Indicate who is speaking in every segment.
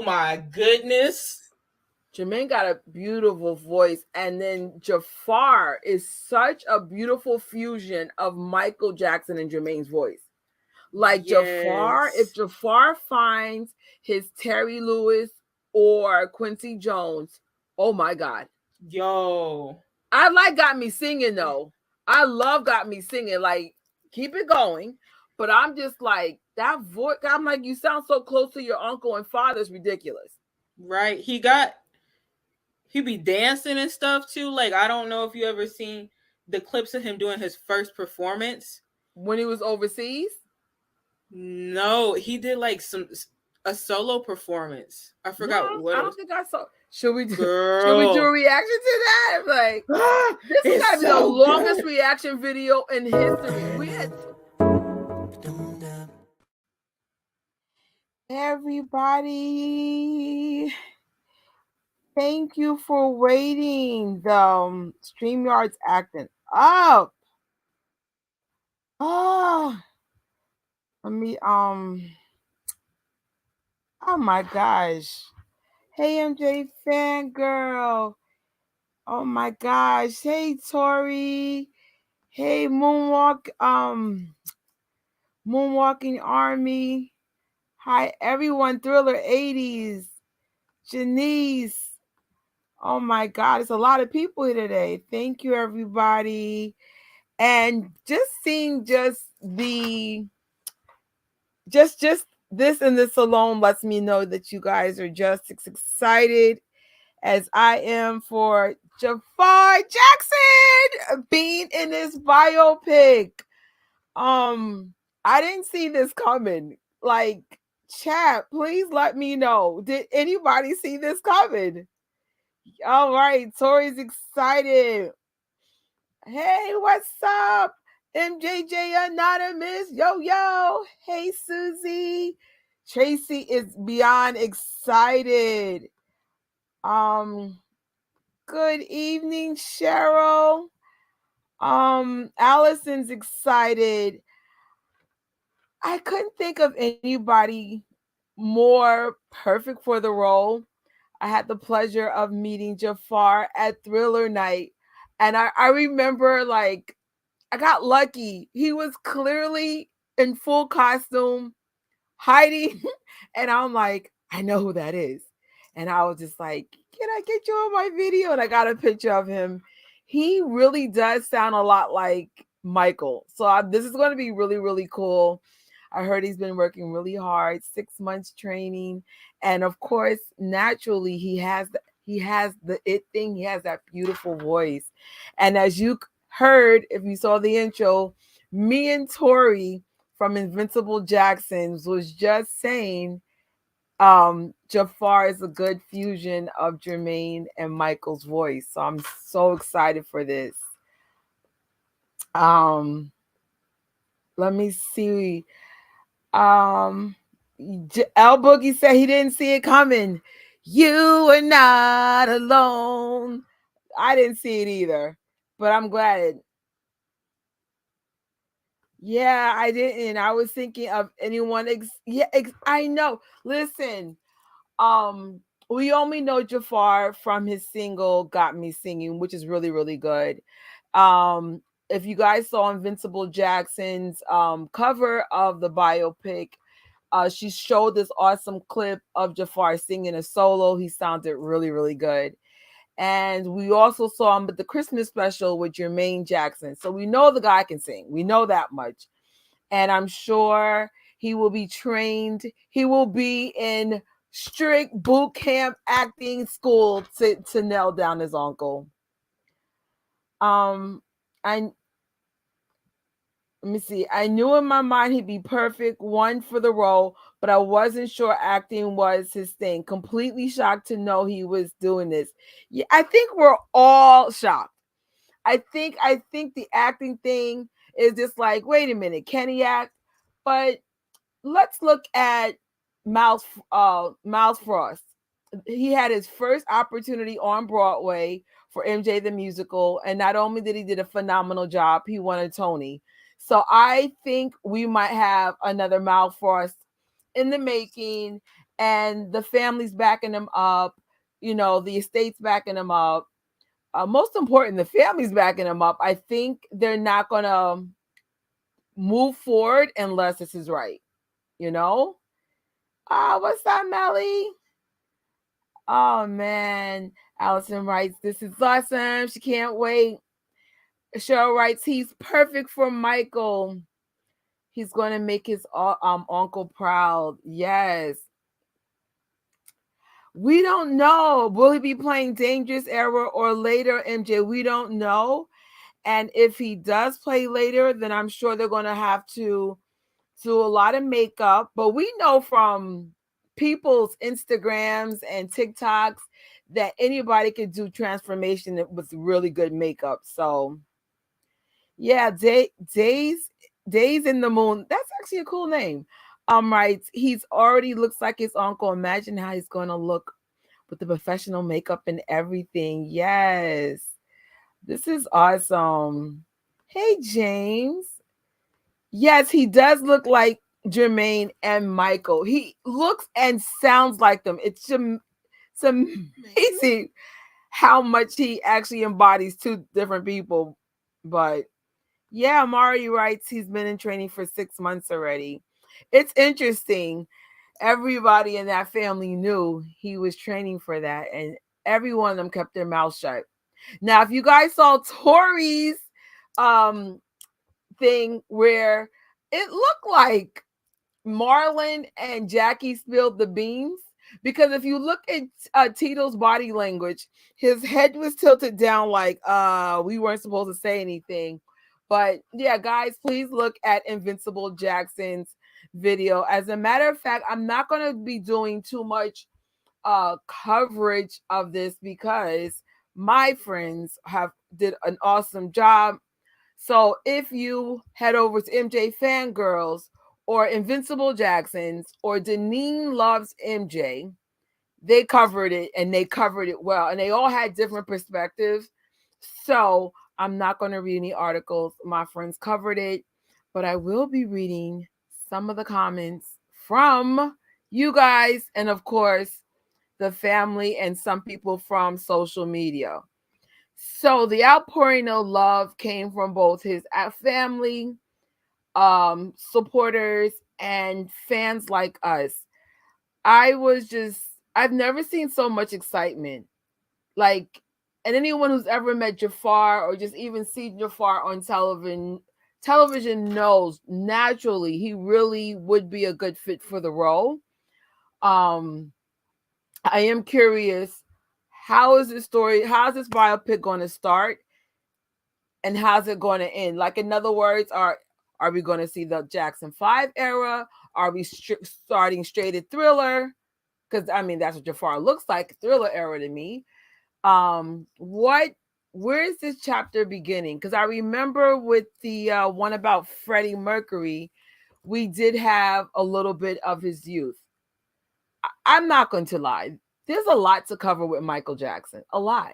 Speaker 1: my goodness.
Speaker 2: Jermaine got a beautiful voice, and then Jaafar is such a beautiful fusion of Michael Jackson and Jermaine's voice. Like Jaafar, if
Speaker 1: Yes.
Speaker 2: Jaafar finds his Terry Lewis or Quincy Jones, oh my God.
Speaker 1: Yo.
Speaker 2: I like Got Me Singing though. I love Got Me Singing. Like, keep it going. But I'm just like, that voice, I'm like, you sound so close to your uncle and father. It's ridiculous.
Speaker 1: Right. He be dancing and stuff too. Like, I don't know if you ever seen the clips of him doing his first performance.
Speaker 2: When he was overseas?
Speaker 1: No, he did like a solo performance. I
Speaker 2: No,
Speaker 1: forgot what
Speaker 2: I
Speaker 1: it
Speaker 2: don't
Speaker 1: was.
Speaker 2: think I saw. Should we do? Should we do a
Speaker 1: Girl.
Speaker 2: reaction to that? Like, this has got
Speaker 1: It's
Speaker 2: to be the
Speaker 1: so
Speaker 2: longest
Speaker 1: good.
Speaker 2: reaction video in history. We had everybody. Thank you for waiting. The StreamYard's acting up. Oh, let me Oh my gosh. Hey MJ fangirl. Oh my gosh. Hey Tori. Hey Moonwalking Army. Hi everyone. Thriller 80s. Janice. Oh my God, it's a lot of people here today. Thank you, everybody. And just seeing just this and this alone lets me know that you guys are just as excited as I am for Jaafar Jackson being in this biopic. I didn't see this coming. Like, chat, please let me know. Did anybody see this coming? All right, Tori's excited. Hey, what's up? MJJ Anonymous. Yo, yo. Hey, Susie. Tracy is beyond excited. Um, good evening, Cheryl. Allison's excited. I couldn't think of anybody more perfect for the role. I had the pleasure of meeting Jaafar at Thriller Night. And I remember, like, I got lucky. He was clearly in full costume, hiding. And I'm like, I know who that is. And I was just like, can I get you on my video? And I got a picture of him. He really does sound a lot like Michael. So this is going to be really, really cool. I heard he's been working really hard, 6 months training. And of course, naturally, he has the it thing. He has that beautiful voice. And as you heard, if you saw the intro, me and Tori from Invincible Jacksons was just saying Jaafar is a good fusion of Jermaine and Michael's voice. So I'm so excited for this. Um let me see. Um L Boogie said he didn't see it coming. You are not alone. I didn't see it either, but I'm glad. Yeah, I didn't. I was thinking of anyone. I know. Listen, um, we only know Jaafar from his single "Got Me Singing," which is really, really good. If you guys saw Invincible Jackson's cover of the biopic, she showed this awesome clip of Jaafar singing a solo. He sounded really, really good. And we also saw him with the Christmas special with Jermaine Jackson. So we know the guy can sing. We know that much. And I'm sure he will be trained. He will be in strict boot camp acting school to nail down his uncle. Um, I Let me see. I knew in my mind he'd be perfect one for the role, but I wasn't sure acting was his thing. Completely shocked to know he was doing this. Yeah, I think we're all shocked. I think the acting thing is just like, wait a minute, can he act? But let's look at Miles Frost. He had his first opportunity on Broadway for MJ the Musical, and not only did he did a phenomenal job, he won a Tony. So I think we might have another Miles Frost in the making, and the family's backing him up. The estate's backing him up. Most important, the family's backing him up. I think they're not gonna move forward unless this is right. You know? What's that, Melly? Oh man. Allison writes, this is awesome. She can't wait. Cheryl writes, he's perfect for Michael. He's going to make his uncle proud. Yes. We don't know. Will he be playing Dangerous Era or later, MJ? We don't know. And if he does play later, then I'm sure they're going to have to do a lot of makeup. But we know from people's Instagrams and TikToks that anybody can do transformation with really good makeup. So, yeah, Days in the Moon. That's actually a cool name. Right. He's already looks like his uncle. Imagine how he's going to look with the professional makeup and everything. Yes. This is awesome. Hey, James. Yes, he does look like Jermaine and Michael. He looks and sounds like them. It's amazing how much he actually embodies two different people. But yeah, Mari writes he's been in training for 6 months already. It's interesting. Everybody in that family knew he was training for that, and every one of them kept their mouth shut. Now, if you guys saw Tori's thing where it looked like Marlon and Jackie spilled the beans, because if you look at Tito's body language, his head was tilted down like we weren't supposed to say anything. But yeah, guys, please look at Invincible Jackson's video. As a matter of fact, I'm not going to be doing too much coverage of this because my friends have did an awesome job. So if you head over to MJ Fangirls or Invincible Jacksons or Deneen Loves MJ, they covered it and they covered it well. And they all had different perspectives. So I'm not going to read any articles. My friends covered it, but I will be reading some of the comments from you guys and, of course, the family and some people from social media. So the outpouring of love came from both his family, supporters, and fans like us. I've never seen so much excitement. Like, and anyone who's ever met Jaafar or just even seen Jaafar on television knows naturally he really would be a good fit for the role. Um, I am curious, how is this biopic going to start and how's it going to end? Like, in other words, are we going to see the Jackson 5 era? Are we starting straight at Thriller? Because I mean, that's what Jaafar looks like, Thriller era to me. Where is this chapter beginning? Because I remember with the one about Freddie Mercury, we did have a little bit of his youth. I'm not going to lie. There's a lot to cover with Michael Jackson. A lot.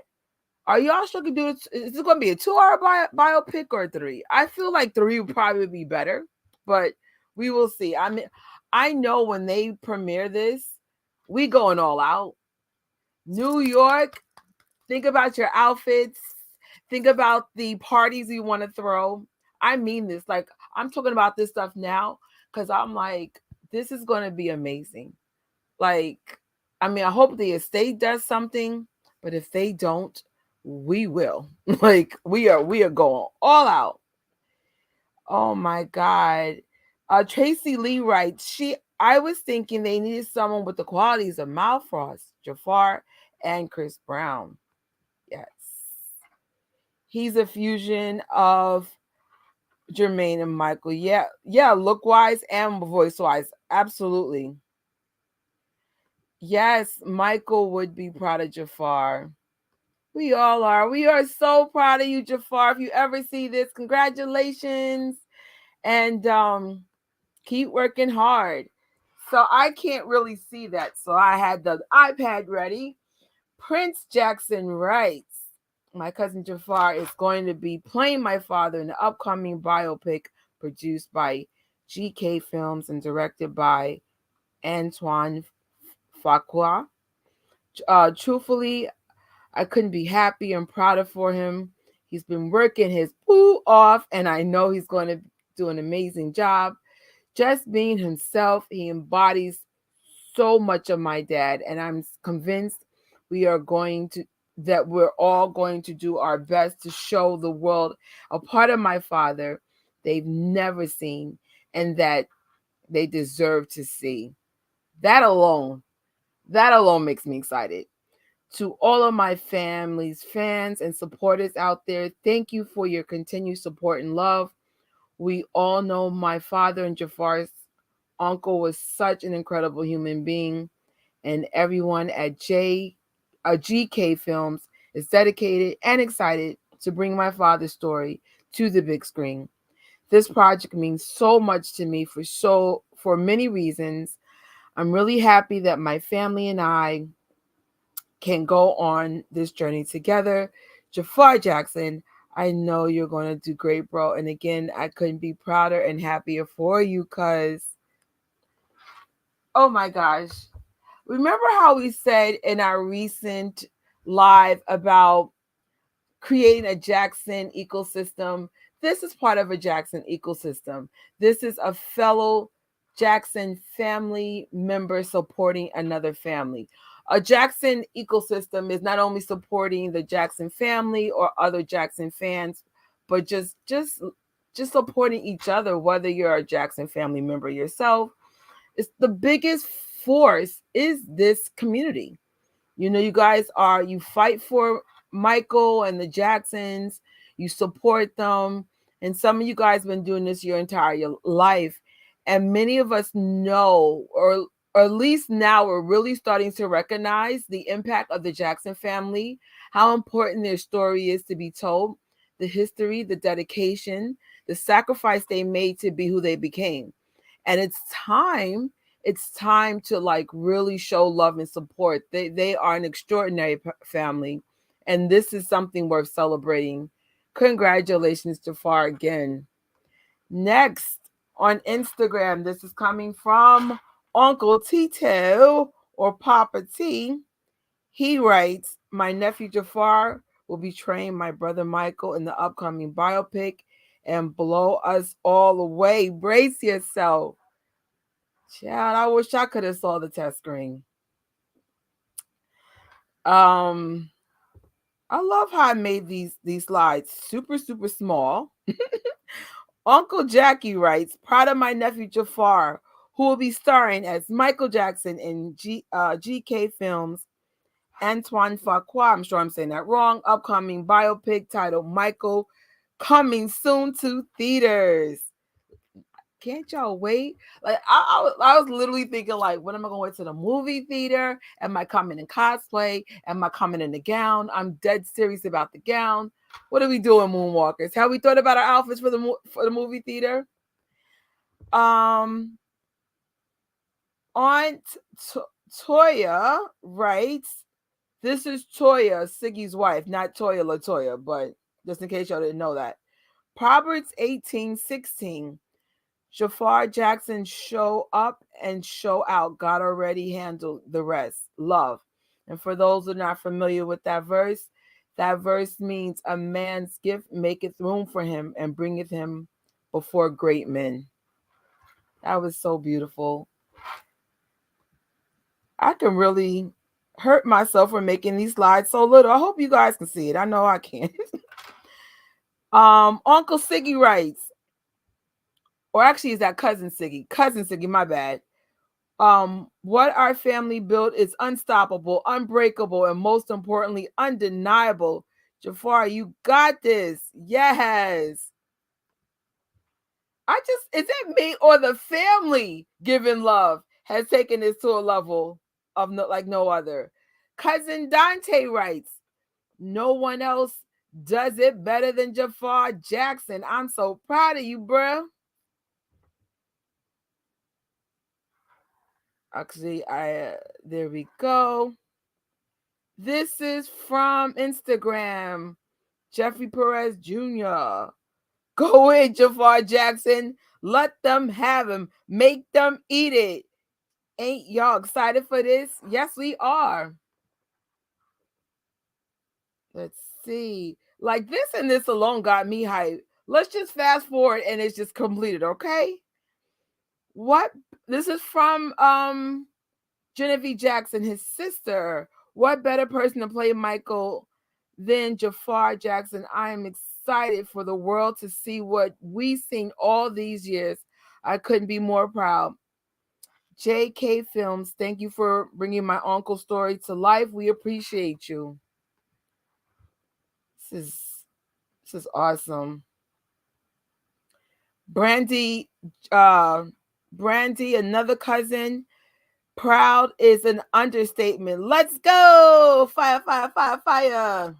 Speaker 2: Are y'all sure can do it? Is it going to be a 2-hour biopic or 3? I feel like 3 would probably be better, but we will see. I mean, I know when they premiere this, we going all out. New York, think about your outfits. Think about the parties you want to throw. I mean this. Like, I'm talking about this stuff now because I'm like, this is going to be amazing. Like, I mean, I hope the estate does something, but if they don't, we will. Like, we are going all out. Oh my God. Tracy Lee writes, I was thinking they needed someone with the qualities of Mal Frost, Jaafar, and Chris Brown. Yes. He's a fusion of Jermaine and Michael. Yeah, look wise and voice wise. Absolutely. Yes, Michael would be proud of Jaafar. We all are. We are so proud of you, Jaafar. If you ever see this, congratulations. And keep working hard. So I can't really see that. So I had the iPad ready. Prince Jackson writes, my cousin Jaafar is going to be playing my father in the upcoming biopic produced by GK Films and directed by Antoine Fakwa. Truthfully, I couldn't be happy and prouder for him. He's been working his poo off, and I know he's going to do an amazing job. Just being himself, he embodies so much of my dad, and I'm convinced we are going to that we're all going to do our best to show the world a part of my father they've never seen and that they deserve to see. That alone, that alone makes me excited. To all of my family's fans and supporters out there, thank you for your continued support and love. We all know my father and Jaafar's uncle was such an incredible human being, and everyone at GK Films is dedicated and excited to bring my father's story to the big screen. This project means so much to me for many reasons. I'm really happy that my family and I can go on this journey together. Jaafar Jackson, I know you're going to do great, bro. And again, I couldn't be prouder and happier for you because, oh my gosh. Remember how we said in our recent live about creating a Jackson ecosystem? This is part of a Jackson ecosystem. This is a fellow Jackson family member supporting another family. A Jackson ecosystem is not only supporting the Jackson family or other Jackson fans, but just supporting each other, whether you're a Jackson family member yourself. It's the biggest force is this community. You know, you fight for Michael and the Jacksons, you support them. And some of you guys been doing this your entire life. And many of us know, or at least now we're really starting to recognize the impact of the Jackson family, how important their story is to be told, the history, the dedication, the sacrifice they made to be who they became. And it's time to like really show love and support. They are an extraordinary family, and this is something worth celebrating. Congratulations to Far again. Next on Instagram, this is coming from Uncle Tito or Papa T. He writes, "My nephew Jaafar will be training my brother Michael in the upcoming biopic and blow us all away. Brace yourself." Child, I wish I could have saw the test screen. Um, I love how I made these slides super super small. Uncle Jackie writes, "Proud of my nephew Jaafar, who will be starring as Michael Jackson in GK Films. Antoine Fuqua, I'm sure I'm saying that wrong. Upcoming biopic titled Michael, coming soon to theaters." Can't y'all wait? Like I was literally thinking, like, when am I going to wait to the movie theater? Am I coming in cosplay? Am I coming in the gown? I'm dead serious about the gown. What are we doing, Moonwalkers? Have we thought about our outfits for the movie theater? Um, Aunt Toya writes, "This is Toya, Siggy's wife, not Toya Latoya, but just in case y'all didn't know that. Proverbs 18:16. Jaafar Jackson, show up and show out. God already handled the rest. Love." And for those who are not familiar with that verse means a man's gift maketh room for him and bringeth him before great men. That was so beautiful. I can really hurt myself for making these slides so little. I hope you guys can see it. I know I can. Uncle Siggy writes, or actually is that cousin Siggy? Cousin Siggy, my bad. What our family built is unstoppable, unbreakable, and most importantly, undeniable. Jaafar, you got this. Yes. Is it me or the family giving love has taken this to a level of no other? Cousin Dante writes, "No one else does it better than Jaafar Jackson. I'm so proud of you, bruh." Actually, there we go. This is from Instagram. Jeffrey Perez Jr. Go in, Jaafar Jackson. Let them have him. Make them eat it. Ain't y'all excited for this? Yes, we are. Let's see. Like this and this alone got me hyped. Let's just fast forward and it's just completed, okay? What this is from Genevieve Jackson, his sister. What better person to play Michael than Jaafar Jackson? I am excited for the world to see what we've seen all these years. I couldn't be more proud. JK Films, thank you for bringing my uncle's story to life. We appreciate you. This is this is awesome. Brandy, uh, Brandy, another cousin. Proud is an understatement. Let's go! Fire, fire, fire, fire.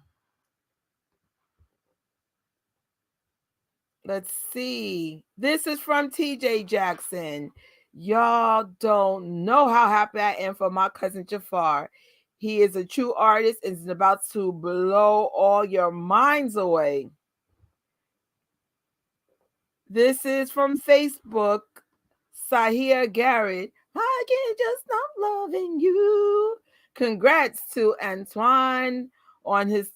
Speaker 2: Let's see. This is from TJ Jackson. Y'all don't know how happy I am for my cousin Jaafar. He is a true artist and is about to blow all your minds away. This is from Facebook. Sahia Garrett. I can't just stop loving you. Congrats to Antoine on his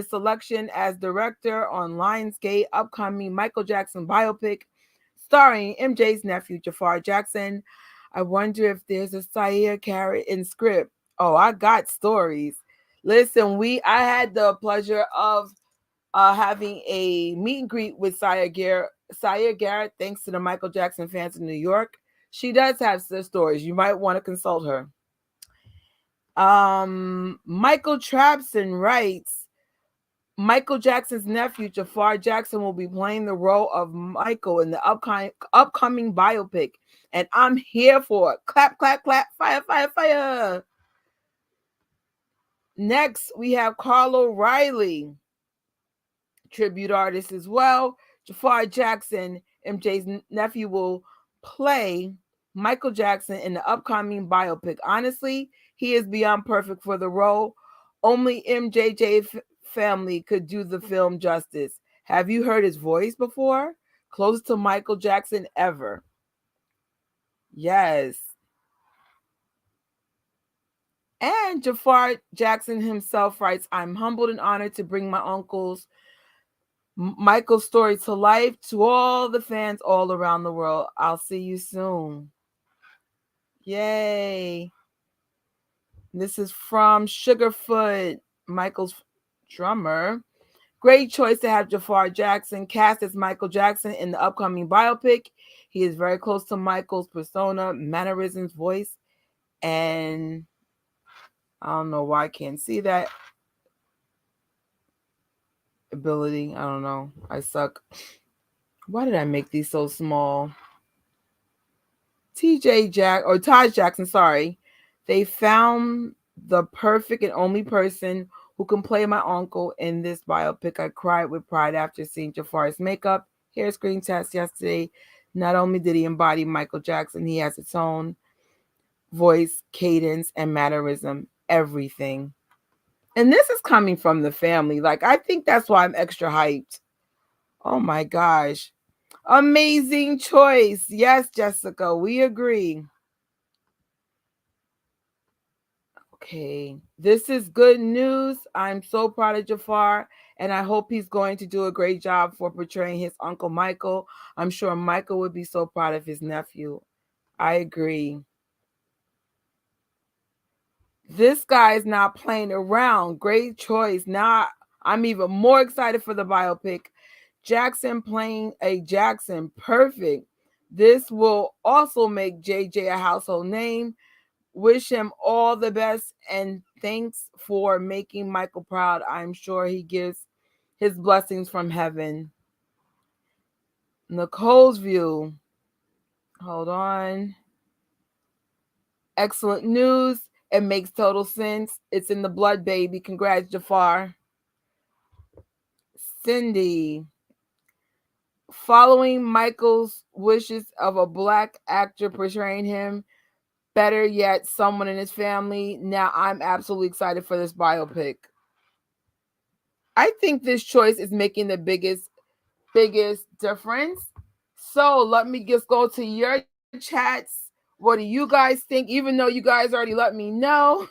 Speaker 2: selection as director on Lionsgate upcoming Michael Jackson biopic starring MJ's nephew Jaafar Jackson. I wonder if there's a Sahia Garrett in script. Oh, I got stories. Listen, I had the pleasure of having a meet and greet with Sahia Garrett, thanks to the Michael Jackson fans in New York. She does have some stories. You might want to consult her. Michael Trapson writes, Michael Jackson's nephew, Jaafar Jackson, will be playing the role of Michael in the upcoming biopic. And I'm here for it. Clap, clap, clap. Fire, fire, fire. Next, we have Carlo Riley, tribute artist as well. Jaafar Jackson, MJ's nephew, will play Michael Jackson in the upcoming biopic. Honestly, he is beyond perfect for the role. Only MJJ family could do the film justice. Have you heard his voice before? Close to Michael Jackson ever. Yes. And Jaafar Jackson himself writes, I'm humbled and honored to bring my uncle's Michael's story to life to all the fans all around the world. I'll see you soon. Yay. This is from Sugarfoot, Michael's drummer. Great choice to have Jaafar Jackson cast as Michael Jackson in the upcoming biopic. He is very close to Michael's persona, mannerisms, voice, and I don't know why I can't see that ability. I don't know. I suck. Why did I make these so small? Taj Jackson, sorry. They found the perfect and only person who can play my uncle in this biopic. I cried with pride after seeing Jafar's makeup, hair screen test yesterday. Not only did he embody Michael Jackson, he has its own voice, cadence, and mannerism, everything. And this is coming from the family. Like, I think that's why I'm extra hyped. Oh my gosh. Amazing choice. Yes, Jessica, we agree. Okay, this is good news. I'm so proud of Jaafar, and I hope he's going to do a great job for portraying his uncle Michael. I'm sure Michael would be so proud of his nephew. I agree. This guy is not playing around. Great choice. Now I'm even more excited for the biopic. Jackson playing a Jackson. Perfect. This will also make JJ a household name. Wish him all the best and thanks for making Michael proud. I'm sure he gives his blessings from heaven. Nicole's view. Hold on. Excellent news. It makes total sense. It's in the blood, baby. Congrats, Jaafar. Cindy. Following Michael's wishes of a black actor portraying him, better yet, someone in his family. Now I'm absolutely excited for this biopic. I think this choice is making the biggest difference. So let me just go to your chats. What do you guys think? Even though you guys already let me know.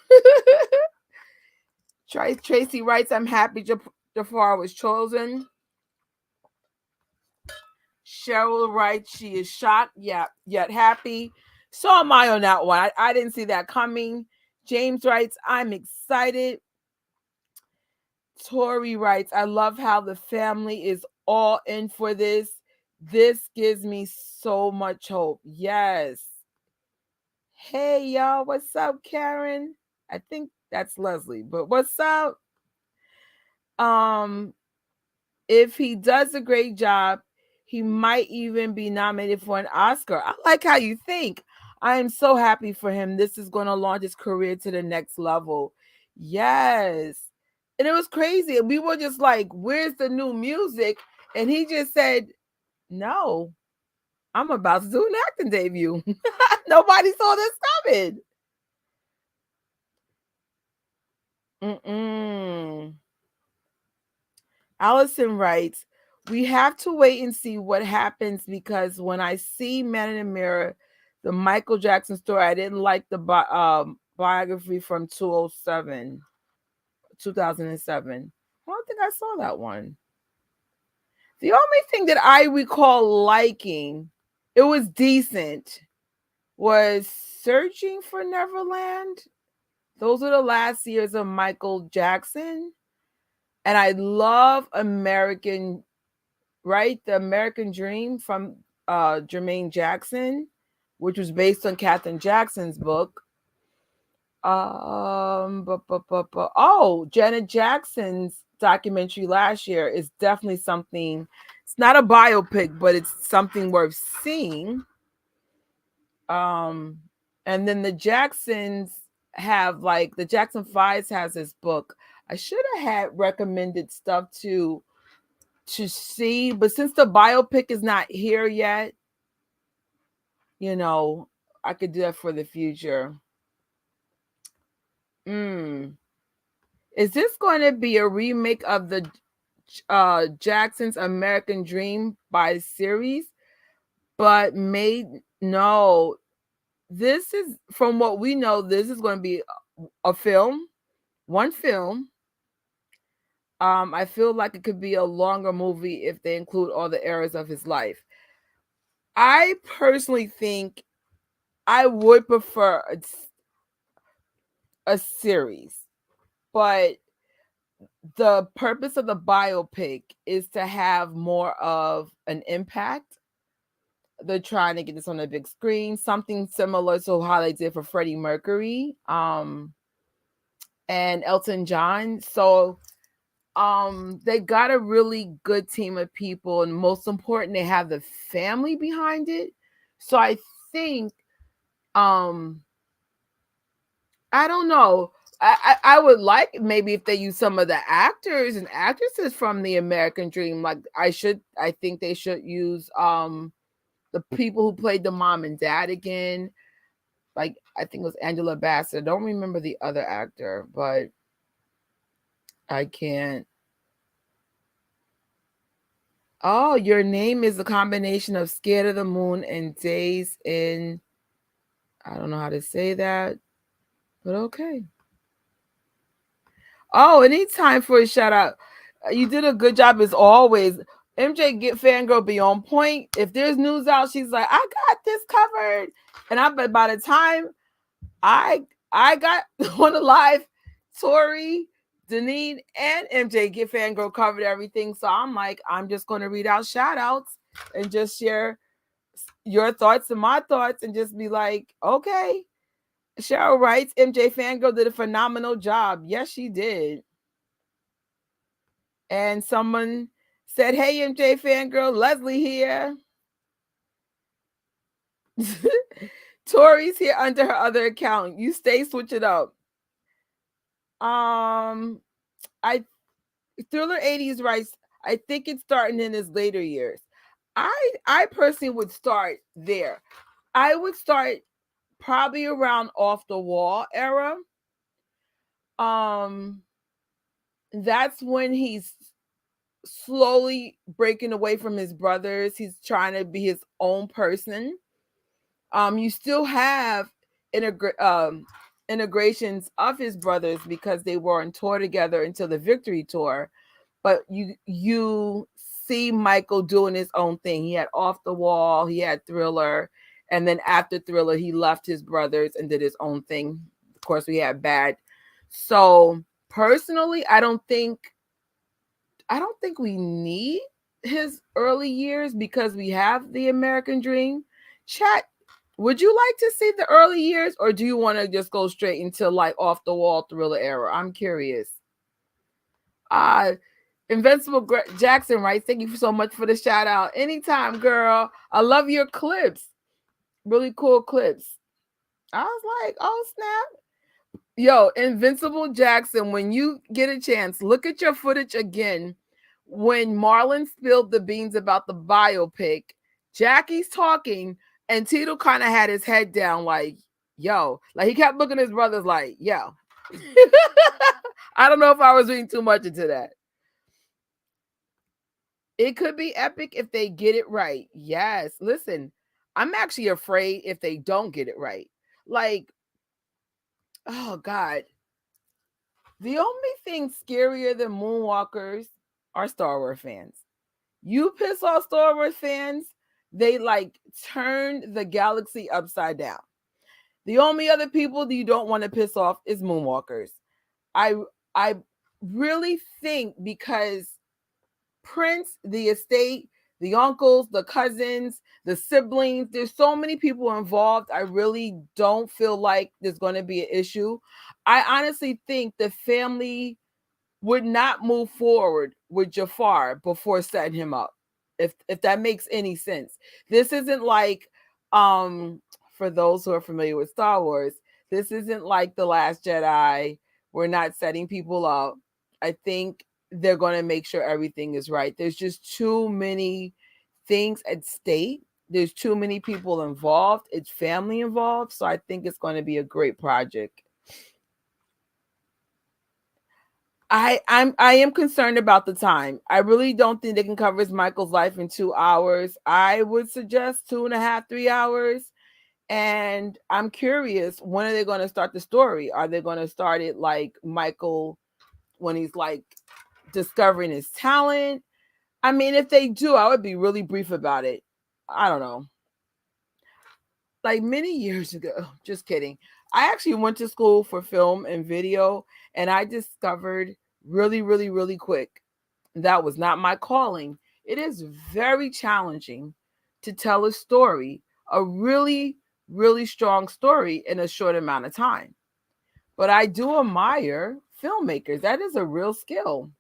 Speaker 2: Tracy writes, I'm happy Jafar was chosen. Cheryl writes, she is shocked, yet happy. So am I on that one. I didn't see that coming. James writes, I'm excited. Tori writes, I love how the family is all in for this. This gives me so much hope. Yes. Hey, y'all. What's up, Karen? I think that's Leslie, but what's up? Um, if he does a great job, he might even be nominated for an Oscar. I like how you think. I am so happy for him. This is going to launch his career to the next level. Yes. And it was crazy. We were just like, where's the new music? And he just said, no, I'm about to do an acting debut. Nobody saw this coming. Allison writes, we have to wait and see what happens because when I see Man in the Mirror, the Michael Jackson story, I didn't like the biography from 2007. I don't think I saw that one. The only thing that I recall liking, it was decent, was Searching for Neverland. Those are the last years of Michael Jackson. And I love American, right? The American Dream from Jermaine Jackson, which was based on Katherine Jackson's book. Janet Jackson's documentary last year is definitely something. It's not a biopic, but it's something worth seeing. And then the Jacksons have like the Jackson Fives has this book. I should have had recommended stuff to see, but since the biopic is not here yet, I could do that for the future. Is this going to be a remake of the Jackson's American Dream by series, but made no? This is, from what we know, this is going to be a film, one film. I feel like it could be a longer movie if they include all the eras of his life. I personally think I would prefer a series, but the purpose of the biopic is to have more of an impact. They're trying to get this on the big screen, something similar to how they did for Freddie Mercury, and Elton John. So they got a really good team of people, and most important, they have the family behind it. So I think I don't know. I would like maybe if they use some of the actors and actresses from the American Dream. Like I think they should use the people who played the mom and dad again. Like I think it was Angela Bassett. I don't remember the other actor, but I can't. Oh, your name is a combination of Scared of the Moon and Days in. I don't know how to say that, but okay. Oh, anytime for a shout out. You did a good job as always. MJ get fangirl be on point. If there's news out, she's like, I got this covered. And by the time I got on the live, Tori, Deneen, and MJ get fangirl covered everything. So I'm like, I'm just gonna read out shout outs and just share your thoughts and my thoughts and just be like, okay. Cheryl writes, MJ fangirl did a phenomenal job. Yes, she did. And someone said, hey, MJ fangirl, Leslie here. Tori's here under her other account. You stay, switch it up. Thriller 80s writes, I think it's starting in his later years. I personally would start there. I would start probably around Off the Wall era. That's when he's slowly breaking away from his brothers. He's trying to be his own person. You still have integrations of his brothers because they were on tour together until the Victory tour. But you see Michael doing his own thing. He had Off the Wall, he had Thriller, and then after Thriller, he left his brothers and did his own thing. Of course, we had Bad. So personally, I don't think we need his early years because we have the American Dream. Chat, would you like to see the early years, or do you want to just go straight into like Off the Wall Thriller era? I'm curious. Uh Invincible Jackson, right? Thank you so much for the shout out. Anytime, girl. I love your clips. Really cool clips. I was like, oh snap. Yo, Invincible Jackson, when you get a chance, look at your footage again. When Marlon spilled the beans about the biopic, Jackie's talking, and Tito kind of had his head down, like, yo. Like, he kept looking at his brothers like, yo. I don't know if I was reading too much into that. It could be epic if they get it right. Yes. Listen, I'm actually afraid if they don't get it right. Like, oh God. The only thing scarier than Moonwalkers are Star Wars fans. You piss off Star Wars fans, they like turn the galaxy upside down. The only other people that you don't want to piss off is Moonwalkers. I really think because Prince, the estate, the uncles, the cousins, the siblings, there's so many people involved. I really don't feel like there's going to be an issue. I honestly think the family would not move forward with Jaafar before setting him up. If that makes any sense. This isn't like for those who are familiar with Star Wars, this isn't like The Last Jedi. We're not setting people up. I think they're going to make sure everything is right. There's just too many things at stake. There's too many people involved. It's family involved. So I think it's going to be a great project. I am concerned about the time. I really don't think they can cover Michael's life in 2 hours. I would suggest 2.5, 3 hours. And I'm curious, when are they going to start the story? Are they going to start it like Michael when he's like discovering his talent? I mean, if they do, I would be really brief about it. I don't know. Like many years ago, just kidding. I actually went to school for film and video, and I discovered really, really, really quick that was not my calling. It is very challenging to tell a story, a really, really strong story in a short amount of time. But I do admire filmmakers. That is a real skill.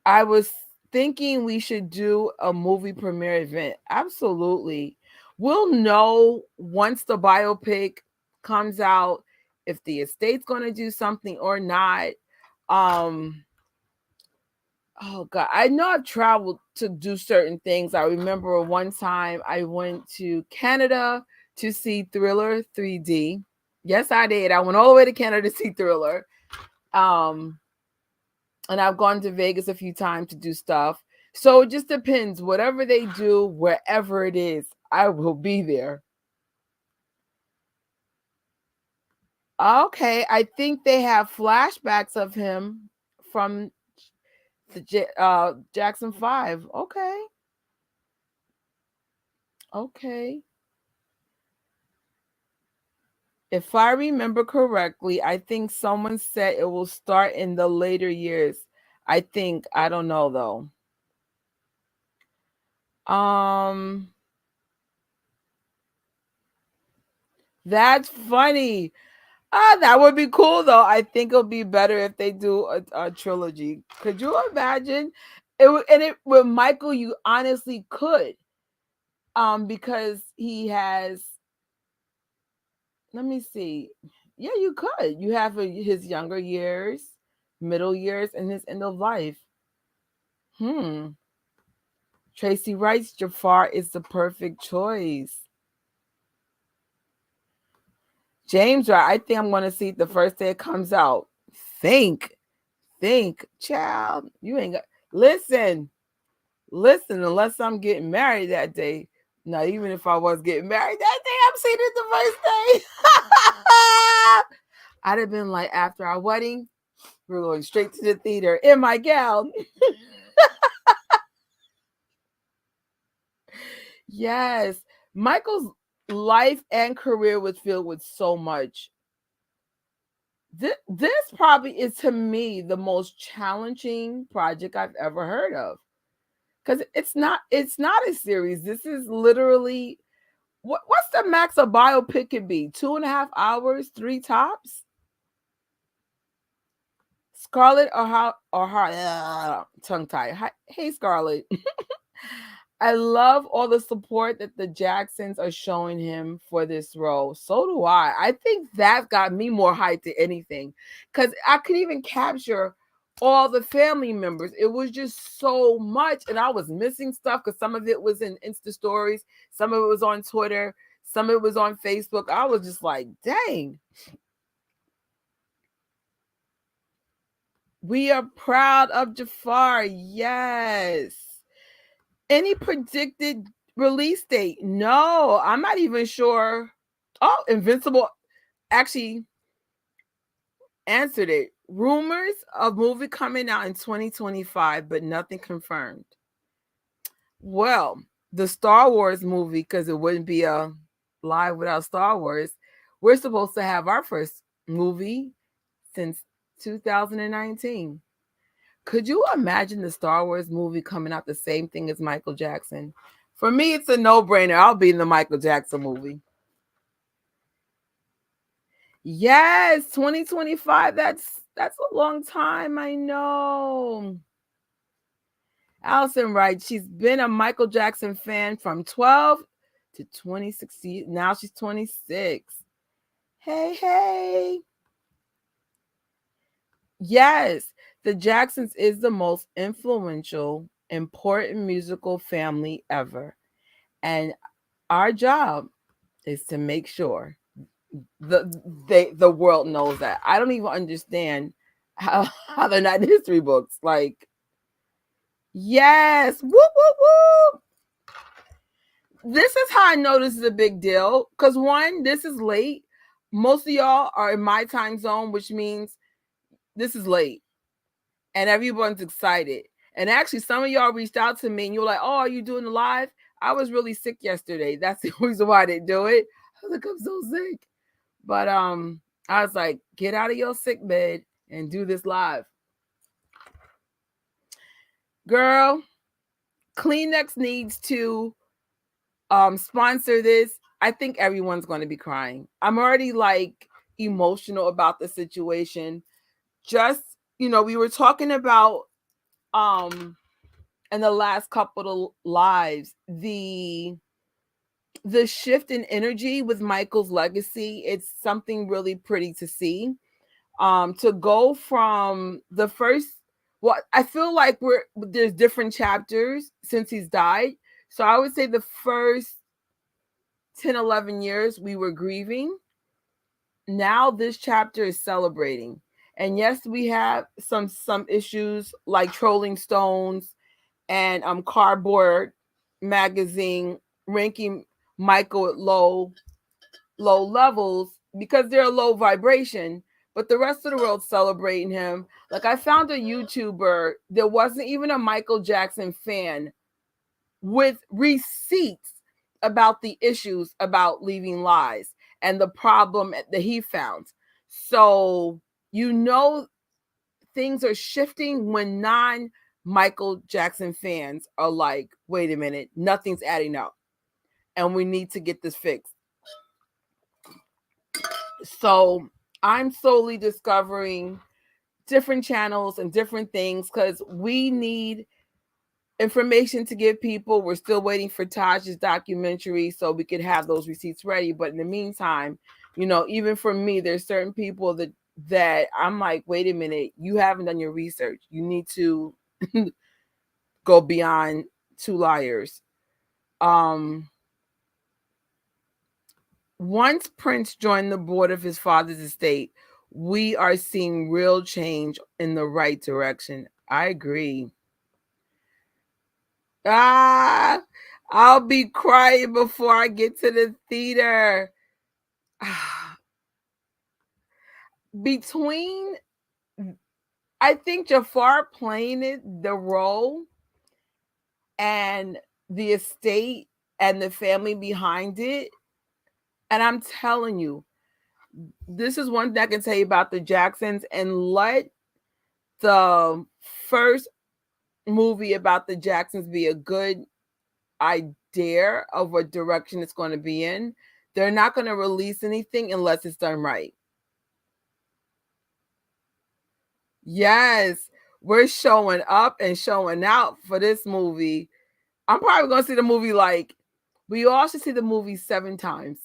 Speaker 2: I was thinking we should do a movie premiere event. Absolutely. We'll know once the biopic comes out if the estate's going to do something or not. Oh God, I know I've traveled to do certain things. I remember one time I went to Canada to see Thriller 3D. Yes, I did. I went all the way to Canada to see Thriller. And I've gone to Vegas a few times to do stuff. So it just depends. Whatever they do, wherever it is, I will be there. Okay, I think they have flashbacks of him from the Jackson 5. Okay. Okay. If I remember correctly, I think someone said it will start in the later years. I don't know though. That's funny. That would be cool though. I think it'll be better if they do a trilogy. Could you imagine? With Michael, you honestly could. Because he has. Let me see. Yeah, you could. You have his younger years, middle years, and his end of life. Tracy writes, Jaafar is the perfect choice. James, right? I think I'm going to see it the first day it comes out. Think, child. You ain't got. Listen. Listen, unless I'm getting married that day. Now, even if I was getting married that day, I'm seeing it the first day. I'd have been like, after our wedding, we're going straight to the theater in my gown. Yes. Michael's life and career was filled with so much. This probably is, to me, the most challenging project I've ever heard of. Because it's not a series. This is literally what's the max a biopic could be? 2.5 hours, three tops? Scarlett or tongue tie. Hey Scarlett. I love all the support that the Jacksons are showing him for this role. So do I. I think that got me more hyped than anything because I could even capture all the family members. It was just so much, and I was missing stuff because some of it was in Insta stories, some of it was on Twitter, some of it was on Facebook. I was just like, dang. We are proud of Jaafar. Yes. Any predicted release date? No, I'm not even sure. Oh, Invincible actually answered it. Rumors of movie coming out in 2025, but nothing confirmed. Well, the Star Wars movie, because it wouldn't be a live without Star Wars. We're supposed to have our first movie since 2019. Could you imagine the Star Wars movie coming out the same thing as Michael Jackson? For me, it's a no-brainer. I'll be in the Michael Jackson movie. Yes, 2025. That's a long time, I know. Allison writes, she's been a Michael Jackson fan from 12 to 2016. Now she's 26. Hey, hey. Yes, the Jacksons is the most influential, important musical family ever. And our job is to make sure the world knows that. I don't even understand how they're not in history books. Like, yes, whoop whoop whoop. This is how I know this is a big deal. Cause one, this is late. Most of y'all are in my time zone, which means this is late, and everyone's excited. And actually, some of y'all reached out to me, and you were like, "Oh, are you doing the live?" I was really sick yesterday. That's the reason why I didn't do it. I was like, I'm so sick. But I was like, get out of your sick bed and do this live. Girl, Kleenex needs to sponsor this. I think everyone's going to be crying. I'm already like emotional about the situation. Just, we were talking about in the last couple of lives, the shift in energy with Michael's legacy. It's something really pretty to see. To go from the first, well, I feel like there's different chapters since he's died. So I would say the first 10, 11 years we were grieving. Now this chapter is celebrating. And yes, we have some issues like Trolling Stones and Cardboard magazine ranking Michael at low levels because they're a low vibration, but the rest of the world celebrating him. Like, I found a YouTuber that wasn't even a Michael Jackson fan with receipts about the issues about leaving lies and the problem that he found. So, things are shifting when Michael Jackson fans are like, wait a minute, nothing's adding up and we need to get this fixed. So I'm slowly discovering different channels and different things because we need information to give people. We're still waiting for Taj's documentary so we could have those receipts ready. But in the meantime, even for me, there's certain people that I'm like, wait a minute, you haven't done your research. You need to go beyond two liars. Once Prince joined the board of his father's estate, we are seeing real change in the right direction. I agree. Ah, I'll be crying before I get to the theater. Between, I think Jafar playing the role, and the estate and the family behind it. And I'm telling you, this is one thing I can tell you about the Jacksons, and let the first movie about the Jacksons be a good idea of what direction it's going to be in. They're not going to release anything unless it's done right. Yes, we're showing up and showing out for this movie. I'm probably going to see the movie, like, we all should see the movie 7 times.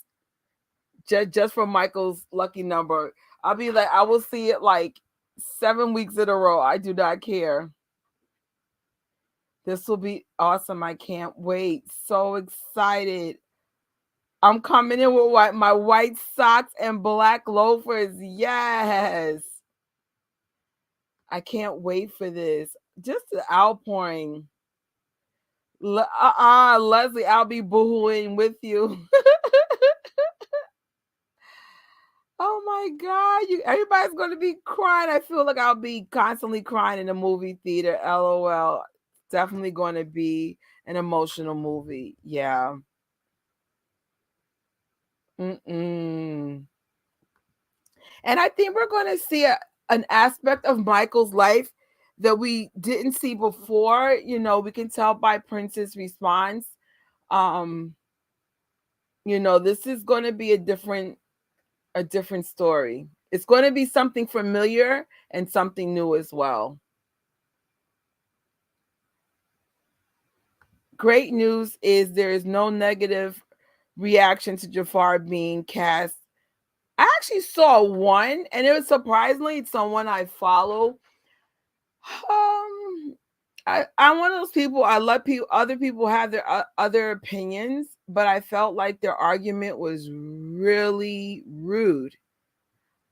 Speaker 2: Just for Michael's lucky number. I'll be like, I will see it like 7 weeks in a row. I do not care. This will be awesome. I can't wait. So excited. I'm coming in with my white socks and black loafers. Yes. I can't wait for this. Just the outpouring. Leslie, I'll be boohooing with you. Oh my God, everybody's gonna be crying. I feel like I'll be constantly crying in the movie theater. LOL. Definitely gonna be an emotional movie. Yeah. Mm-mm. And I think we're gonna see an aspect of Michael's life that we didn't see before. We can tell by Prince's response. Um, this is gonna be a different story. It's going to be something familiar and something new as well. Great news is there is no negative reaction to Jafar being cast. I actually saw one, and it was surprisingly someone I follow. I'm one of those people. I let other people have their other opinions, but I felt like their argument was really rude.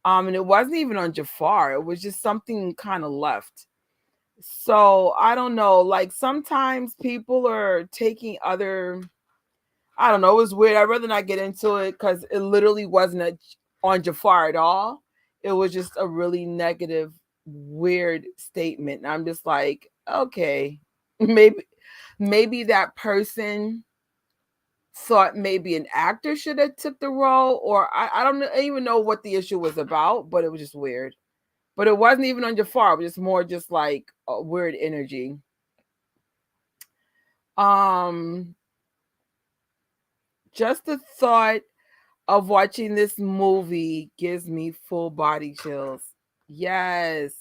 Speaker 2: And it wasn't even on Jafar. It was just something kind of left. So I don't know. Like, sometimes people are taking other. I don't know. It was weird. I'd rather not get into it because it literally wasn't on Jafar at all. It was just a really negative, weird statement. And I'm just like, okay, maybe that person thought maybe an actor should have took the role, or I don't even know what the issue was about, but it was just weird. But it wasn't even on Jafar. It was just more just like a weird energy. Um, just the thought of watching this movie gives me full body chills. Yes.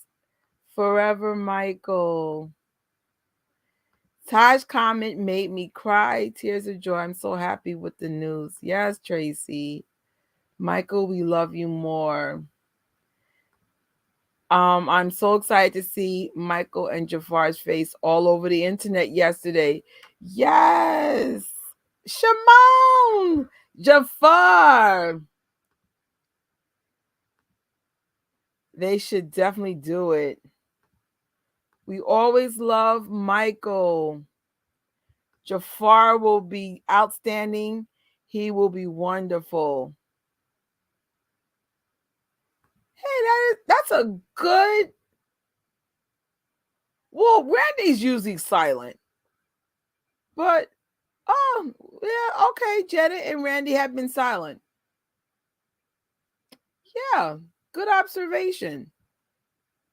Speaker 2: Forever Michael. Taj comment made me cry. Tears of joy. I'm so happy with the news. Yes, Tracy. Michael, we love you more. I'm so excited to see Michael and Jafar's face all over the internet yesterday. Yes. Shimon, Jafar. They should definitely do it. We always love Michael. Jafar will be outstanding. He will be wonderful. Hey, that's a good. Well, Randy's usually silent, but oh yeah, okay. Janet and Randy have been silent. Yeah, good observation.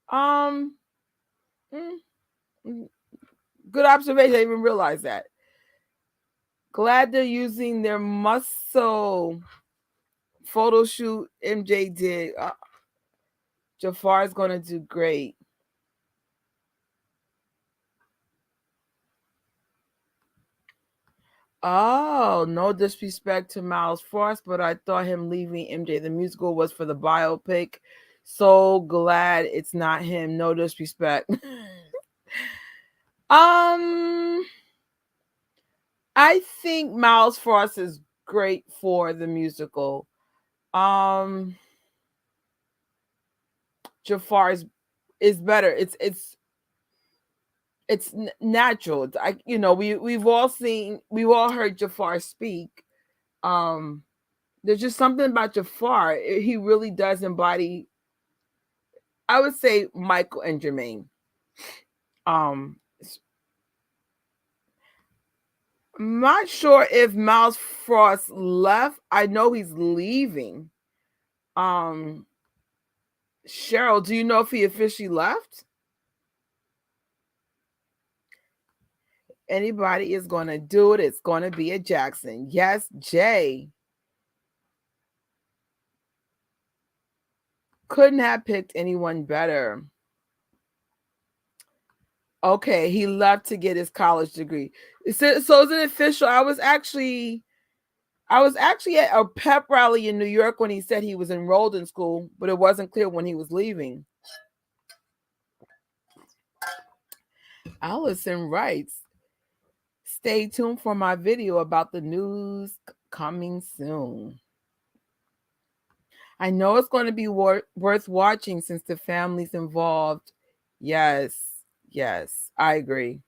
Speaker 2: Um, mm, mm, good observation. I didn't even realize that. Glad they're using their muscle photo shoot MJ did. Jafar's gonna do great. Oh, no disrespect to Miles Frost, but I thought him leaving MJ the musical was for the biopic. So glad it's not him. No disrespect. um, I think Miles Frost is great for the musical. Um, Jafar is better. It's it's natural. We've all heard Jafar speak. Um, there's just something about Jafar. He really does embody, I would say, Michael and Jermaine. Um, I'm not sure if Miles Frost left. I know he's leaving. Um, Cheryl, do you know if he officially left? Anybody is going to do it. It's going to be a Jackson. Yes, Jay. Couldn't have picked anyone better. Okay, he left to get his college degree. So is it official? I was actually at a pep rally in New York when he said he was enrolled in school, but it wasn't clear when he was leaving. Allison writes, stay tuned for my video about the news coming soon. I know it's going to be worth watching since the family's involved. Yes, I agree.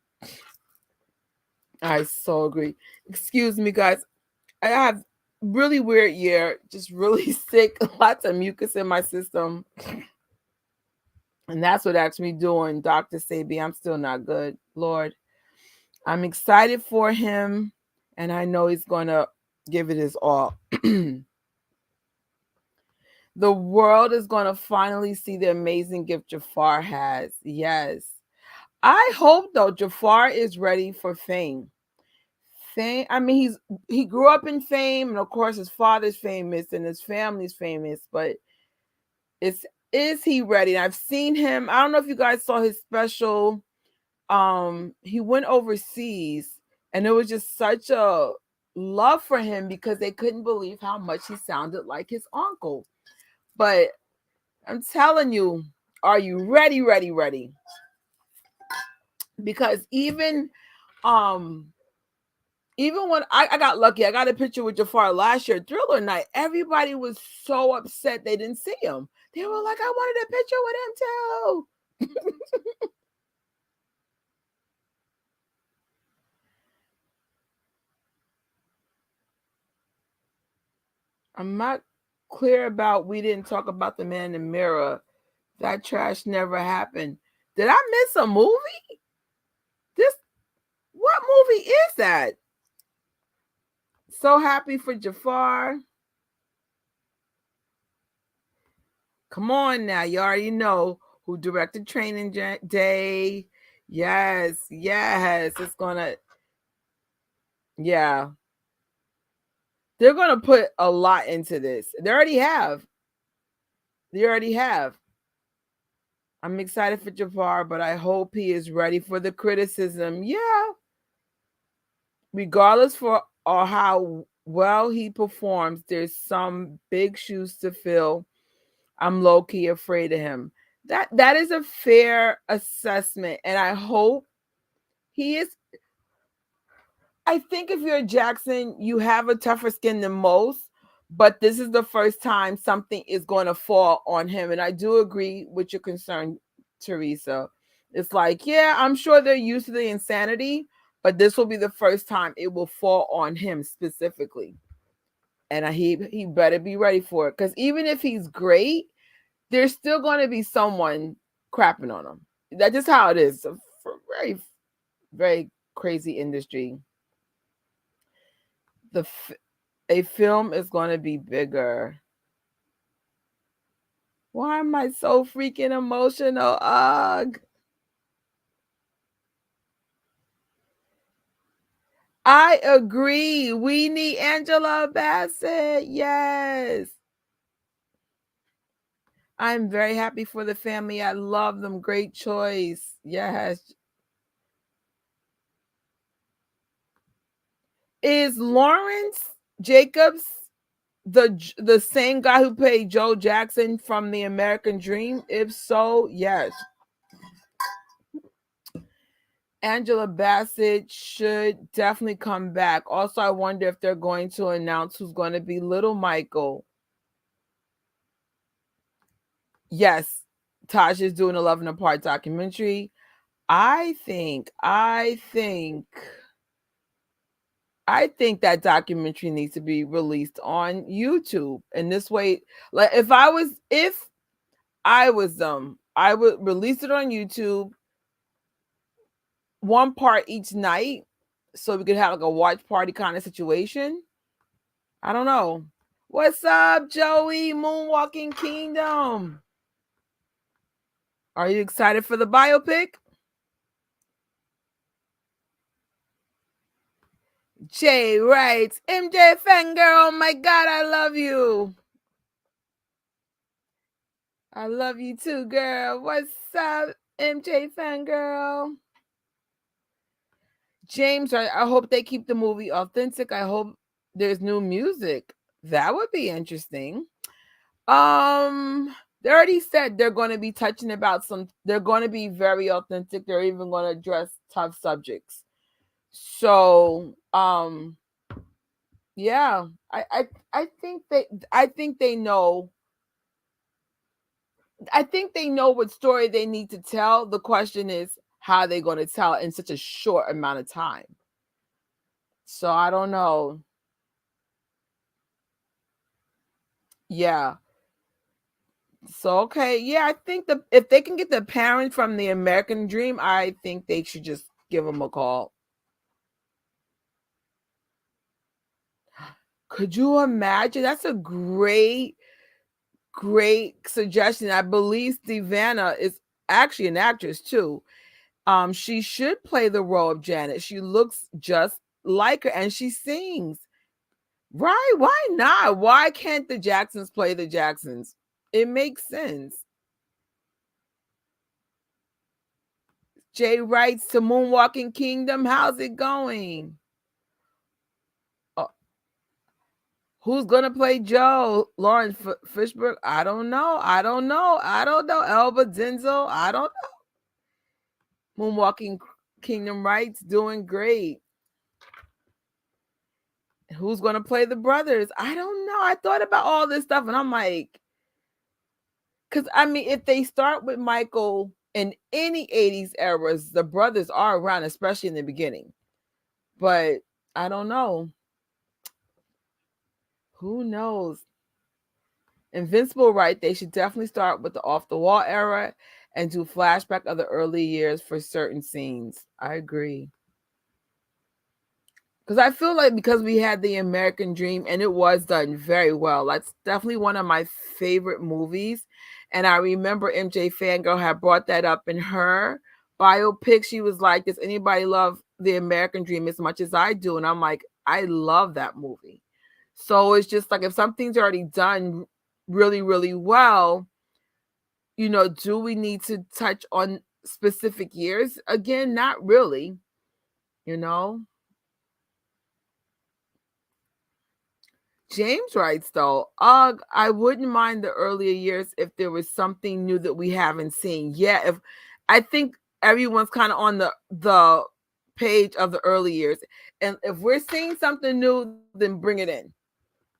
Speaker 2: I so agree. Excuse me, guys. I have really weird year, just really sick, lots of mucus in my system. And that's what actually doing. Dr. Sabi, I'm still not good. Lord, I'm excited for him, and I know he's going to give it his all. The world is going to finally see the amazing gift Jafar has. Yes. I hope, though, Jafar is ready for fame. I mean, he grew up in fame, and of course his father's famous and his family's famous, but is he ready? And I've seen him. I don't know if you guys saw his special. He went overseas, and it was just such a love for him because they couldn't believe how much he sounded like his uncle. But I'm telling you, are you ready? Because even when I got lucky, I got a picture with Jafar last year, Thriller Night. Everybody was so upset they didn't see him. They were like, I wanted a picture with him too. I'm not clear about we didn't talk about the man in the mirror. That trash never happened. Did I miss a movie? What movie is that? So happy for Jafar. Come on now, you already know who directed Training Day. Yes, it's gonna. Yeah, they're gonna put a lot into this. They already have. I'm excited for Jafar, but I hope he is ready for the criticism. Yeah. Regardless for or how well he performs, there's some big shoes to fill. I'm low-key afraid of him. That is a fair assessment, and I hope he is. I think if you're a Jackson, you have a tougher skin than most, but this is the first time something is going to fall on him. And I do agree with your concern, Teresa. It's like, yeah, I'm sure they're used to the insanity, but this will be the first time it will fall on him specifically. And he better be ready for it. Because even if he's great, there's still going to be someone crapping on him. That's just how it is. It's a very, very crazy industry. A film is going to be bigger. Why am I so freaking emotional? Ugh. I agree. We need Angela Bassett. Yes. I'm very happy for the family. I love them. Great choice. Yes. Is Lawrence Jacobs the same guy who played Joe Jackson from The American Dream? If so, yes. Angela Bassett should definitely come back. Also, I wonder if they're going to announce who's going to be Little Michael. Yes, Taj is doing a Love and Apart documentary. I think that documentary needs to be released on YouTube. And this way, like if I was them, I would release it on YouTube, one part each night, so we could have like a watch party kind of situation. I don't know. What's up, Joey? Moonwalking Kingdom. Are you excited for the biopic? Jay writes, MJ fangirl, oh my god, I love you. I love you too, girl. What's up, MJ fangirl? James, I hope they keep the movie authentic. I hope there's new music. That would be interesting. They already said they're going to be touching about they're going to be very authentic. They're even going to address tough subjects. So, yeah, I think they know. I think they know what story they need to tell. The question is how they're going to tell it in such a short amount of time. So I don't know. Yeah. So okay, yeah, I think if they can get the parents from the American Dream, I think they should just give them a call. Could you imagine? That's a great suggestion. I believe Stevana is actually an actress too. She should play the role of Janet. She looks just like her, and she sings. Right? Why not? Why can't the Jacksons play the Jacksons? It makes sense. Jay writes to Moonwalking Kingdom. How's it going? Who's gonna play Joe? Lauren Fishburne? I don't know. Elba Denzel? I don't know. Moonwalking Kingdom writes, doing great. Who's gonna play the brothers? I don't know. I thought about all this stuff, and I'm like, because I mean, if they start with Michael in any 80s eras, the brothers are around, especially in the beginning. But I don't know. Who knows? Invincible, right? They should definitely start with the off the wall era and do flashback of the early years for certain scenes. I agree. Because I feel like because we had the American Dream and it was done very well. That's definitely one of my favorite movies. And I remember MJ Fangirl had brought that up in her biopic. She was like, does anybody love the American Dream as much as I do? And I'm like, I love that movie. So it's just like if something's already done really, really well, do we need to touch on specific years? Again, not really, James writes though, I wouldn't mind the earlier years if there was something new that we haven't seen. Yeah, if I think everyone's kind of on the page of the early years. And if we're seeing something new, then bring it in.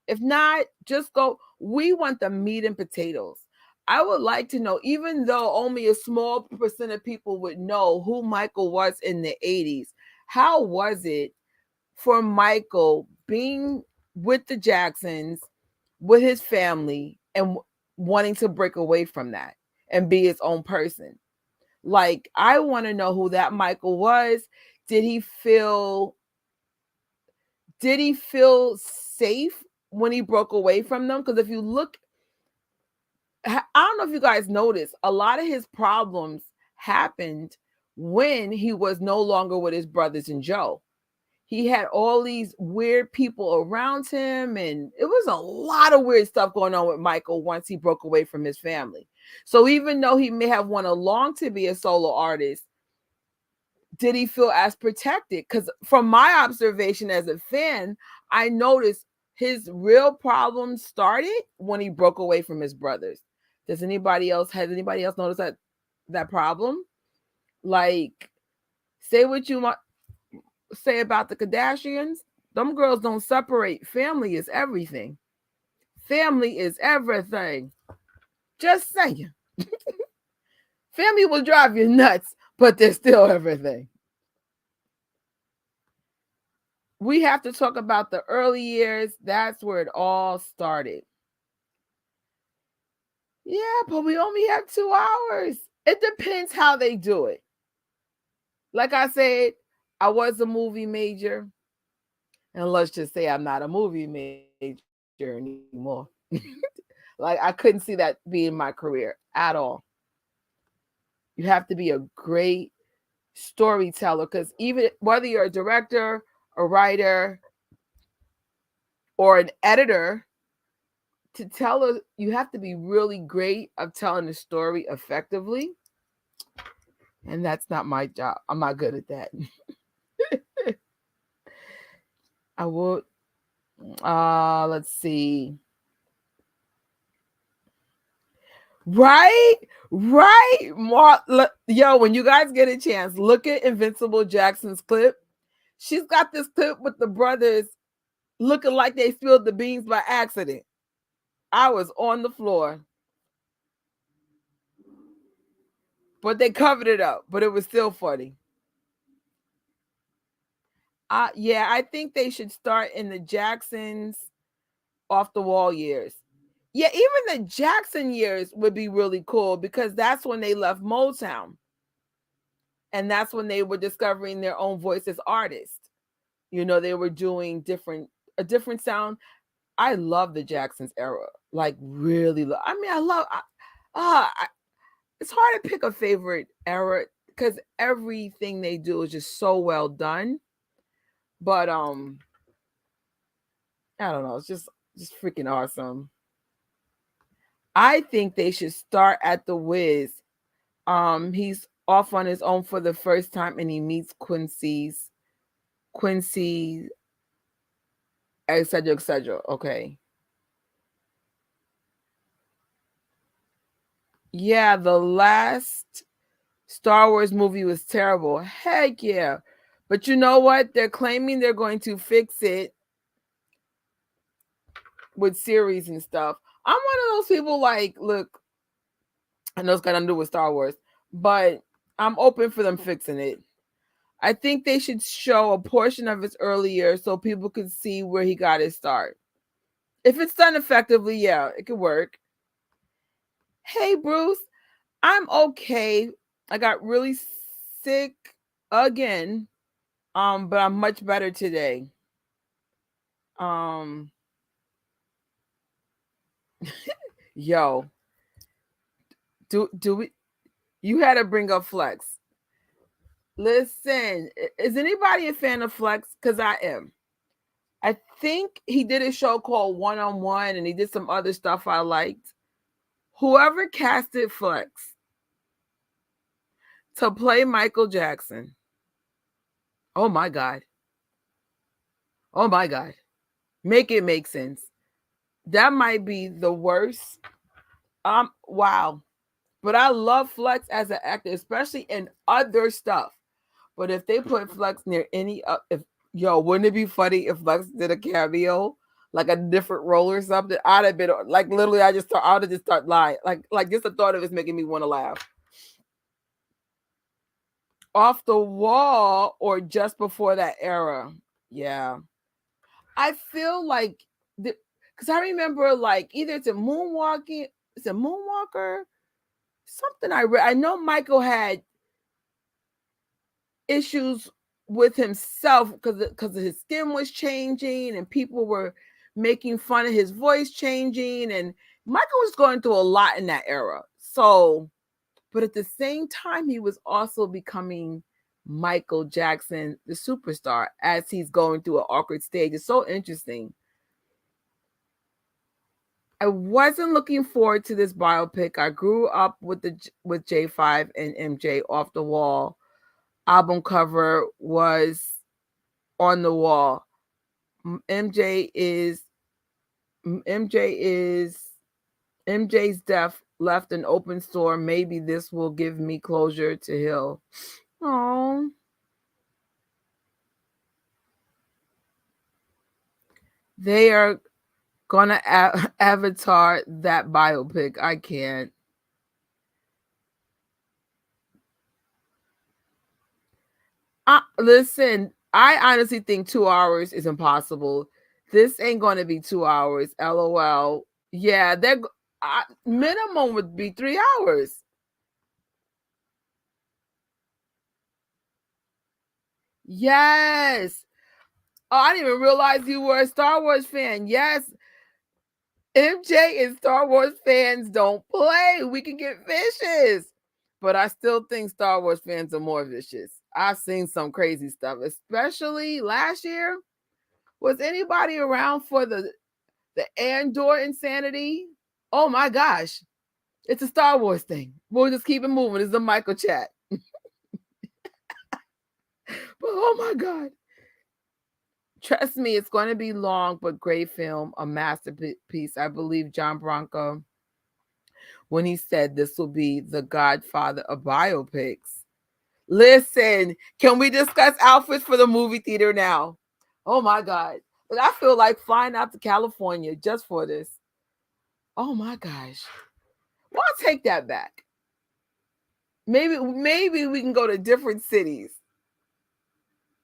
Speaker 2: If not, just go. We want the meat and potatoes. I would like to know, even though only a small percent of people would know who Michael was in the 80s, how was it for Michael being with the Jacksons, with his family, and wanting to break away from that and be his own person? Like, I want to know who that Michael was. Did he feel safe when he broke away from them? Because if you look, I don't know if you guys noticed, a lot of his problems happened when he was no longer with his brothers and Joe. He had all these weird people around him, and it was a lot of weird stuff going on with Michael once he broke away from his family. So even though he may have went along to be a solo artist, did he feel as protected? Because from my observation as a fan, I noticed his real problems started when he broke away from his brothers. Has anybody else noticed that problem? Like, say what you want say about the Kardashians. Them girls don't separate. Family is everything. Family is everything. Just saying. Family will drive you nuts, but they're still everything. We have to talk about the early years. That's where it all started. Yeah, but we only have 2 hours. It depends how they do it. Like I said, I was a movie major. And let's just say I'm not a movie major anymore. Like I couldn't see that being my career at all. You have to be a great storyteller because even whether you're a director, a writer, or an editor, to tell us, you have to be really great of telling a story effectively. And that's not my job. I'm not good at that. I would let's see. Right? Right? Yo, when you guys get a chance, look at Invincible Jackson's clip. She's got this clip with the brothers looking like they spilled the beans by accident. I was on the floor. But they covered it up, but it was still funny. Yeah, I think they should start in the Jacksons off the wall years. Yeah, even the Jackson years would be really cool because that's when they left Motown. And that's when they were discovering their own voice as artists. You know, they were doing a different sound. I love the Jacksons era. Like really I mean, it's hard to pick a favorite era because everything they do is just so well done. But I don't know, it's just freaking awesome. I think they should start at the Wiz. He's off on his own for the first time and he meets Quincy, etc., etc. Okay. Yeah, the last Star Wars movie was terrible. Heck yeah. But you know what? They're claiming they're going to fix it with series and stuff. I'm one of those people like, look, I know it's got nothing to do with Star Wars, but I'm open for them fixing it. I think they should show a portion of his early years so people could see where he got his start. If it's done effectively, yeah, it could work. Hey, Bruce, I'm okay. I got really sick again, but I'm much better today. Um, yo, do we? You had to bring up Flex. Listen, is anybody a fan of Flex? Because I am. I think he did a show called One on One, and he did some other stuff I liked. Whoever casted Flex to play Michael Jackson, oh my God. Oh my God. Make it make sense. That might be the worst. Wow. But I love Flex as an actor, especially in other stuff. But if they put Flex near any, wouldn't it be funny if Flex did a cameo, like a different role or something? I'd have been like, literally, I would have just start lying. Like just the thought of it is making me want to laugh. Off the Wall or just before that era, yeah. I feel like because I remember like either it's a Moonwalker, something I read. I know Michael had issues with himself because his skin was changing and people were making fun of his voice changing, and Michael was going through a lot in that era. So, but at the same time, he was also becoming Michael Jackson, the superstar, as he's going through an awkward stage. It's so interesting. I wasn't looking forward to this biopic. I grew up with J5 and MJ. Off the Wall album cover was on the wall. MJ's death left an open sore. Maybe this will give me closure to heal. Oh. They are gonna avatar that biopic. I can't. Listen, I honestly think 2 hours is impossible. This ain't going to be 2 hours. LOL. Yeah, minimum would be 3 hours. Yes. Oh, I didn't even realize you were a Star Wars fan. Yes. MJ and Star Wars fans don't play. We can get vicious. But I still think Star Wars fans are more vicious. I've seen some crazy stuff, especially last year. Was anybody around for the Andor insanity? Oh my gosh. It's a Star Wars thing. We'll just keep it moving. It's a Michael chat. But oh my God. Trust me, it's going to be long, but great film, a masterpiece. I believe John Branco, when he said this will be the godfather of biopics. Listen, can we discuss outfits for the movie theater now? Oh my God. But I feel like flying out to California just for this. Oh my gosh. Well, I'll take that back. Maybe we can go to different cities.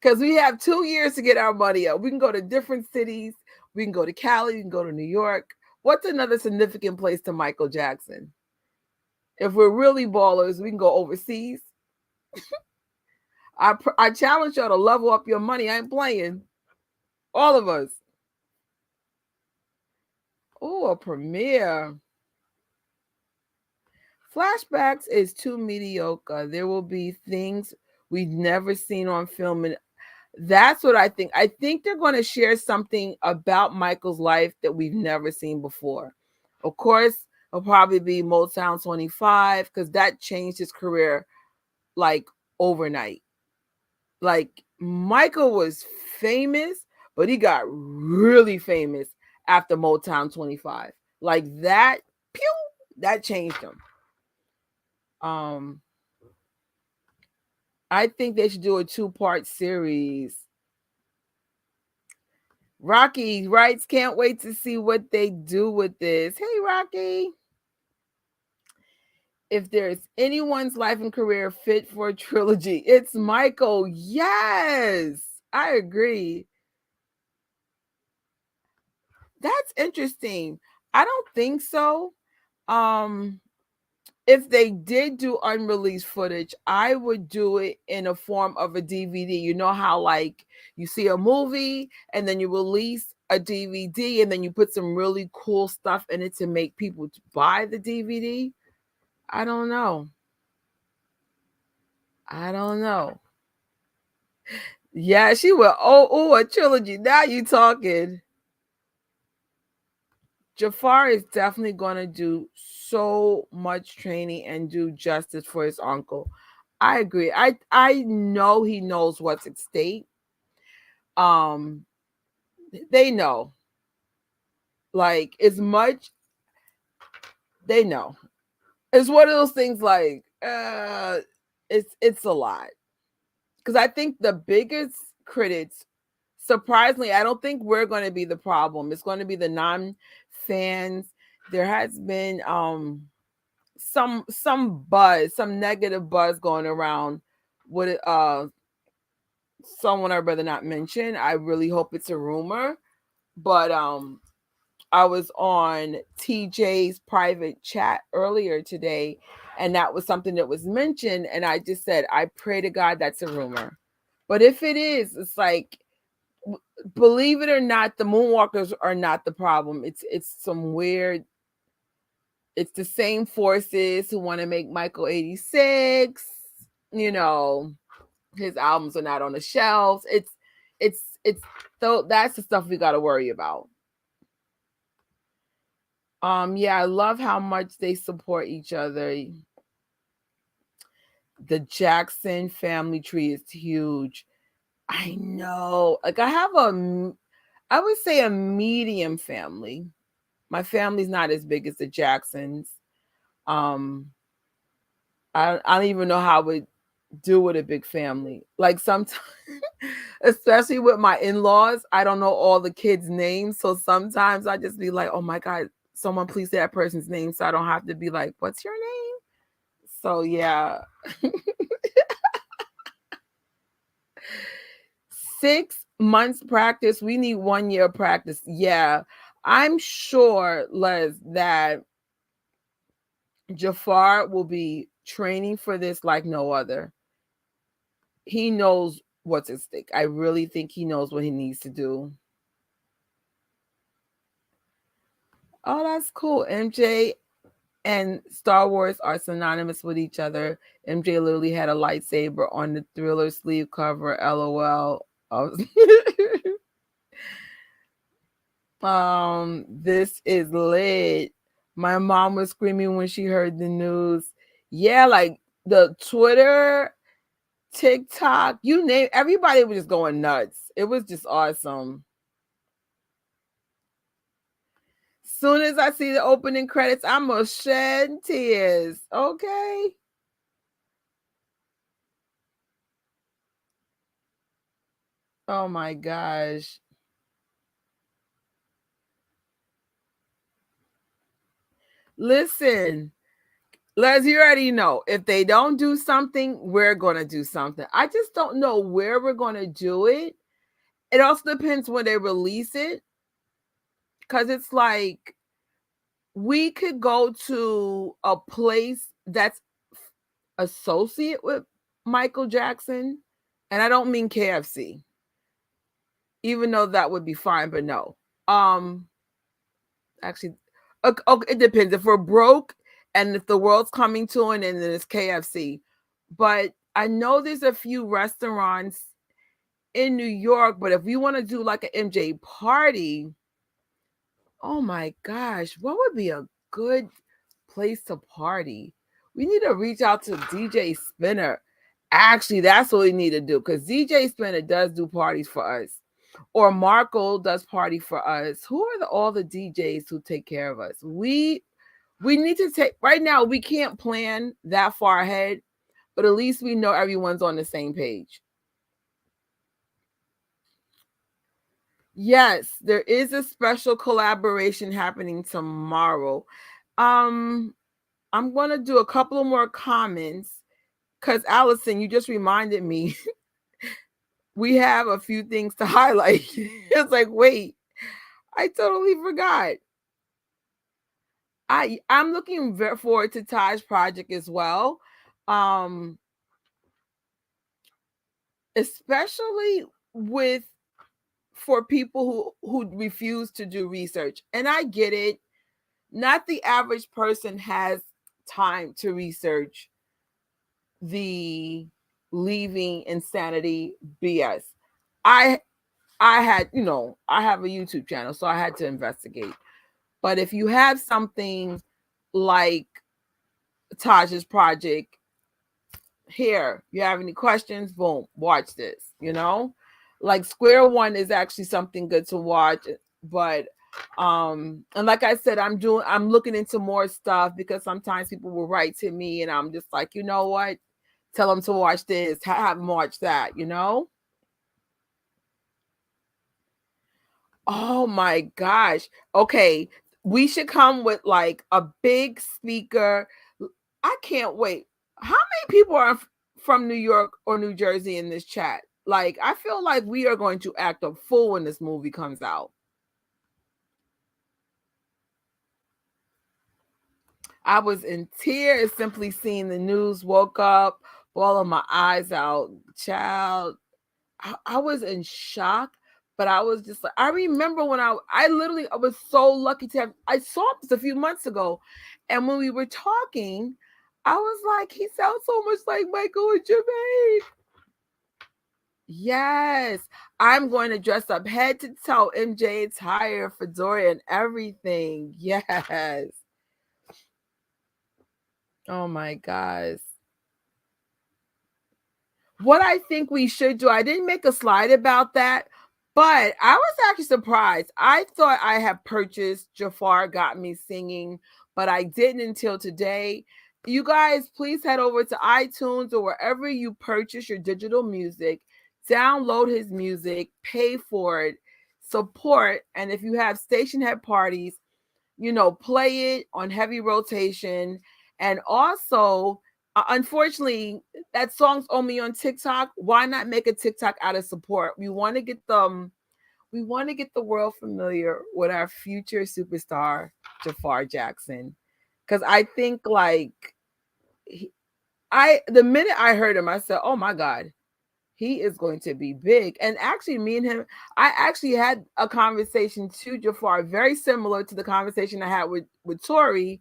Speaker 2: Because we have 2 years to get our money up. We can go to different cities. We can go to Cali. We can go to New York. What's another significant place to Michael Jackson? If we're really ballers, we can go overseas. I challenge y'all to level up your money. I ain't playing. All of us. Oh, a premiere. Flashbacks is too mediocre. There will be things we've never seen on film, and that's what I think. I think they're going to share something about Michael's life that we've never seen before. Of course, it'll probably be Motown 25 because that changed his career like overnight. Like Michael was famous, but he got really famous after Motown 25. Like that, pew, that changed him. I think they should do a 2-part series. Rocky writes, can't wait to see what they do with this. Hey, Rocky. If there's anyone's life and career fit for a trilogy, it's Michael. Yes, I agree. That's interesting. I don't think so. If they did do unreleased footage, I would do it in a form of a DVD. You know how like you see a movie and then you release a DVD and then you put some really cool stuff in it to make people buy the DVD? I don't know. Yeah, she will. Oh, a trilogy. Now you talking. Jaafar is definitely going to do so much training and do justice for his uncle. I agree. I know he knows what's at stake. They know. Like as much they know. It's one of those things like it's a lot. Cuz I think the biggest critics, surprisingly, I don't think we're going to be the problem. It's going to be the non-fans. There has been some buzz, some negative buzz going around with someone I'd rather not mention. I really hope it's a rumor, but I was on TJ's private chat earlier today, and that was something that was mentioned, and I just said I pray to God that's a rumor. But if it is, it's like, believe it or not, the Moonwalkers are not the problem. It's some weird. It's the same forces who want to make Michael 86. You know, his albums are not on the shelves. It's so that's the stuff we got to worry about. Yeah, I love how much they support each other. The Jackson family tree is huge. I know. Like I would say a medium family. My family's not as big as the Jacksons. Um, I don't even know how I would do with a big family. Like sometimes, especially with my in-laws, I don't know all the kids' names. So sometimes I just be like, oh my God, someone please say that person's name so I don't have to be like, what's your name? So yeah. 6 months practice. We need 1 year practice. Yeah. I'm sure, Les, that Jaafar will be training for this like no other. He knows what's at stake. I really think he knows what he needs to do. Oh, that's cool. MJ and Star Wars are synonymous with each other. MJ literally had a lightsaber on the Thriller sleeve cover. LOL. This is lit. My mom was screaming when she heard the news. Yeah, like the Twitter, TikTok, you name, everybody was just going nuts. It was just awesome. Soon as I see the opening credits, I'm gonna shed tears. Okay. Oh my gosh. Listen, Les, you already know if they don't do something, we're going to do something. I just don't know where we're going to do it. It also depends when they release it. Because it's like we could go to a place that's associate with Michael Jackson. And I don't mean KFC, even though that would be fine, but no. Actually, okay, it depends. If we're broke and if the world's coming to an end, then it's KFC. But I know there's a few restaurants in New York, but if we want to do like an MJ party, oh my gosh, what would be a good place to party? We need to reach out to DJ Spinner. Actually, that's what we need to do because DJ Spinner does do parties for us. Or Marco does party for us. Who are all the DJs who take care of us? We need to take right now. We can't plan that far ahead, but at least we know everyone's on the same page. Yes, there is a special collaboration happening tomorrow. Um, I'm gonna do a couple of more comments because Allison, you just reminded me we have a few things to highlight. It's like, wait, I totally forgot. I'm looking forward to Taj's project as well. Um, especially with for people who refuse to do research. And I get it. Not the average person has time to research the leaving insanity BS. I I had, I have a YouTube channel, so I had to investigate. But if you have something like Taj's project, here, you have any questions, boom, watch this, Like Square One is actually something good to watch, but and like I said, I'm looking into more stuff because sometimes people will write to me and I'm just like, you know what? Tell them to watch this, have them watch that. Oh my gosh. Okay. We should come with like a big speaker. I can't wait. How many people are from New York or New Jersey in this chat? Like, I feel like we are going to act a fool when this movie comes out. I was in tears simply seeing the news, woke up, bawling my eyes out. Child, I was in shock, but I was just like, I remember when I was so lucky to have, I saw this a few months ago. And when we were talking, I was like, he sounds so much like Michael and Jermaine. Yes, I'm going to dress up head to toe, MJ attire, fedora, and everything. Yes. Oh my gosh. What I think we should do, I didn't make a slide about that, but I was actually surprised. I thought I had purchased Jaafar Got Me Singing, but I didn't until today. You guys, please head over to iTunes or wherever you purchase your digital music, download his music, pay for it, support, and if you have station head parties, play it on heavy rotation. And also, Unfortunately, that song's only on TikTok. Why not make a TikTok out of support? We want to get the world familiar with our future superstar, Jaafar Jackson. Because I think like the minute I heard him, I said, "Oh my God, he is going to be big." And actually, me and him, I actually had a conversation to Jaafar, very similar to the conversation I had with Tori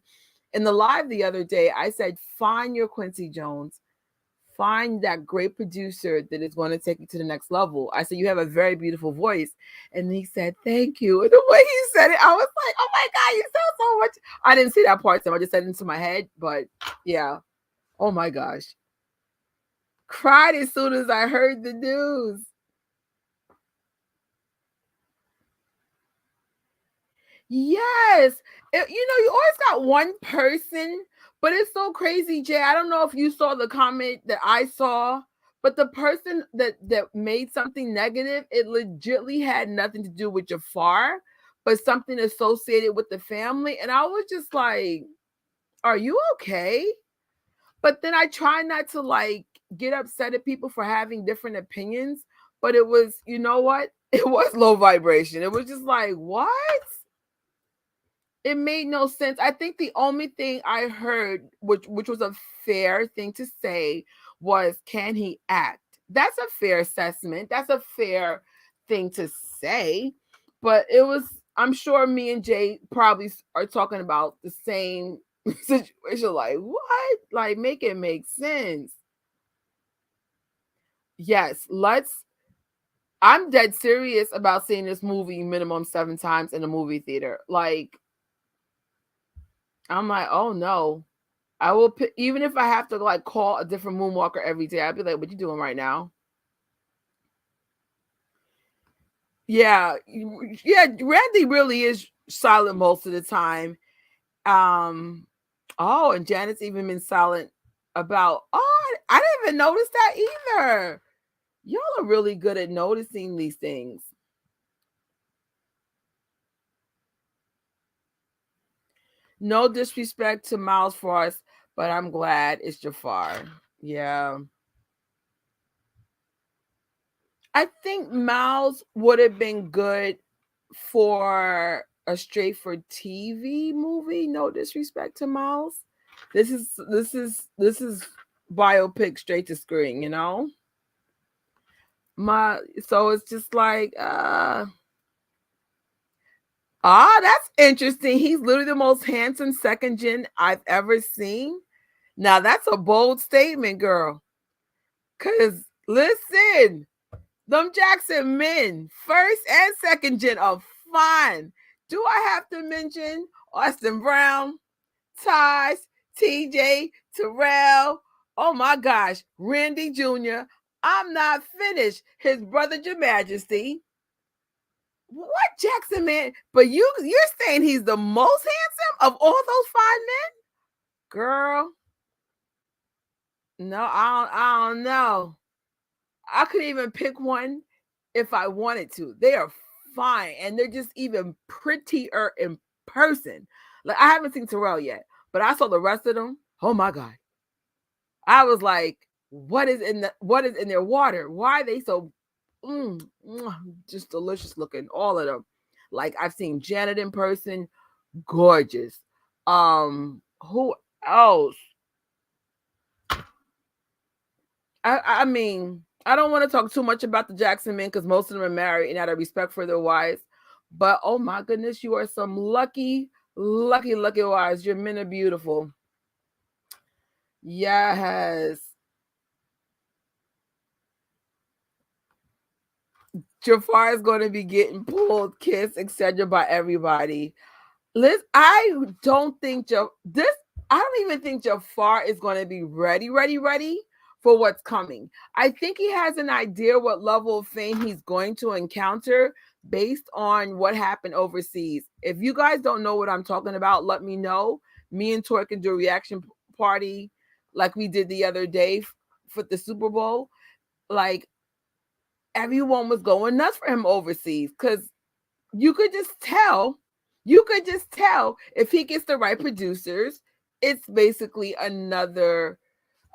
Speaker 2: in the live the other day. I said, "Find your Quincy Jones. Find that great producer that is going to take you to the next level." I said, "You have a very beautiful voice." And he said, "Thank you." And the way he said it, I was like, "Oh my God, you sound so much." I didn't say that part to him. I just said it into my head. But yeah, oh my gosh. Cried as soon as I heard the news. Yes. You always got one person, but it's so crazy, Jay. I don't know if you saw the comment that I saw, but the person that made something negative, it legitly had nothing to do with Jafar, but something associated with the family. And I was just like, are you okay? But then I try not to like get upset at people for having different opinions. But it was, you know what? It was low vibration. It was just like, what? It made no sense. I think the only thing I heard, which was a fair thing to say, was, can he act? That's a fair assessment. That's a fair thing to say. But it was, I'm sure me and Jay probably are talking about the same situation. Like, what? Like, make it make sense. Yes, I'm dead serious about seeing this movie minimum 7 times in a movie theater. Like, I'm like, oh no. I will pick, even if I have to like call a different moonwalker every day, I'd be like, what you doing right now? Yeah. Yeah, Randy really is silent most of the time. Um oh, and Janet's even been silent about, oh, I didn't even notice that either. Y'all are really good at noticing these things. No disrespect to Miles Frost, but I'm glad it's Jafar. Yeah. I think Miles would have been good for a straight for TV movie. No disrespect to Miles. This is biopic straight to screen, you know? So it's just like that's interesting. He's literally the most handsome second gen I've ever seen. Now that's a bold statement, girl. Cause listen, them Jackson men, first and second gen, are fine. Do I have to mention Austin Brown, Taj, TJ, Terrell? Oh my gosh, Randy Jr. I'm not finished. His brother, Your Majesty. What Jackson man? But you're saying he's the most handsome of all those 5 men? Girl, no, I don't know. I could even pick one if I wanted to. They are fine, and they're just even prettier in person. Like, I haven't seen Terrell yet, but I saw the rest of them. Oh my God. I was like, what is in their water? Why are they so just delicious looking? All of them. Like, I've seen Janet in person, gorgeous. Who else? I mean, I don't want to talk too much about the Jackson men because most of them are married and out of respect for their wives. But oh my goodness, you are some lucky, lucky, lucky wives. Your men are beautiful. Yes. Jafar is going to be getting pulled, kissed, etc. by everybody. Liz, I don't think I don't even think Jafar is going to be ready for what's coming. I think he has an idea what level of fame he's going to encounter based on what happened overseas. If you guys don't know what I'm talking about, let me know. Me and Tor can do a reaction party like we did the other day for the Super Bowl. Like, everyone was going nuts for him overseas because you could just tell. You could just tell if he gets the right producers, it's basically another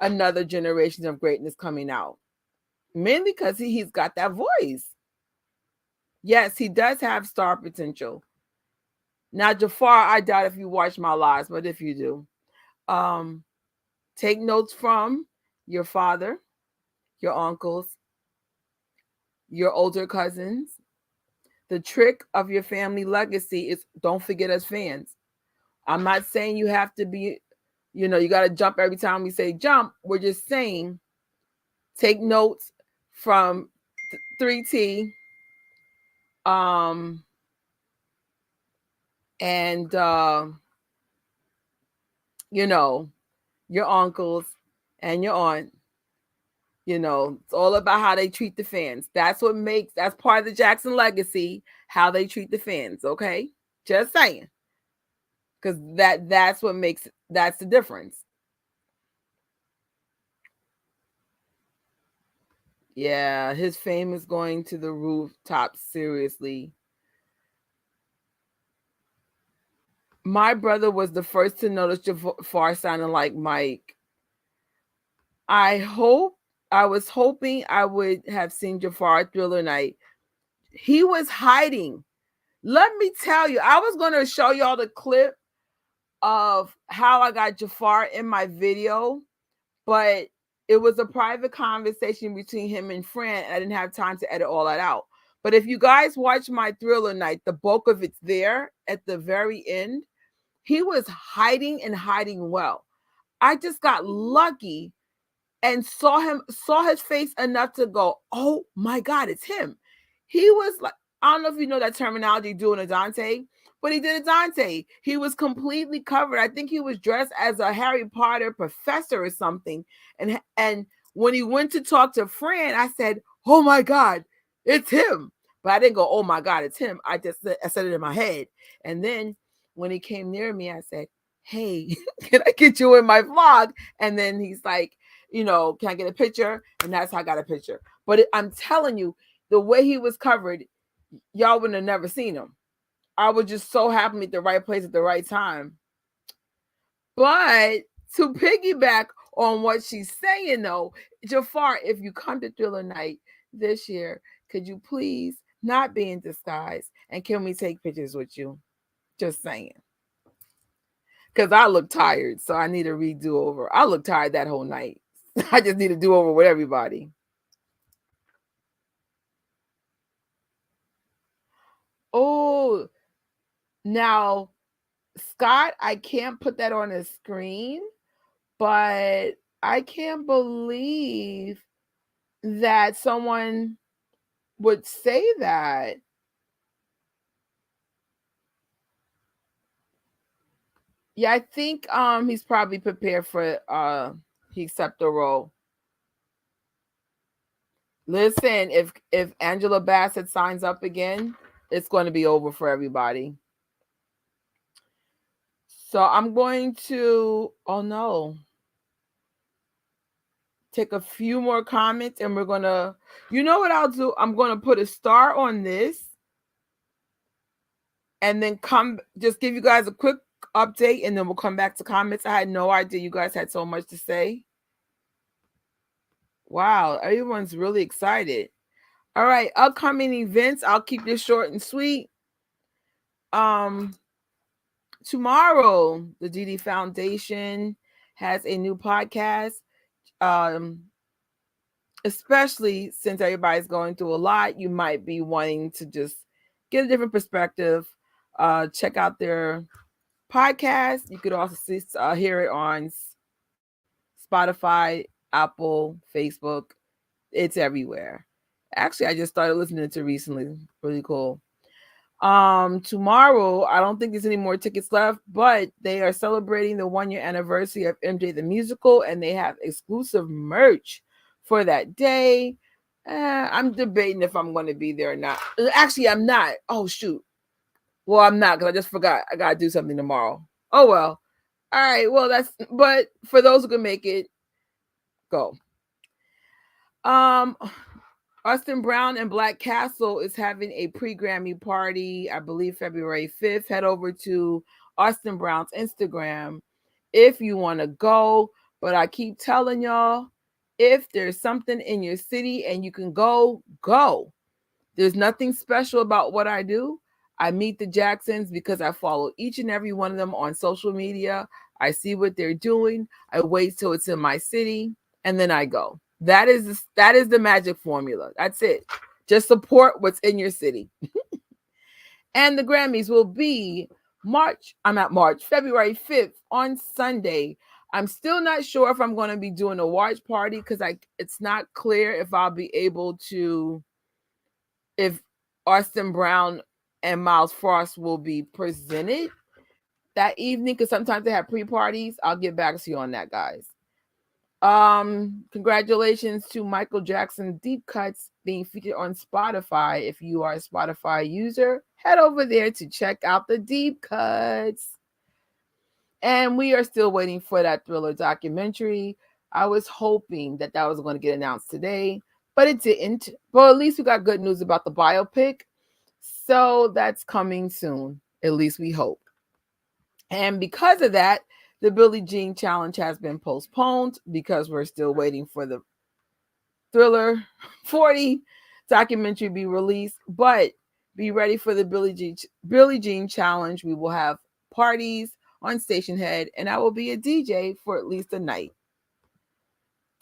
Speaker 2: another generation of greatness coming out. Mainly because he's got that voice. Yes, he does have star potential. Now, Jaafar, I doubt if you watch my lives, but if you do, take notes from your father, your uncles, your older cousins. The trick of your family legacy is don't forget us fans. I'm not saying you have to be, you got to jump every time we say jump. We're just saying take notes from 3T, and your uncles and your aunt. It's all about how they treat the fans. That's part of the Jackson legacy, how they treat the fans. Okay, just saying, because that's the difference. Yeah, his fame is going to the rooftop. Seriously. My brother was the first to notice Jafar sounding like Mike. I was hoping I would have seen Jafar Thriller Night. He was hiding. Let me tell you, I was going to show y'all the clip of how I got Jafar in my video, but it was a private conversation between him and Fran, and I didn't have time to edit all that out. But if you guys watch my Thriller Night, the bulk of it's there at the very end. He was hiding and hiding well. I just got lucky and saw his face enough to go, oh my God, it's him. He was like, I don't know if you know that terminology, doing a Dante, but he did a Dante. He was completely covered. I think he was dressed as a Harry Potter professor or something. And when he went to talk to Fran, I said, oh my God, it's him. But I didn't go, oh my God, it's him. I said it in my head. And then when he came near me, I said, hey, can I get you in my vlog? And then he's like, can I get a picture? And that's how I got a picture. But I'm telling you, the way he was covered, y'all wouldn't have never seen him. I was just so happy at the right place at the right time. But to piggyback on what she's saying, though, Jaafar, if you come to Thriller Night this year, could you please not be in disguise? And can we take pictures with you? Just saying. Because I look tired, so I need a redo over. I look tired that whole night. I just need to do over with everybody. Oh, now, Scott, I can't put that on the screen, but I can't believe that someone would say that. Yeah, I think he's probably prepared for he accept the role. Listen, if Angela Bassett signs up again, it's going to be over for everybody. So I'm going to, oh no, take a few more comments and we're going to, you know what I'll do? I'm going to put a star on this and then just give you guys a quick update and then we'll come back to comments. I had no idea you guys had so much to say. Wow, everyone's really excited. All right, upcoming events. I'll keep this short and sweet. Tomorrow, the DD Foundation has a new podcast. Especially since everybody's going through a lot, you might be wanting to just get a different perspective. Check out their podcast. You could also hear it on Spotify, Apple, Facebook. It's everywhere. Actually, I just started listening to it recently. Really cool. Tomorrow, I don't think there's any more tickets left, but they are celebrating the 1-year anniversary of MJ the Musical, and they have exclusive merch for that day. I'm debating if I'm going to be there or not. Actually, I'm not. Oh, shoot. Well, I'm not because I just forgot. I got to do something tomorrow. Oh, well. All right. Well, but for those who can make it, go. Austin Brown and Black Castle is having a pre-Grammy party, I believe February 5th. Head over to Austin Brown's Instagram if you want to go. But I keep telling y'all, if there's something in your city and you can go, go. There's nothing special about what I do. I meet the Jacksons because I follow each and every one of them on social media. I see what they're doing. I wait till it's in my city, and then I go. That is the magic formula. That's it. Just support what's in your city. And the Grammys will be February 5th on Sunday. I'm still not sure if I'm going to be doing a watch party because it's not clear if I'll be able to, if Austin Brown and Miles Frost will be presented that evening, because sometimes they have pre-parties. I'll get back to you on that, guys. Congratulations to Michael Jackson Deep Cuts being featured on Spotify. If you are a Spotify user, head over there to check out the Deep Cuts. And we are still waiting for that Thriller documentary. I was hoping that was going to get announced today, but it didn't. But at least we got good news about the biopic. So that's coming soon. At least we hope. And because of that, the Billie Jean challenge has been postponed because we're still waiting for the Thriller 40 documentary be released. But be ready for the Billie Jean challenge. We will have parties on Stationhead, and I will be a DJ for at least a night.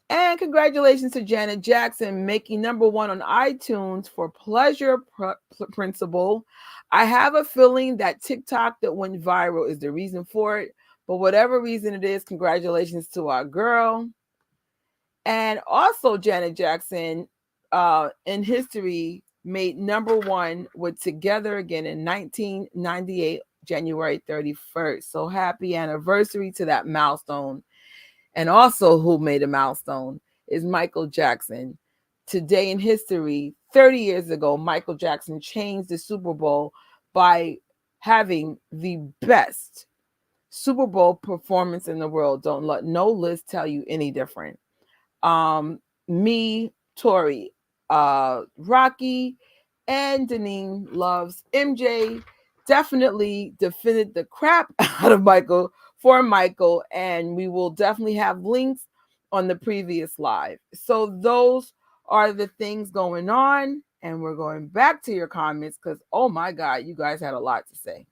Speaker 2: And congratulations to Janet Jackson making #1 on iTunes for Pleasure Principle. I have a feeling that TikTok that went viral is the reason for it. But whatever reason it is, congratulations to our girl. And also Janet Jackson in history made #1 with Together Again in 1998, January 31st. So happy anniversary to that milestone. And also who made a milestone is Michael Jackson. Today in history, 30 years ago, Michael Jackson changed the Super Bowl by having the best Super Bowl performance in the world. Don't let no list tell you any different. Me, Tori, Rocky, and Deneen loves MJ. Definitely defended the crap out of Michael for Michael, and we will definitely have links on the previous live. So those are the things going on, and we're going back to your comments because oh my god, you guys had a lot to say.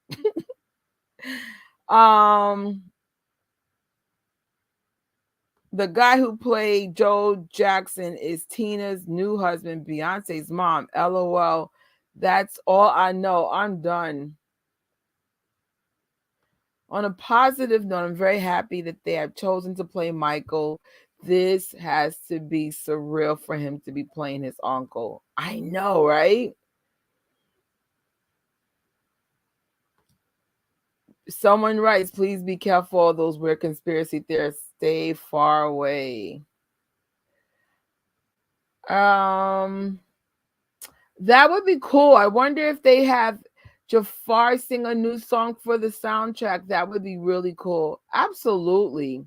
Speaker 2: The guy who played Joe Jackson is Tina's new husband, Beyonce's mom. LOL. That's all I know. I'm done. On a positive note, I'm very happy that they have chosen to play Michael. This has to be surreal for him to be playing his uncle. I know, right? Someone writes, please be careful of those weird conspiracy theorists. Stay far away. That would be cool. I wonder if they have Jaafar sing a new song for the soundtrack. That would be really cool. Absolutely.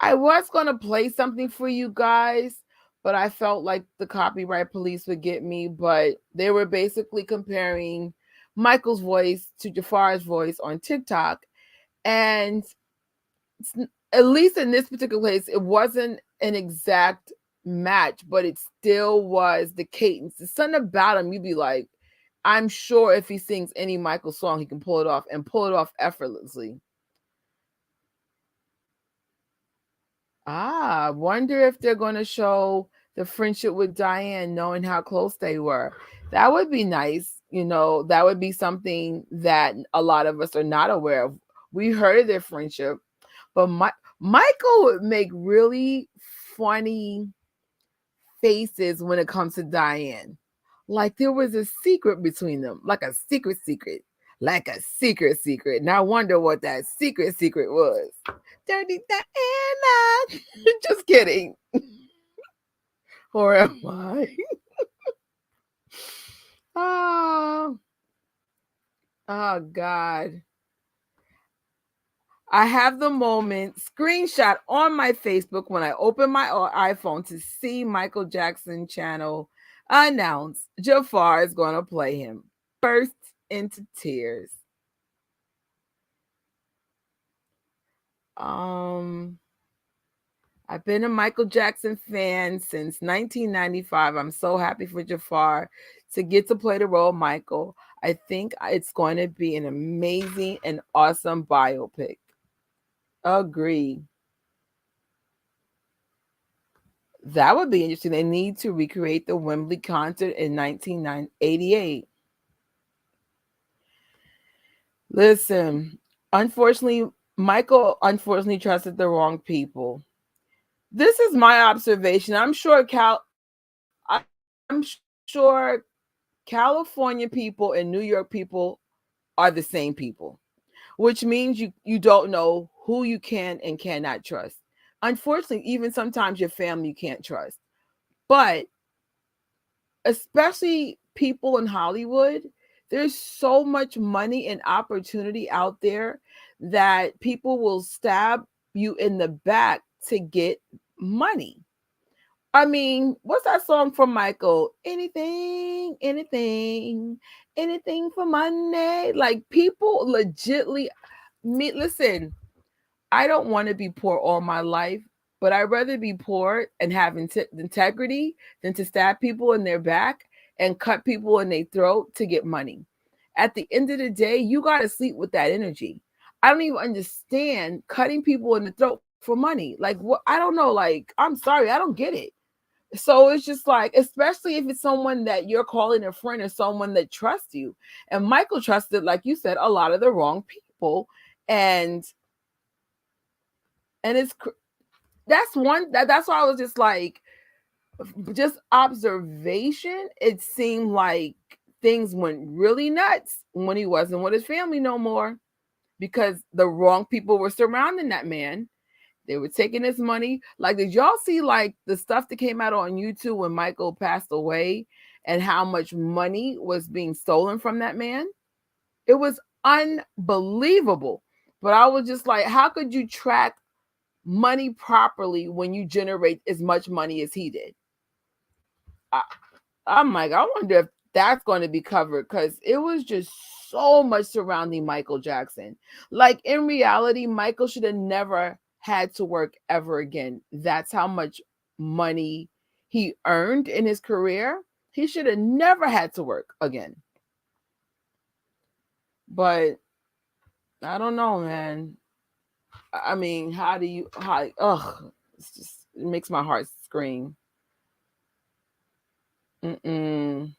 Speaker 2: I was going to play something for you guys, but I felt like the copyright police would get me. But they were basically comparing Michael's voice to Jaafar's voice on TikTok. And at least in this particular case, it wasn't an exact match, but it still was the cadence. There's something about him, you'd be like, I'm sure if he sings any Michael song, he can pull it off and pull it off effortlessly. I wonder if they're going to show the friendship with Dianne, knowing how close they were. That would be nice. You know, that would be something that a lot of us are not aware of. We heard of their friendship, but Michael would make really funny faces when it comes to Dianne. Like there was a secret between them, like a secret, like a secret. And I wonder what that secret was. Dirty Diana. Just kidding. Or am I? Oh, God. I have the moment screenshot on my Facebook when I open my iPhone to see Michael Jackson channel announce Jaafar is going to play him. Burst into tears. Um, I've been a Michael Jackson fan since 1995. I'm so happy for Jafar to get to play the role of Michael. I think it's going to be an amazing and awesome biopic. Agree. That would be interesting. They need to recreate the Wembley concert in 1988. Listen, unfortunately, Michael unfortunately trusted the wrong people. This is my observation. I'm sure California people and New York people are the same people, which means you don't know who you can and cannot trust. Unfortunately, even sometimes your family you can't trust. But especially people in Hollywood, there's so much money and opportunity out there that people will stab you in the back to get money. I mean, what's that song from Michael? Anything, anything, anything for money. Like people legitly me listen, I don't want to be poor all my life, but I'd rather be poor and have integrity than to stab people in their back and cut people in their throat to get money. At the end of the day, you got to sleep with that energy. I don't even understand cutting people in the throat for money. Like, what? I don't know. Like, I'm sorry, I don't get it. So it's just like, especially if it's someone that you're calling a friend or someone that trusts you. And Michael trusted, like you said, a lot of the wrong people. And and that's why I was just like, just observation, it seemed like things went really nuts when he wasn't with his family no more, because the wrong people were surrounding that man. They were taking his money. Like, did y'all see like the stuff that came out on YouTube when Michael passed away and how much money was being stolen from that man? It was unbelievable. But I was just like, how could you track money properly when you generate as much money as he did? I, I'm like, I wonder if that's going to be covered, because it was just so much surrounding Michael Jackson. Like, in reality, Michael should have never had to work ever again. That's how much money he earned in his career. He should have never had to work again. But I don't know, man. I mean, it's just, it makes my heart scream. Mm-mm.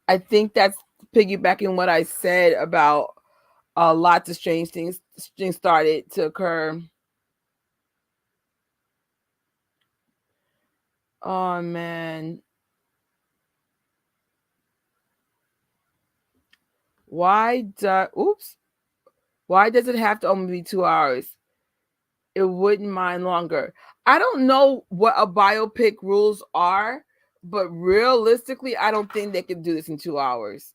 Speaker 2: I think that's piggybacking what I said about lots of strange things started to occur. Oh man, why do oops? Why does it have to only be 2 hours? It wouldn't mind longer. I don't know what a biopic rules are, but realistically, I don't think they could do this in 2 hours.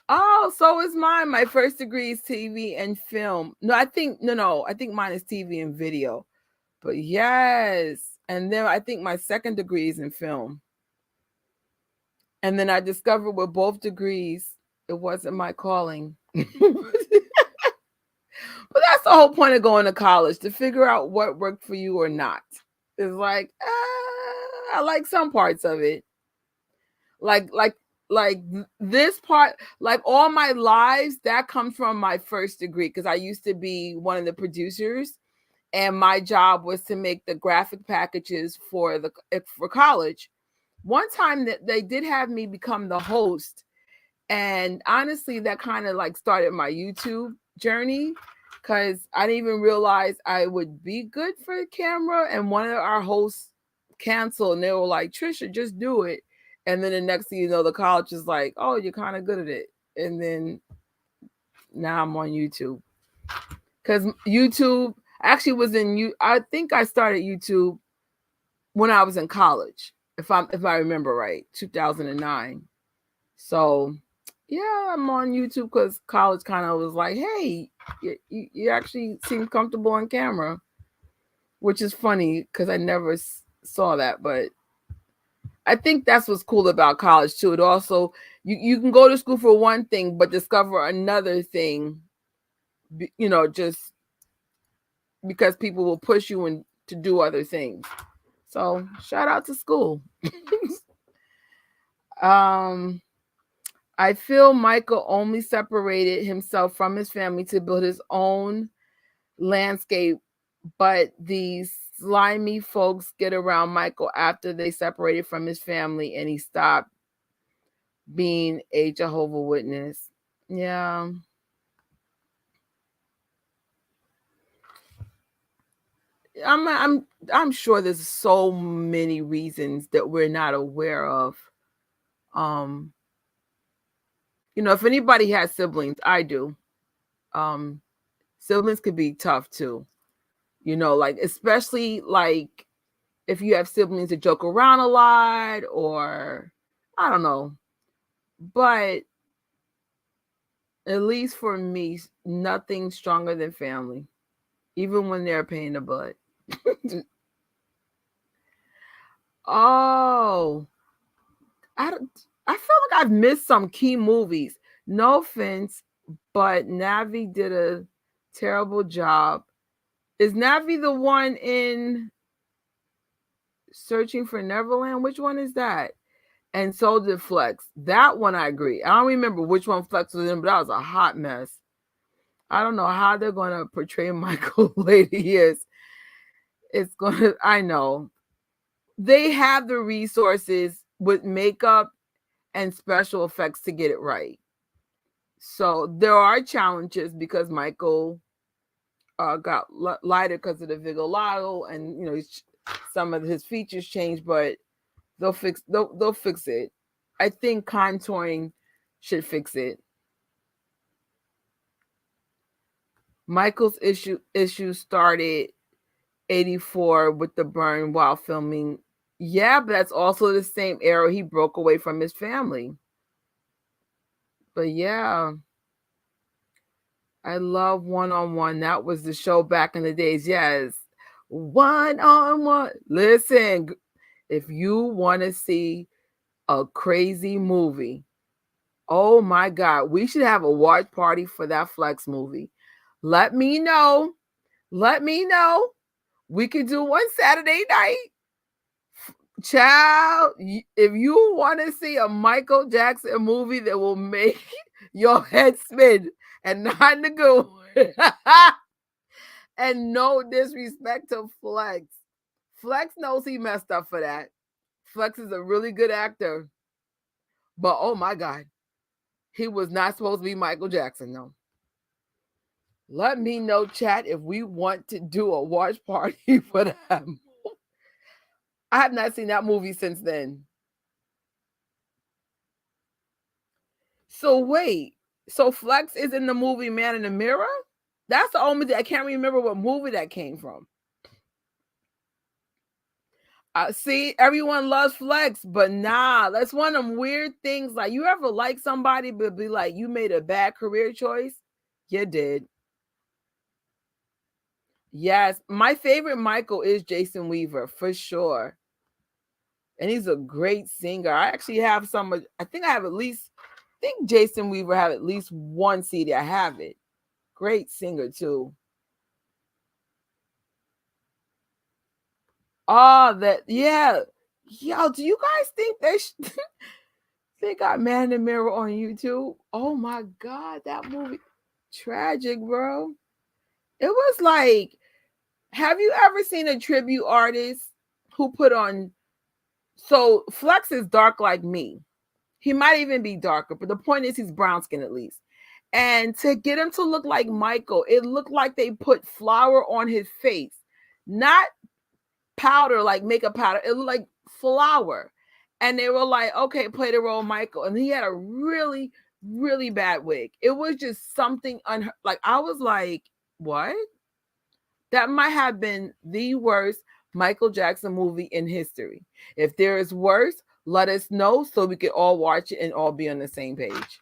Speaker 2: Oh, so is mine. My first degree is TV and film. No, I think no. I think mine is TV and video. But yes, and then I think my second degree is in film. And then I discovered with both degrees, it wasn't my calling. But that's the whole point of going to college, to figure out what worked for you or not. It's like, I like some parts of it. Like, like, like this part, like all my lives, that comes from my first degree, because I used to be one of the producers, and my job was to make the graphic packages for college. One time that they did have me become the host, and honestly, that kind of like started my YouTube journey, because I didn't even realize I would be good for the camera. And one of our hosts canceled, and they were like, Trisha, just do it. And then the next thing you know, the college is like, oh, you're kind of good at it. And then now I'm on YouTube, because YouTube actually was in you. I think I started YouTube when I was in college, if I remember right, 2009. So yeah, I'm on YouTube because college kind of was like, hey, you actually seem comfortable on camera, which is funny because I never saw that. But I think that's what's cool about college too. It also you can go to school for one thing, but discover another thing. Just because people will push you to do other things. So shout out to school. I feel Michael only separated himself from his family to build his own landscape, but these slimy folks get around Michael after they separated from his family and he stopped being a Jehovah's Witness. Yeah. I'm sure there's so many reasons that we're not aware of. If anybody has siblings, I do. Siblings can be tough too. Like especially like if you have siblings that joke around a lot or I don't know. But at least for me, nothing stronger than family, even when they're a pain in the butt. Oh, I feel like I've missed some key movies. No offense, but Navi did a terrible job. Is Navi the one in Searching for Neverland? Which one is that? And so did Flex. That one I agree. I don't remember which one Flex was in, but that was a hot mess. I don't know how they're going to portray Michael later years. I know. They have the resources with makeup and special effects to get it right. So there are challenges because Michael got lighter because of the vitiligo, and some of his features changed, but they'll fix it. I think contouring should fix it. Michael's issue started 84 with the burn while filming. Yeah, but that's also the same era he broke away from his family. But yeah, I love One-on-One. That was the show back in the days. Yes, One-on-One. Listen, if you want to see a crazy movie, oh my God, we should have a watch party for that Flex movie. Let me know. We could do one Saturday night. Child, if you want to see a Michael Jackson movie that will make your head spin and not in the good and no disrespect to Flex. Flex knows he messed up for that. Flex is a really good actor. But oh my God, he was not supposed to be Michael Jackson, no. Let me know, chat, if we want to do a watch party for that. I have not seen that movie since then. So wait, so Flex is in the movie Man in the Mirror? That's the only thing I can't remember what movie that came from. See, everyone loves Flex, but nah, that's one of them weird things. Like, you ever like somebody, but be like, you made a bad career choice? You did. Yes, my favorite Michael is Jason Weaver, for sure. And he's a great singer. I actually have I think Jason Weaver have at least one CD. I have it. Great singer, too. Oh, yeah. Yo, do you guys think they got Man in the Mirror on YouTube? Oh my God, that movie. Tragic, bro. It was like, have you ever seen a tribute artist who put on, so Flex is dark like me. He might even be darker, but the point is he's brown skin at least. And to get him to look like Michael, it looked like they put flour on his face. Not powder, like makeup powder. It looked like flour. And they were like, okay, play the role Michael. And he had a really, really bad wig. It was just something like, I was like, what? That might have been the worst Michael Jackson movie in history. If there is worse, let us know so we can all watch it and all be on the same page.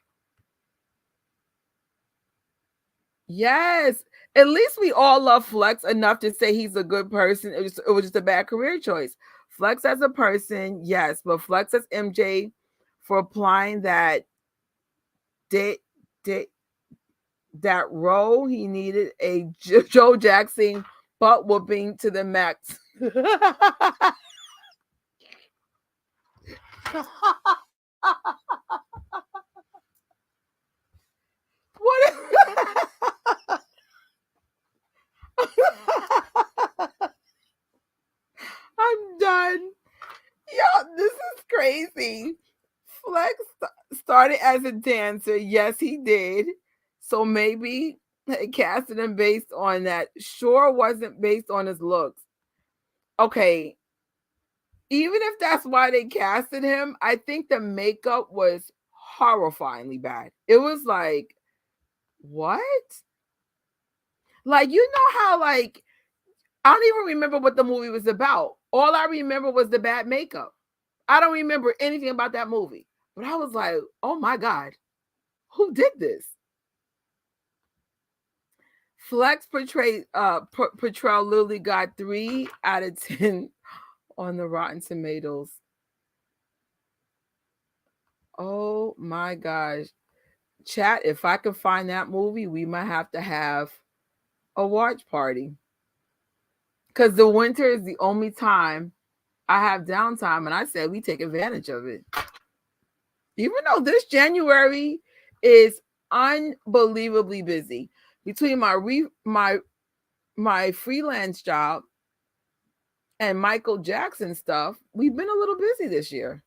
Speaker 2: Yes. At least we all love Flex enough to say he's a good person. It was just a bad career choice. Flex as a person, yes, but Flex as MJ for applying did did that role. He needed a Joe Jackson butt whooping to the max. What? I'm done. Yo, this is crazy. Flex started as a dancer. Yes, he did. So maybe they casted him based on that. Sure wasn't based on his looks. Okay, even if that's why they casted him, I think the makeup was horrifyingly bad. It was like, what? Like, you know how, like, I don't even remember what the movie was about. All I remember was the bad makeup. I don't remember anything about that movie. But I was like, oh my God, who did this? Flex portrayal literally got 3 out of 10 on the Rotten Tomatoes. Oh my gosh. Chat, if I could find that movie, we might have to have a watch party. Because the winter is the only time I have downtime, and I said we take advantage of it. Even though this January is unbelievably busy between my freelance job and Michael Jackson stuff, we've been a little busy this year.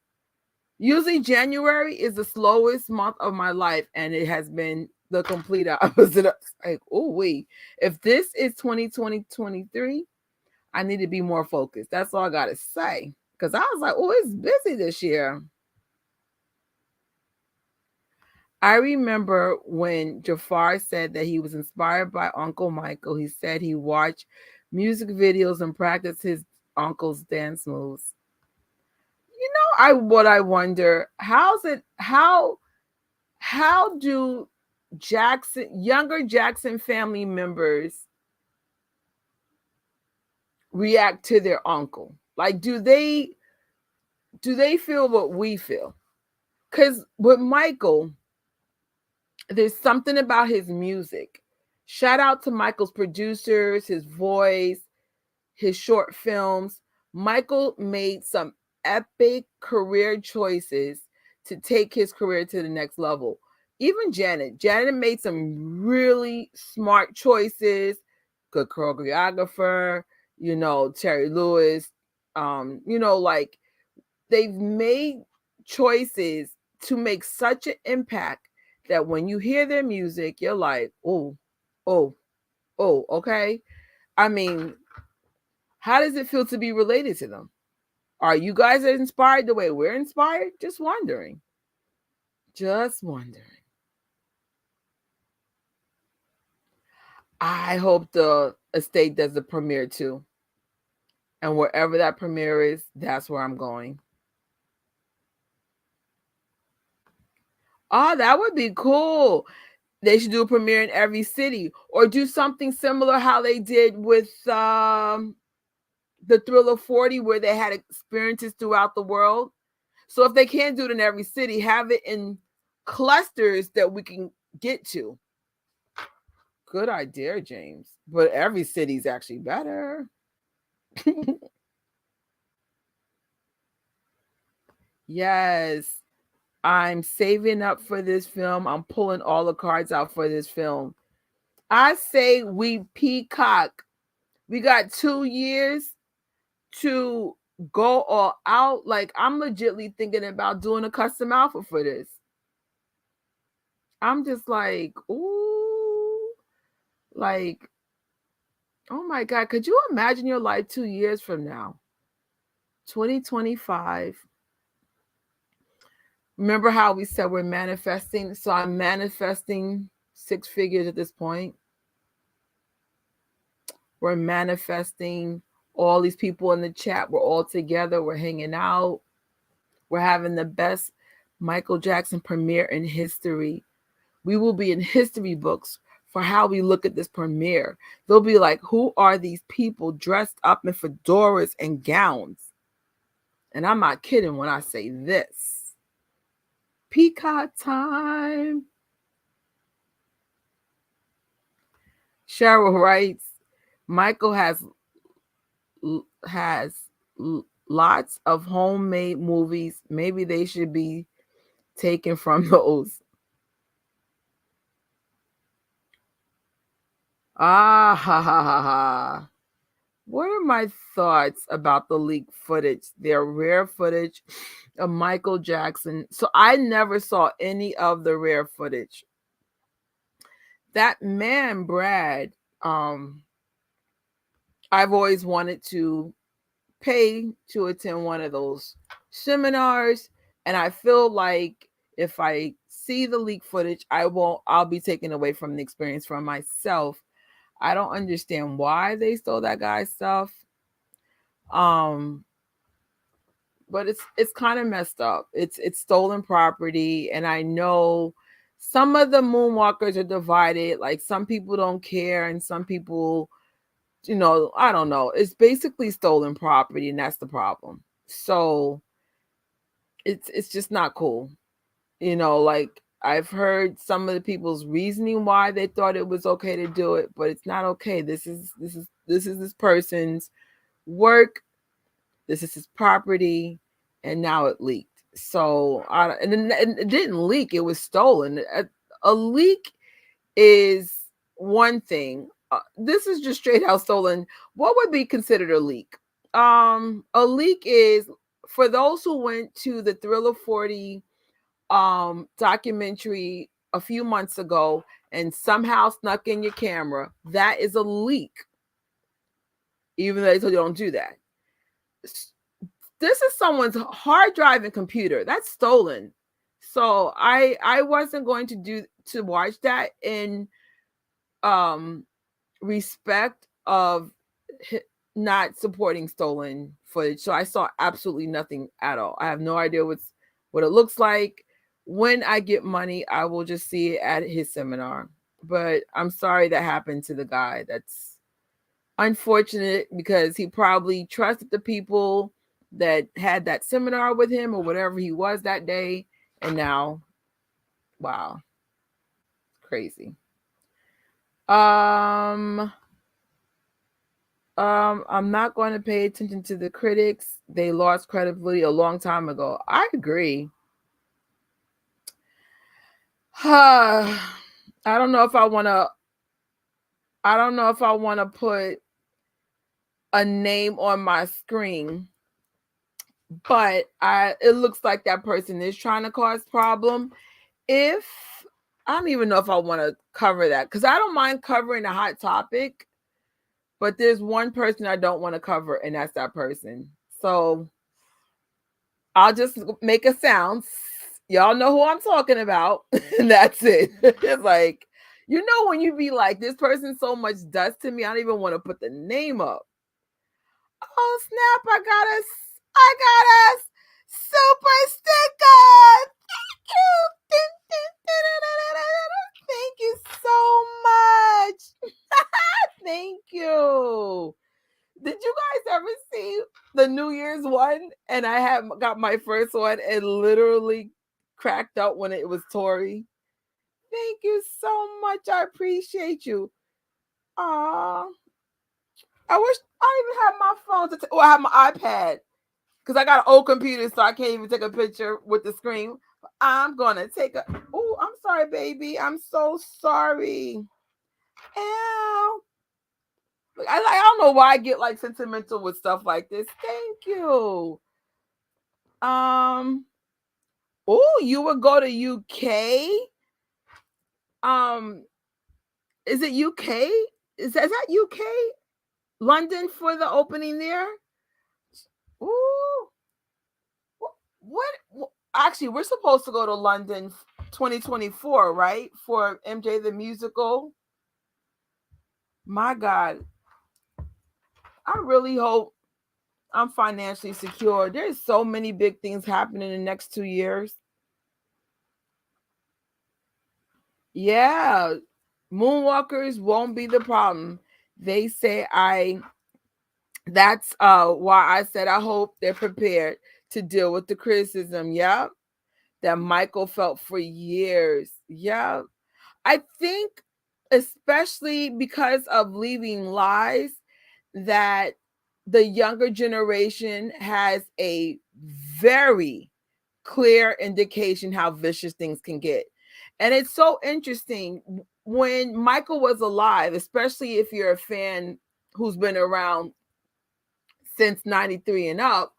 Speaker 2: Usually January is the slowest month of my life, and it has been the complete opposite. Like, oh wait, if this is 2023, I need to be more focused. That's all I gotta say. Because I was like, oh, it's busy this year. I remember when Jaafar said that he was inspired by Uncle Michael. He said he watched music videos and practiced his uncle's dance moves. You know, I wonder, how do younger Jackson family members react to their uncle? Like, do they feel what we feel? Because with Michael, there's something about his music. Shout out to Michael's producers, his voice, his short films. Michael made some epic career choices to take his career to the next level. Even Janet made some really smart choices. Good choreographer, Terry Lewis, like, they've made choices to make such an impact that when you hear their music, you're like, oh, okay. I mean, how does it feel to be related to them? Are you guys inspired the way we're inspired? Just wondering. I hope the estate does the premiere too. And wherever that premiere is, that's where I'm going. Oh, that would be cool. They should do a premiere in every city, or do something similar how they did with the Thriller 40, where they had experiences throughout the world. So if they can't do it in every city, have it in clusters that we can get to. Good idea, James. But every city's actually better. Yes. I'm saving up for this film. I'm pulling all the cards out for this film. I say we peacock. We got 2 years to go all out. Like, I'm legitly thinking about doing a custom outfit for this. I'm just like, ooh, like, oh my God, could you imagine your life 2 years from now? 2025. Remember how we said we're manifesting? So I'm manifesting 6 figures at this point. We're manifesting all these people in the chat. We're all together. We're hanging out. We're having the best Michael Jackson premiere in history. We will be in history books for how we look at this premiere. They'll be like, who are these people dressed up in fedoras and gowns? And I'm not kidding when I say this. Peacock time. Cheryl writes, Michael has lots of homemade movies. Maybe they should be taken from those. Ah ha ha ha ha. What are my thoughts about the leaked footage? They're rare footage of Michael Jackson. So I never saw any of the rare footage. That man, Brad, I've always wanted to pay to attend one of those seminars. And I feel like if I see the leaked footage, I'll be taken away from the experience from myself. I don't understand why they stole that guy's stuff. Um, but it's kind of messed up. It's stolen property, and I know some of the moonwalkers are divided. Like some people don't care, and some people, I don't know. It's basically stolen property, and that's the problem. So it's just not cool. Like I've heard some of the people's reasoning why they thought it was okay to do it, but it's not okay. This is this person's work. This is his property, and now it leaked. So, and it didn't leak; it was stolen. A leak is one thing. This is just straight out stolen. What would be considered a leak? A leak is for those who went to the Thriller 40 documentary a few months ago and somehow snuck in your camera. That is a leak, even though they told you don't do that. This is someone's hard drive and computer. That's stolen. So I wasn't going to watch that in respect of not supporting stolen footage. So I saw absolutely nothing at all. I have no idea what it looks like. When I get money, I will just see it at his seminar. But I'm sorry that happened to the guy. That's unfortunate because he probably trusted the people that had that seminar with him or whatever he was that day. And now, wow, crazy. I'm not going to pay attention to the critics. They lost credibility a long time ago. I agree. I don't know if I want to put a name on my screen, but it looks like that person is trying to cause problem. If I don't even know if I want to cover that because I don't mind covering a hot topic, but there's one person I don't want to cover, and that's that person. So I'll just make a sound. Y'all know who I'm talking about, and that's it. It's like, when you be like, this person so much does to me, I don't even want to put the name up. Oh snap! I got a super sticker. Thank you so much. Thank you. Did you guys ever see the New Year's one? And I got my first one and literally cracked up when it was Tori. Thank you so much. I appreciate you. Aw. I wish I even had my phone I have my iPad. Because I got an old computer, so I can't even take a picture with the screen. I'm gonna take a. Oh, I'm sorry, baby. I'm so sorry. Ow. I don't know why I get like sentimental with stuff like this. Thank you. Oh, you would go to UK. Is it UK? Is that UK? London for the opening there? Ooh. What? Actually, we're supposed to go to London 2024, right? For MJ the musical. My God. I really hope I'm financially secure. There's so many big things happening in the next 2 years. Yeah. Moonwalkers won't be the problem. They say that's why I said I hope they're prepared to deal with the criticism. Yeah. That Michael felt for years. Yeah. I think, especially because of Leaving Lies, that the younger generation has a very clear indication how vicious things can get. And it's so interesting when Michael was alive, especially if you're a fan who's been around since 93 and up.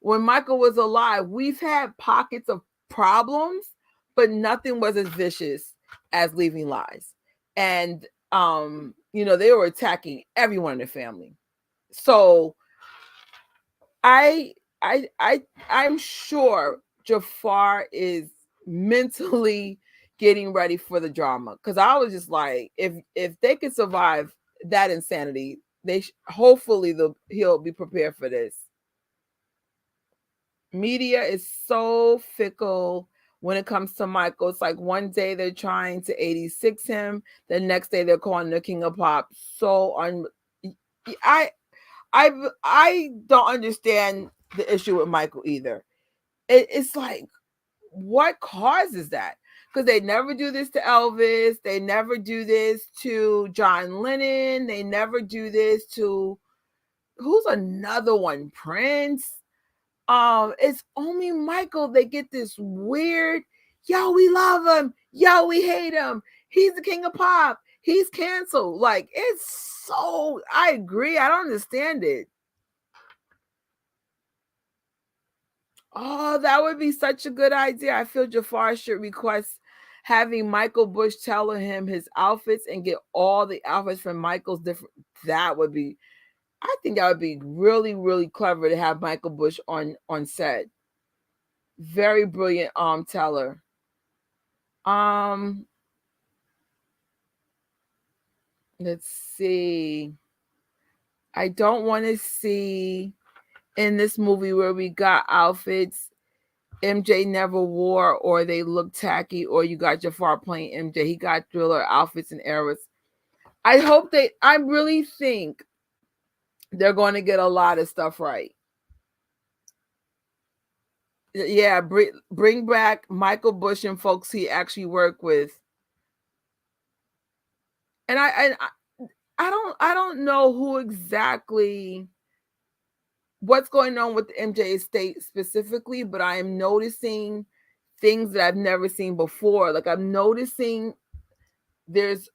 Speaker 2: When Michael was alive, we've had pockets of problems, but nothing was as vicious as Leaving Lies. And they were attacking everyone in the family. So I'm sure Jaafar is mentally getting ready for the drama, because I was just like, if they could survive that insanity, hopefully he'll be prepared for this. Media is so fickle when it comes to Michael. It's like one day they're trying to 86 him, the next day they're calling the king of pop. I don't understand the issue with Michael either. It's like, what causes that? Because they never do this to Elvis. They never do this to John Lennon. They never do this to, who's another one? Prince. It's only Michael. They get this weird, yo, we love him, yo, we hate him, he's the king of pop, he's canceled. Like, it's so, I agree, I don't understand it. Oh, that would be such a good idea. I feel Jaafar should request having Michael Bush telling him his outfits and get all the outfits from Michael's different. That would be, I think that would be really, really clever to have Michael Bush on set. Very brilliant teller. Let's see. I don't want to see in this movie where we got outfits MJ never wore, or they look tacky, or you got Jaafar playing MJ. He got Thriller outfits and eras. I really think they're going to get a lot of stuff right. Yeah, bring back Michael Bush and folks he actually worked with. And I don't know who exactly, what's going on with the MJ estate specifically, but I am noticing things that I've never seen before. Like, I'm noticing there's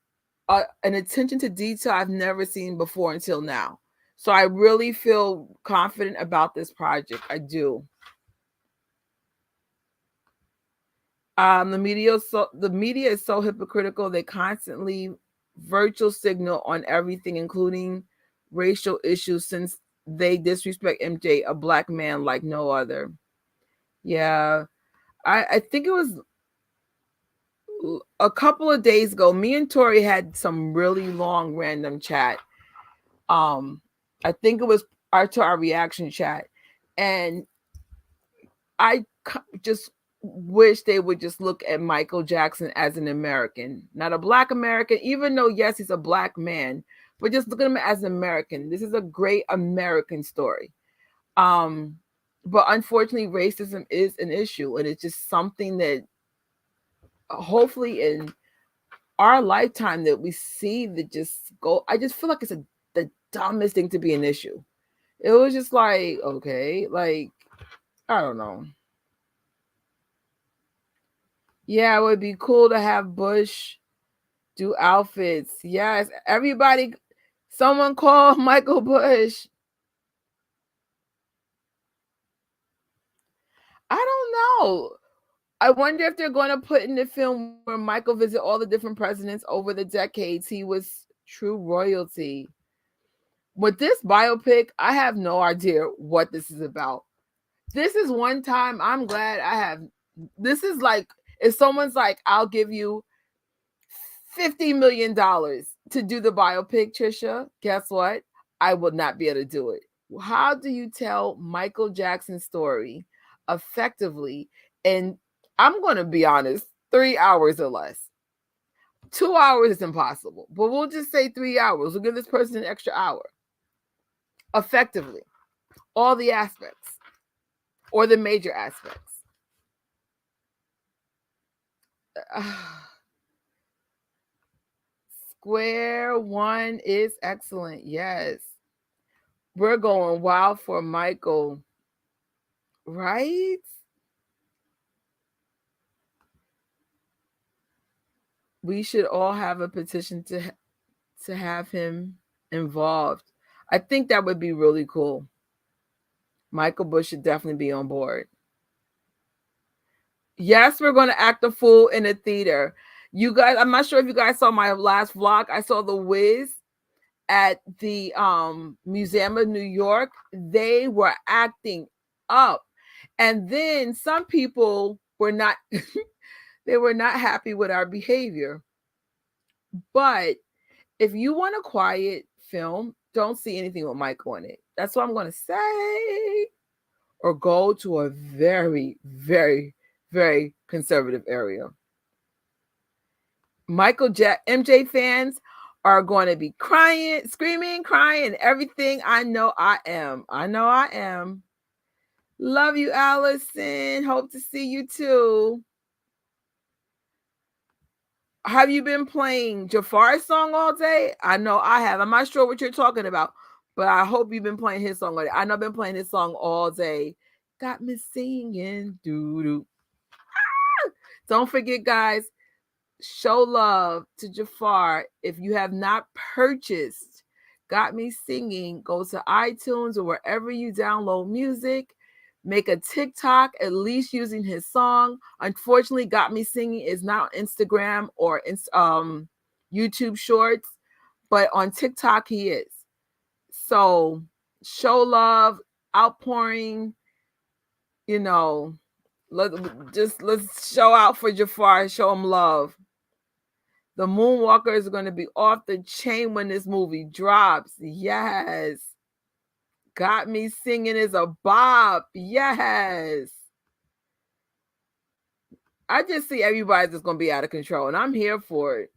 Speaker 2: an attention to detail I've never seen before until now. So I really feel confident about this project. I do. The media is so hypocritical. They constantly virtual signal on everything, including racial issues, since they disrespect MJ, a black man like no other. Yeah, I think it was a couple of days ago, me and Tori had some really long random chat. I think it was our reaction chat, and I just wish they would just look at Michael Jackson as an American, not a black American, even though, yes, he's a black man, but just look at him as an American. This is a great American story. But unfortunately, racism is an issue, and it's just something that hopefully in our lifetime that we see that just go. I just feel like it's the dumbest thing to be an issue. It was just like, okay, like, I don't know. Yeah, it would be cool to have Bush do outfits. Yes, everybody, someone call Michael Bush. I don't know. I wonder if they're going to put in the film where Michael visit all the different presidents over the decades. He was true royalty. With this biopic, I have no idea what this is about. This is one time I'm glad I have. This is like, if someone's like, I'll give you $50 million to do the biopic, Trisha, guess what? I will not be able to do it. How do you tell Michael Jackson's story effectively? And I'm going to be honest, 3 hours or less. 2 hours is impossible, but we'll just say 3 hours. We'll give this person an extra hour. Effectively. All the aspects. or the major aspects. Square one is excellent. Yes. We're going wild for Michael. Right? We should all have a petition to have him involved. I think that would be really cool. Michael Bush should definitely be on board. Yes, we're going to act a fool in a theater. You guys, I'm not sure if you guys saw my last vlog. I saw the Wiz at the Museum of New York. They were acting up. And then some people were not they were not happy with our behavior. But if you want a quiet film, don't see anything with Michael in it. That's what I'm going to say. Or go to a very, very, very conservative area. MJ fans are going to be crying, screaming, crying, everything. I know I am. I know I am. Love you, Allison. Hope to see you too. Have you been playing Jaafar's song all day? I know I have. I'm not sure what you're talking about, but I hope you've been playing his song all day. I know I've been playing his song all day. Got me singing. Doo-doo. Don't forget, guys, show love to Jaafar. If you have not purchased Got Me Singing, go to iTunes or wherever you download music. Make a TikTok, at least using his song. Unfortunately, Got Me Singing is not on Instagram or YouTube Shorts, but on TikTok he is. So show love, outpouring, let's show out for Jaafar, show him love. The Moonwalker is going to be off the chain when this movie drops. Yes. Got Me Singing is a bop. Yes. I just see everybody's just going to be out of control, and I'm here for it.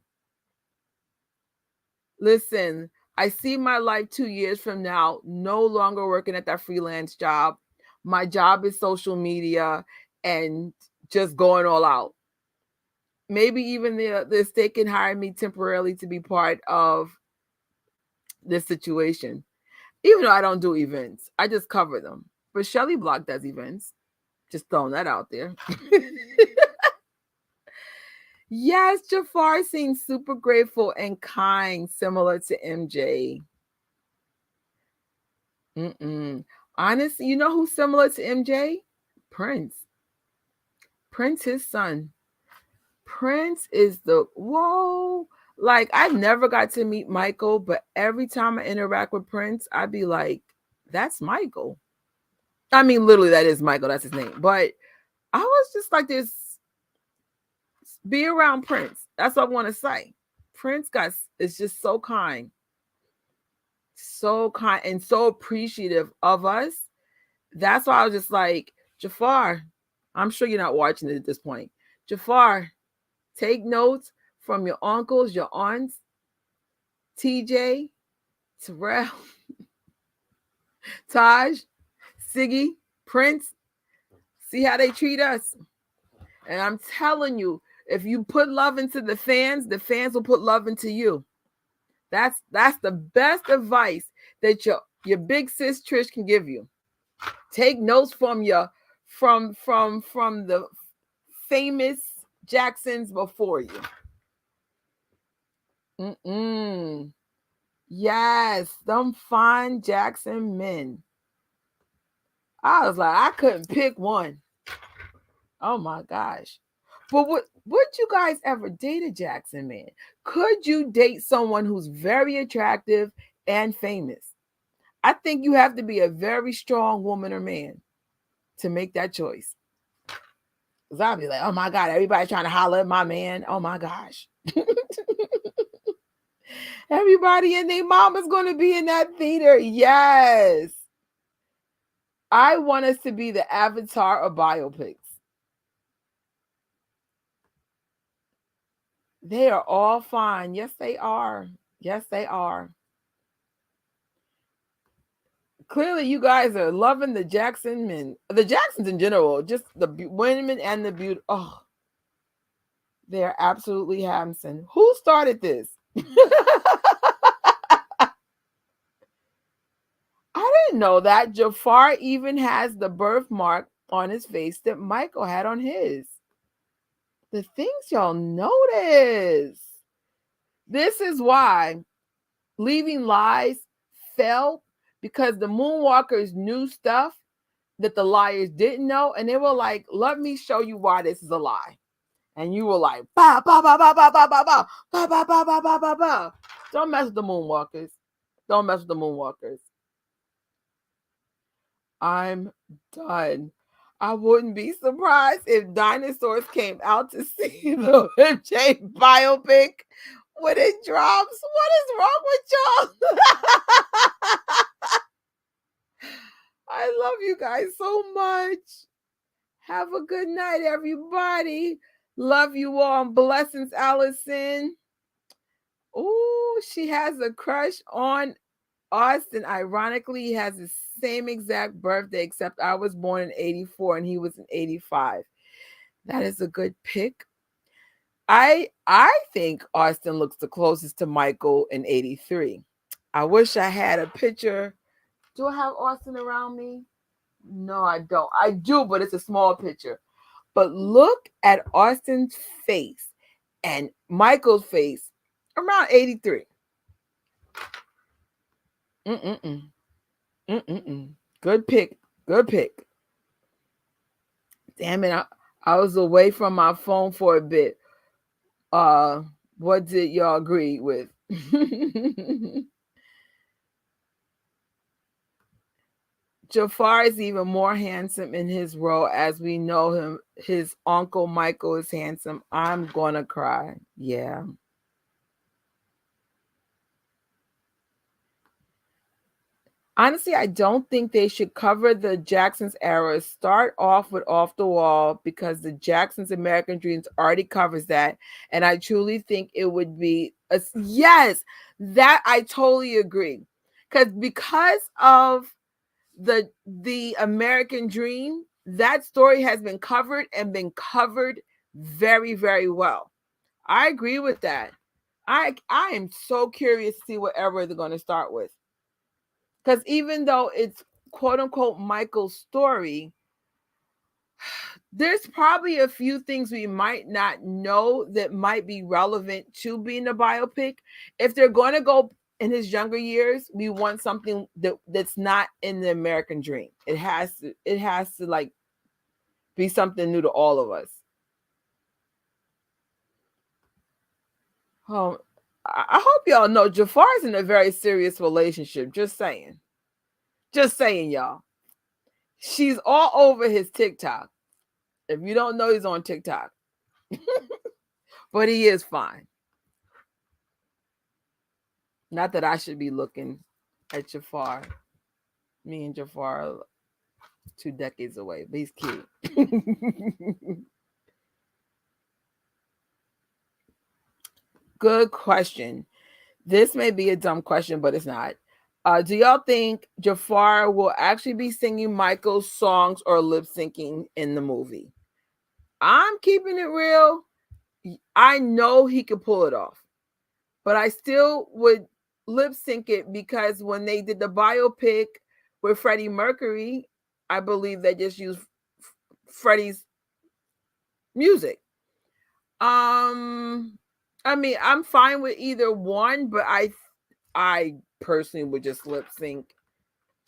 Speaker 2: Listen, I see my life 2 years from now no longer working at that freelance job. My job is social media and just going all out. Maybe even the estate can hire me temporarily to be part of this situation. Even though I don't do events, I just cover them. But Shelly Block does events. Just throwing that out there. Yes, Jaafar seems super grateful and kind, similar to MJ. Honestly, you know who's similar to MJ? Prince. Prince, his son. Prince is whoa. Like, I never got to meet Michael, but every time I interact with Prince, I'd be like, that's Michael. I mean, literally, that is Michael. That's his name. But I was just like this. Be around Prince. That's what I want to say. Prince is just so kind. So kind and so appreciative of us. That's why I was just like, Jaafar, I'm sure you're not watching it at this point. Jaafar, take notes from your uncles, your aunts, TJ, Terrell, Taj, Siggy, Prince. See how they treat us. And I'm telling you, if you put love into the fans will put love into you. That's the best advice that your big sis Trish can give you. Take notes from the famous Jacksons before you. Yes, them fine Jackson men. I was like, I couldn't pick one. Oh my gosh. But would you guys ever date a Jackson man? Could you date someone who's very attractive and famous? I think you have to be a very strong woman or man to make that choice. Because I'll be like, oh my God, everybody trying to holler at my man. Oh my gosh. Everybody and their mama's going to be in that theater. Yes. I want us to be the avatar of biopics. They are all fine. Yes, they are. Yes, they are. Clearly, you guys are loving the Jackson men, the Jacksons in general, just the women and the beauty. Oh, they're absolutely handsome. Who started this? I didn't know that Jaafar even has the birthmark on his face that Michael had on his. The things y'all notice. This is why Leaving Lies fell, because the Moonwalkers knew stuff that the liars didn't know, and they were like, "Let me show you why this is a lie." And you were like, "Ba ba ba ba ba ba ba ba ba ba ba ba ba ba ba." Don't mess with the Moonwalkers. Don't mess with the Moonwalkers. I'm done. I wouldn't be surprised if dinosaurs came out to see the MJ biopic when it drops. What is wrong with y'all? I love you guys so much. Have a good night, everybody. Love you all. Blessings, Allison. Ooh, she has a crush on Austin. Ironically, he has the same exact birthday, except I was born in 84 and he was in 85. That is a good pick. I think Austin looks the closest to Michael in 83. I wish I had a picture. Do I have Austin around me? No, I don't. I do, but it's a small picture. But look at Austin's face and Michael's face around 83. Mm-mm-mm. Mm-mm-mm. Good pick. Good pick. Damn it. I was away from my phone for a bit. What did y'all agree with? Jaafar is even more handsome in his role, as we know him. His uncle Michael is handsome. I'm gonna cry. Yeah. Honestly, I don't think they should cover the Jacksons era. Start off with Off the Wall, because the Jacksons American Dreams already covers that. And I truly think it would be yes, that I totally agree. Because of the American Dream, that story has been covered and been covered very, very well. I agree with that. I am so curious to see whatever they're going to start with. Because even though it's quote unquote Michael's story, there's probably a few things we might not know that might be relevant to being a biopic. If they're going to go in his younger years, we want something that's not in the American Dream. It has to like be something new to all of us. Oh, I hope y'all know Jaafar's in a very serious relationship. Just saying. Just saying, y'all. She's all over his TikTok. If you don't know, he's on TikTok. But he is fine. Not that I should be looking at Jaafar. Me and Jaafar are 2 decades away, but he's cute. Good question. This may be a dumb question, but it's not. Do y'all think Jaafar will actually be singing Michael's songs or lip syncing in the movie? I'm keeping it real. I know he could pull it off, but I still would lip sync it, because when they did the biopic with Freddie Mercury, I believe they just used Freddie's music. I mean, I'm fine with either one, but I personally would just lip sync.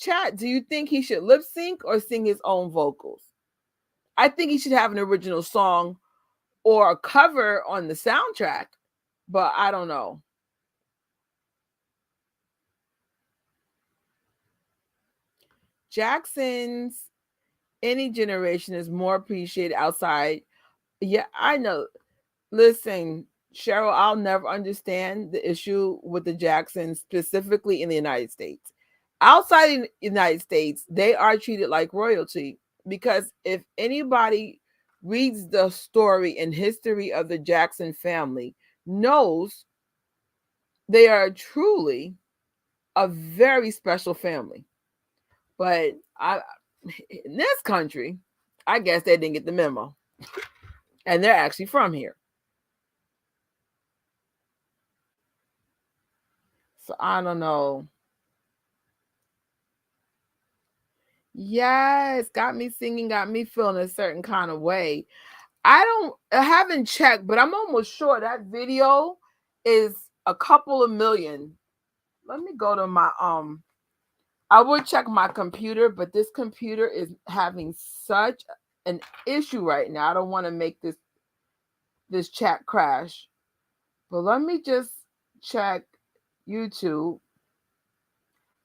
Speaker 2: Chat, do you think he should lip sync or sing his own vocals? I think he should have an original song or a cover on the soundtrack, but I don't know. Jackson's any generation is more appreciated outside. Yeah, I know. Listen, Cheryl, I'll never understand the issue with the Jacksons, specifically in the United States. Outside the United States, they are treated like royalty, because if anybody reads the story and history of the Jackson family, knows they are truly a very special family. But in this country, I guess they didn't get the memo. And they're actually from here. So I don't know. Yes, got me singing, got me feeling a certain kind of way. I haven't checked, but I'm almost sure that video is a couple of million. Let me go to my I would check my computer, but this computer is having such an issue right now. I don't want to make this chat crash. But let me just check YouTube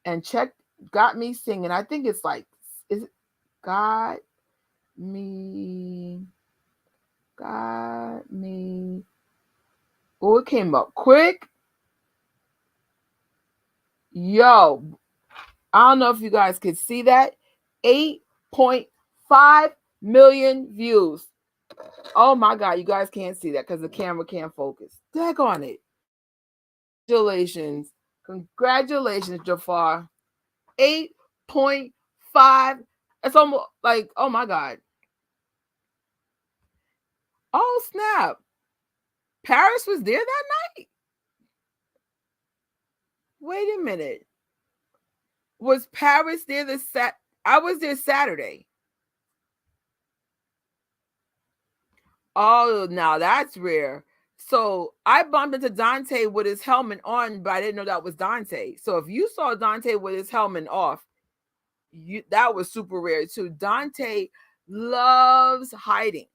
Speaker 2: and check Got Me Singing. I think it's like, is it Got Me? Got Me. Oh, it came up quick. Yo, I don't know if you guys could see that. 8.5 million views. Oh my God, you guys can't see that because the camera can't focus. Daggone it. Congratulations. Congratulations, Jaafar. 8.5. It's almost like, oh my God. Oh, snap. Paris was there that night? Wait a minute. Was Paris there I was there Saturday. Oh, now that's rare. So I bumped into Dante with his helmet on, but I didn't know that was Dante. So if you saw Dante with his helmet off, that was super rare too. Dante loves hiding.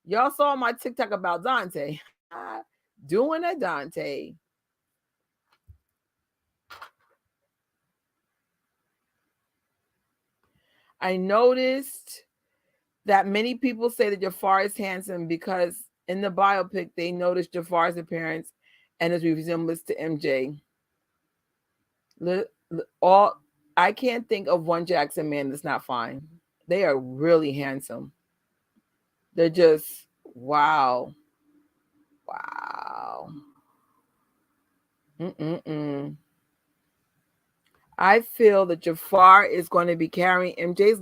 Speaker 2: Y'all saw my TikTok about Dante. Doing a Dante. I noticed that many people say that Jaafar is handsome because in the biopic they noticed Jaafar's appearance and his resemblance to MJ. I can't think of one Jackson man that's not fine. They are really handsome. They're just wow. Wow. I feel that Jaafar is going to be carrying MJ's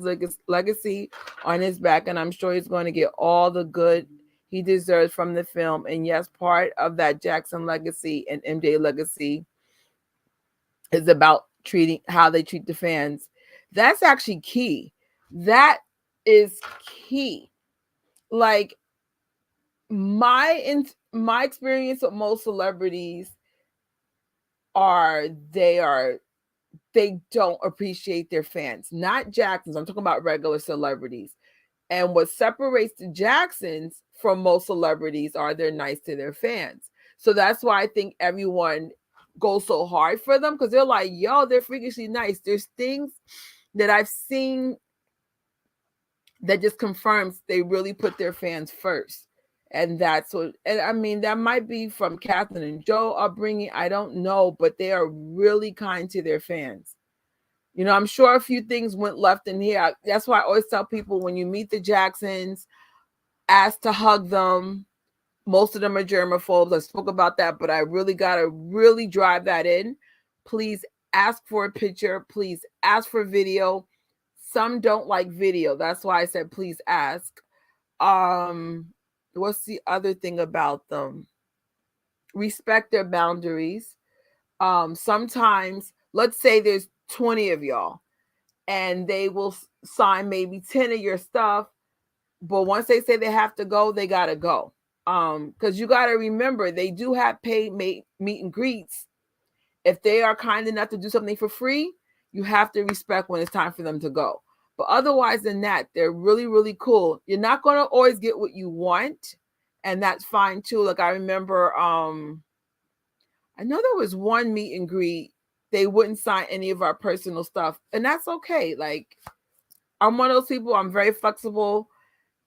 Speaker 2: legacy on his back, and I'm sure he's going to get all the good he deserves from the film. And yes, part of that Jackson legacy and MJ legacy is about how they treat the fans. That's actually key. That is key. Like my experience with most celebrities they don't appreciate their fans. Not Jacksons. I'm talking about regular celebrities. And what separates the Jacksons from most celebrities are they're nice to their fans. So that's why I think everyone goes so hard for them, because they're like, yo, they're freakishly nice. There's things that I've seen that just confirms they really put their fans first. And that's what, and I mean, that might be from Catherine and Joe upbringing. I don't know, but they are really kind to their fans. You know, I'm sure a few things went left in here. That's why I always tell people when you meet the Jacksons, ask to hug them. Most of them are germaphobes. I spoke about that, but I really got to really drive that in. Please ask for a picture. Please ask for video. Some don't like video. That's why I said, please ask. What's the other thing about them? Respect their boundaries. Sometimes, let's say there's 20 of y'all and they will sign maybe 10 of your stuff, but once they say they have to go, they gotta go. Because you gotta remember, they do have paid meet and greets. If they are kind enough to do something for free, you have to respect when it's time for them to go. But otherwise than that, they're really, really cool. You're not going to always get what you want, and that's fine too. Like I remember, I know there was one meet and greet. They wouldn't sign any of our personal stuff, and that's okay. Like I'm one of those people. I'm very flexible,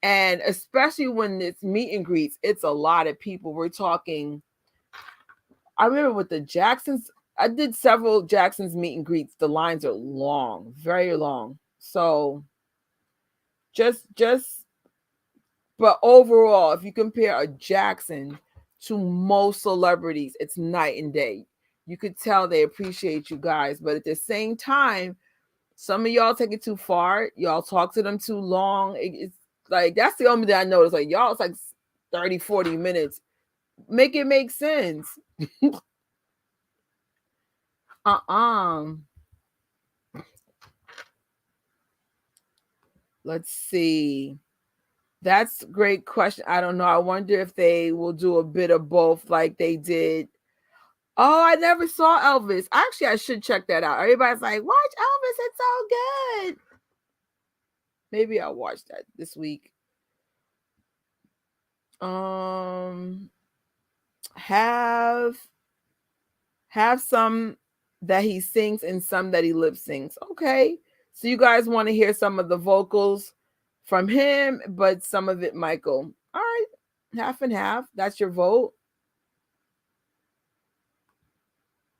Speaker 2: and especially when it's meet and greets, it's a lot of people. We're talking. I remember with the Jacksons, I did several Jacksons meet and greets. The lines are long, very long. So but overall, if you compare a Jackson to most celebrities, it's night and day. You could tell they appreciate you guys, but at the same time, Some of y'all take it too far. Y'all talk to them too long. It's like, that's the only thing I noticed. Like, y'all, it's like 30, 40 minutes. Make it make sense. Let's see. That's a great question. I don't know. I wonder if they will do a bit of both like they did. Oh, I never saw Elvis. Actually, I should check that out. Everybody's like, watch Elvis. It's so good. Maybe I'll watch that this week. Have some that he sings and some that he lip syncs. Okay. So you guys want to hear some of the vocals from him, but some of it Michael. All right. Half and half. That's your vote.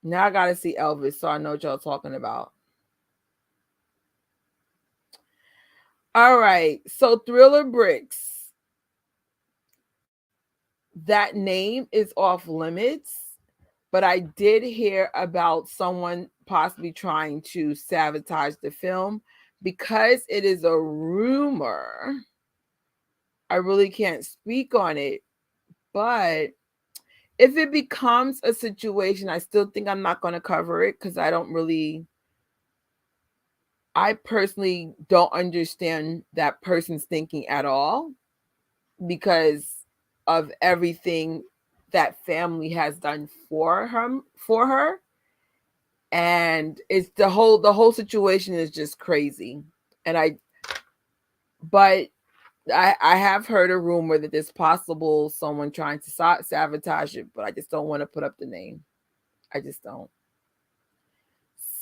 Speaker 2: Now I gotta see Elvis so I know what y'all talking about. All right. So Thriller Bricks. That name is off limits. But I did hear about someone possibly trying to sabotage the film because it is a rumor. I really can't speak on it. But if it becomes a situation, I still think I'm not going to cover it because I personally don't understand that person's thinking at all because of everything that family has done for her. And it's the whole situation is just crazy. And I have heard a rumor that there's possible someone trying to sabotage it, but I just don't want to put up the name. I just don't.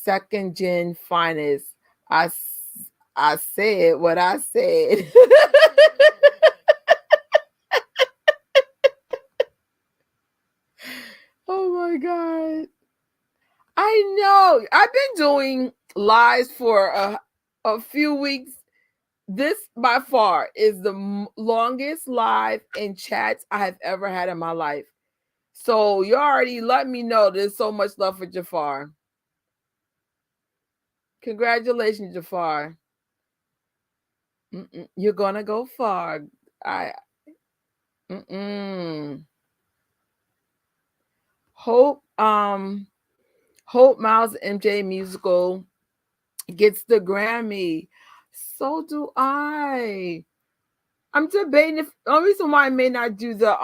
Speaker 2: Second gen finest. I said what I said. Oh my God. I know. I've been doing lives for a few weeks. This by far is the longest live in chats I have ever had in my life. So you already let me know there's so much love for Jaafar. Congratulations, Jaafar. You're gonna go far. Hope Miles MJ musical gets the Grammy. So do I. I'm debating if the only reason why I may not do the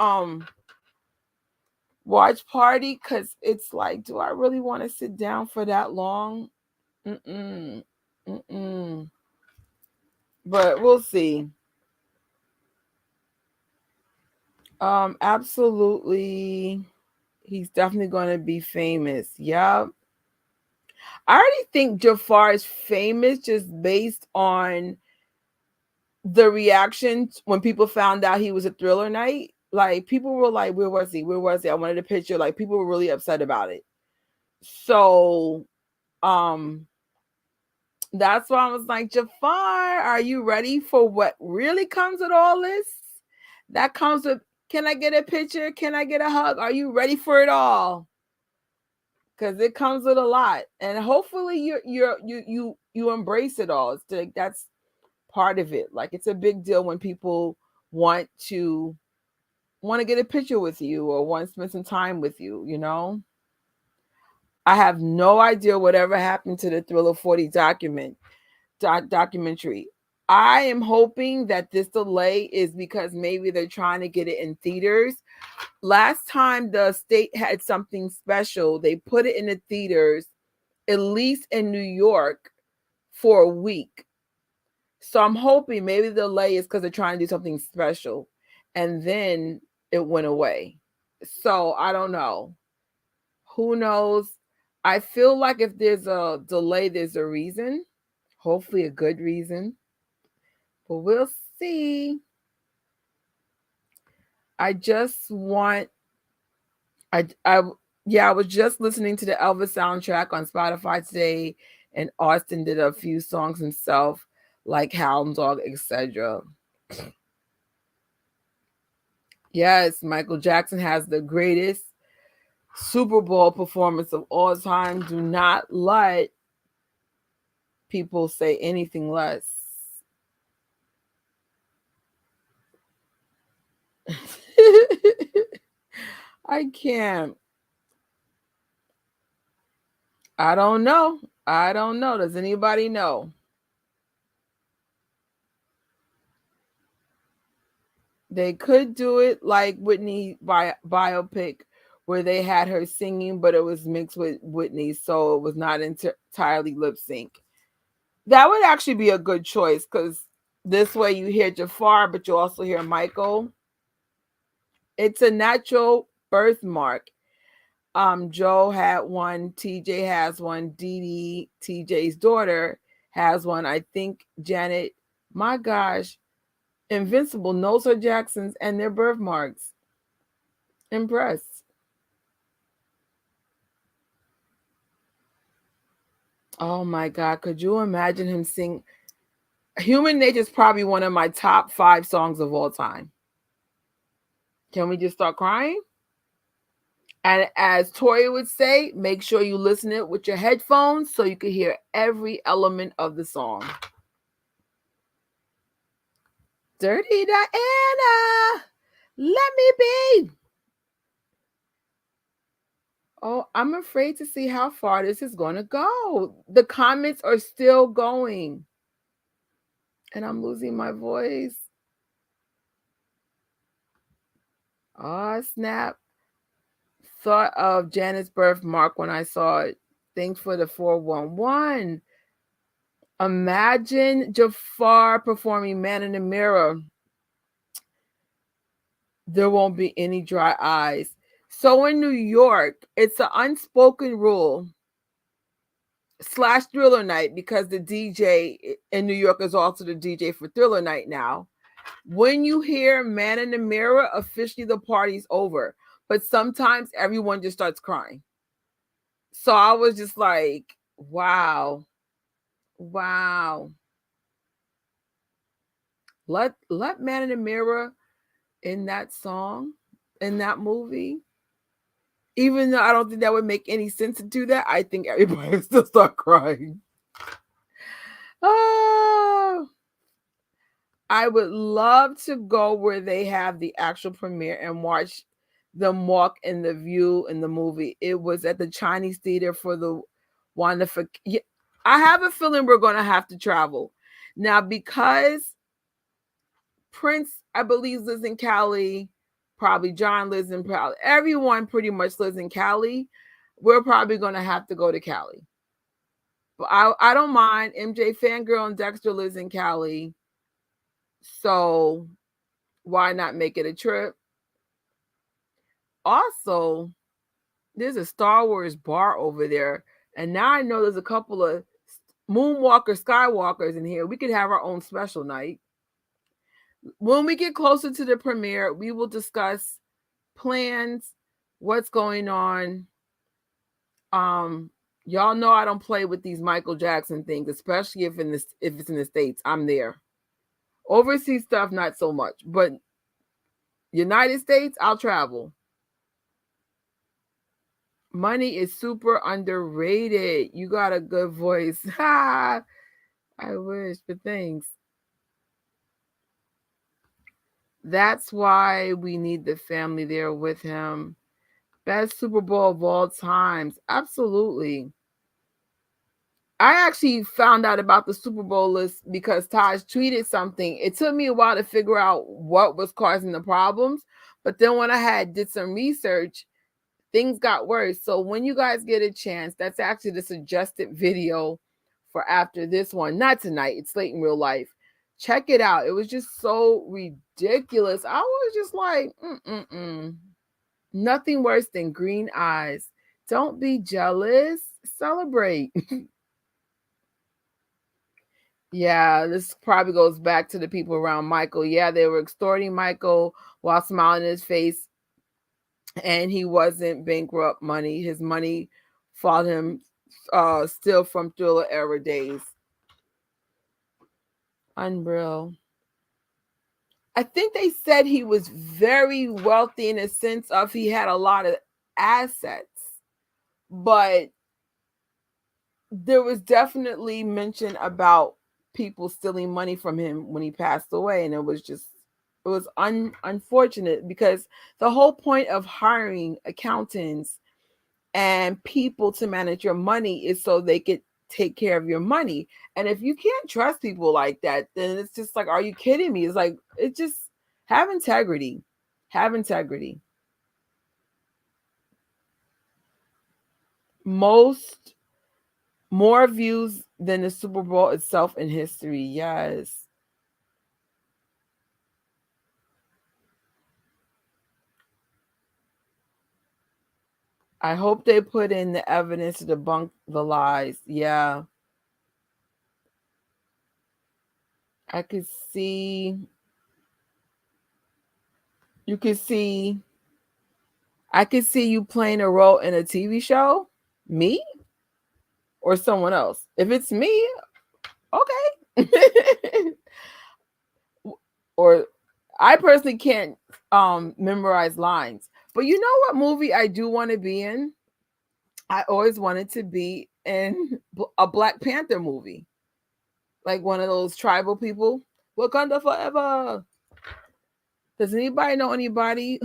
Speaker 2: watch party because it's like, do I really want to sit down for that long? But we'll see. Absolutely. He's definitely going to be famous. Yep. I already think Jaafar is famous just based on the reaction when people found out he was a Thriller night. Like, people were like, where was he? Where was he? I wanted a picture. Like, people were really upset about it. So, that's why I was like, Jaafar, are you ready for what really comes with all this? That comes with, can I get a picture? Can I get a hug? Are you ready for it all? Because it comes with a lot, and hopefully you embrace it all. It's like, that's part of it. Like, it's a big deal when people want to get a picture with you or want to spend some time with you. You know, I have no idea whatever happened to the Thriller 40 documentary. I am hoping that this delay is because maybe they're trying to get it in theaters. Last time the state had something special, they put it in the theaters, at least in New York, for a week. So I'm hoping maybe the delay is because they're trying to do something special. And then it went away. So I don't know. Who knows? I feel like if there's a delay, there's a reason. Hopefully a good reason. But we'll see. I just want I was just listening to the Elvis soundtrack on Spotify today, and Austin did a few songs himself, like Hound Dog, etc. Yes, Michael Jackson has the greatest Super Bowl performance of all time. Do not let people say anything less. I can't. I don't know. I don't know. Does anybody know? They could do it like Whitney biopic, where they had her singing, but it was mixed with Whitney, so it was not entirely lip sync. That would actually be a good choice because this way you hear Jaafar, but you also hear Michael. It's a natural birthmark. Joe had one, TJ has one, Dee Dee, TJ's daughter, has one. I think Janet, my gosh, Invincible knows her Jacksons and their birthmarks. Impressed. Oh my God, could you imagine him sing? Human Nature is probably one of my top 5 songs of all time. Can we just start crying? And as Tori would say, make sure you listen to it with your headphones so you can hear every element of the song. Dirty Diana, let me be. Oh, I'm afraid to see how far this is going to go. The comments are still going. And I'm losing my voice. Oh, snap. Thought of Janet's birthmark when I saw it. Thanks for the 411. Imagine Jaafar performing Man in the Mirror. There won't be any dry eyes. So in New York, it's an unspoken rule / Thriller Night, because the DJ in New York is also the DJ for Thriller Night now. When you hear Man in the Mirror, officially the party's over. But sometimes everyone just starts crying. So I was just like, wow. Wow. Let Man in the Mirror in that song, in that movie. Even though I don't think that would make any sense to do that, I think everybody would still start crying. Oh, I would love to go where they have the actual premiere and watch them walk in the view in the movie. It was at the Chinese Theater for the wonderful. I have a feeling we're going to have to travel now because Prince, I believe, lives in Cali. Probably John lives in Cali. Everyone pretty much lives in Cali. We're probably going to have to go to Cali. But I don't mind. MJ Fangirl and Dexter lives in Cali. So why not make it a trip? Also, there's a Star Wars bar over there. And now I know there's a couple of Moonwalker Skywalkers in here. We could have our own special night. When we get closer to the premiere, we will discuss plans, what's going on. Y'all know I don't play with these Michael Jackson things, especially if it's in the States. I'm there. Overseas stuff, not so much, but United States, I'll travel. Money is super underrated. You got a good voice. I wish, but thanks. That's why we need the family there with him. Best Super Bowl of all times. Absolutely. I actually found out about the Super Bowl list because Taj tweeted something. It took me a while to figure out what was causing the problems. But then when I did some research, things got worse. So when you guys get a chance, that's actually the suggested video for after this one. Not tonight. It's late in real life. Check it out. It was just so ridiculous. I was just like, nothing worse than green eyes. Don't be jealous. Celebrate. Yeah, this probably goes back to the people around Michael. Yeah, they were extorting Michael while smiling in his face. And he wasn't bankrupt money. His money followed him still from Thriller era days. Unreal. I think they said he was very wealthy in a sense of he had a lot of assets. But there was definitely mention about people stealing money from him when he passed away, and it was unfortunate because the whole point of hiring accountants and people to manage your money is so they could take care of your money. And if you can't trust people like that, then it's just like, are you kidding me? It's like, it just have integrity. Have integrity. Most more views than the Super Bowl itself in history. Yes. I hope they put in the evidence to debunk the lies. Yeah. I could see you could see I could see you playing a role in a TV show. Me or someone else. If it's me, okay. Or I personally can't memorize lines. But you know what movie I do want to be in? I always wanted to be in a Black Panther movie. Like one of those tribal people. Wakanda forever. Does anybody know anybody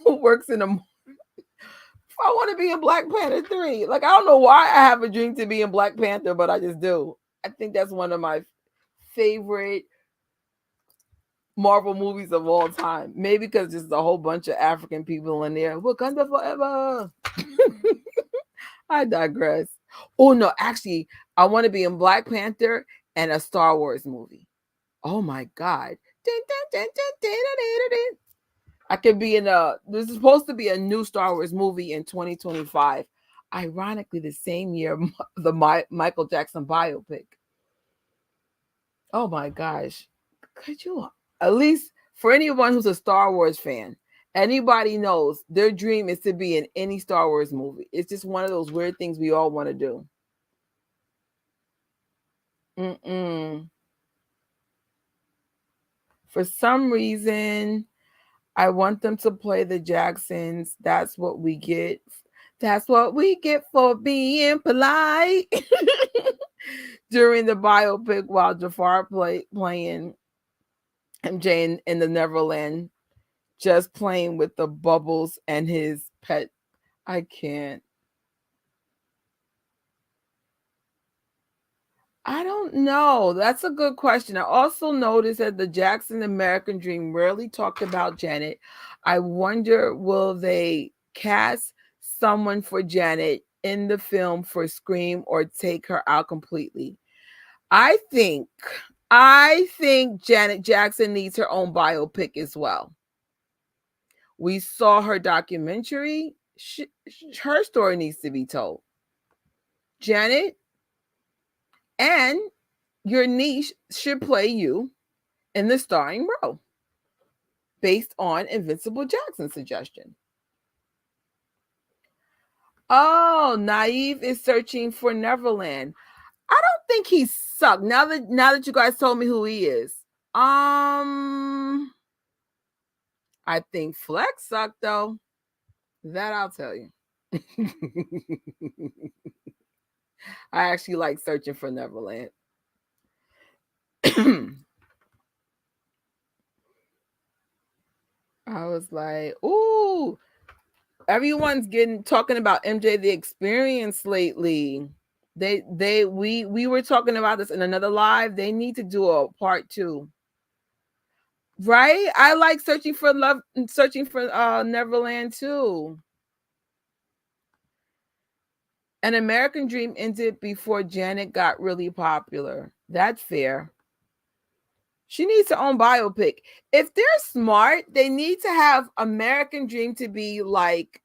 Speaker 2: who works in a I want to be in Black Panther 3. Like, I don't know why I have a dream to be in Black Panther, but I just do. I think that's one of my favorite Marvel movies of all time. Maybe because there's a whole bunch of African people in there. Wakanda forever. I digress. Oh, no, actually, I want to be in Black Panther and a Star Wars movie. Oh, my God. I could be in this is supposed to be a new Star Wars movie in 2025. Ironically, the same year the Michael Jackson biopic. Oh my gosh. Could you at least for anyone who's a Star Wars fan, anybody knows their dream is to be in any Star Wars movie. It's just one of those weird things we all want to do. Mm-mm. For some reason, I want them to play the Jacksons. That's what we get. That's what we get for being polite. During the biopic while Jaafar playing MJ in the Neverland, just playing with the bubbles and his pet. I can't. I don't know. That's a good question. I also noticed that the Jackson American Dream rarely talked about Janet. I wonder, will they cast someone for Janet in the film for Scream or take her out completely? I think I think Janet Jackson needs her own biopic as well. We saw her documentary. Her story needs to be told. Janet and your niece should play you in the starring role based on Invincible Jackson's suggestion. Oh, Naive is searching for Neverland. I don't think he sucked. Now that you guys told me who he is. I think Flex sucked though. That I'll tell you. I actually like searching for Neverland. I was like, ooh, everyone's talking about MJ the Experience lately. We were talking about this in another live. They need to do a part 2. Right? I like searching for love and searching for Neverland too. An American Dream ended before Janet got really popular. That's fair. She needs her own biopic. If they're smart, they need to have American Dream to be like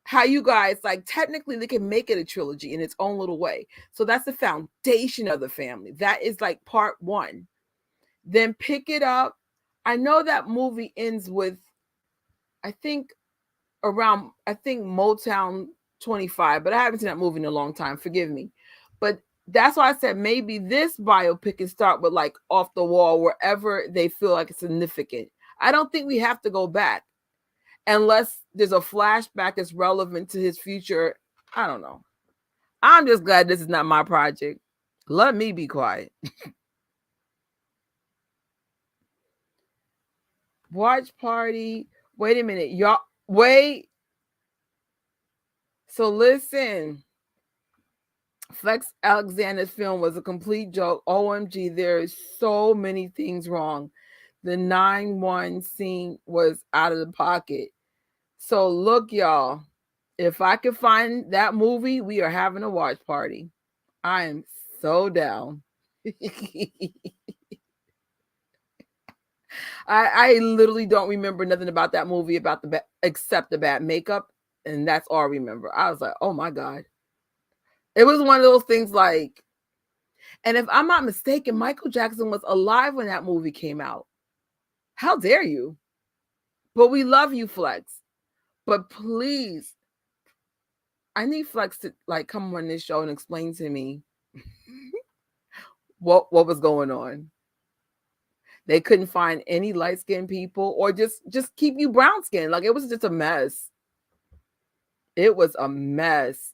Speaker 2: how you guys like technically they can make it a trilogy in its own little way. So that's the foundation of the family. That is like part 1. Then pick it up. I know that movie ends with I think Motown 25, but I haven't seen that movie in a long time. Forgive me. But that's why I said maybe this biopic can start with like Off the Wall, wherever they feel like it's significant. I don't think we have to go back unless there's a flashback that's relevant to his future. I don't know. I'm just glad this is not my project. Let me be quiet. Watch party. Wait a minute. Y'all, wait. So listen. Flex Alexander's film was a complete joke. OMG, there is so many things wrong. The 9-1 scene was out of the pocket. So look, y'all, if I can find that movie, we are having a watch party. I am so down. I literally don't remember nothing about that movie about except the bad makeup, and that's all I remember. I was like, oh my god, it was one of those things like, and if I'm not mistaken, Michael Jackson was alive when that movie came out. How dare you? But we love you, Flex. But please, I need Flex to like come on this show and explain to me what was going on. They couldn't find any light skinned people, or just keep you brown skinned. Like it was just a mess. It was a mess.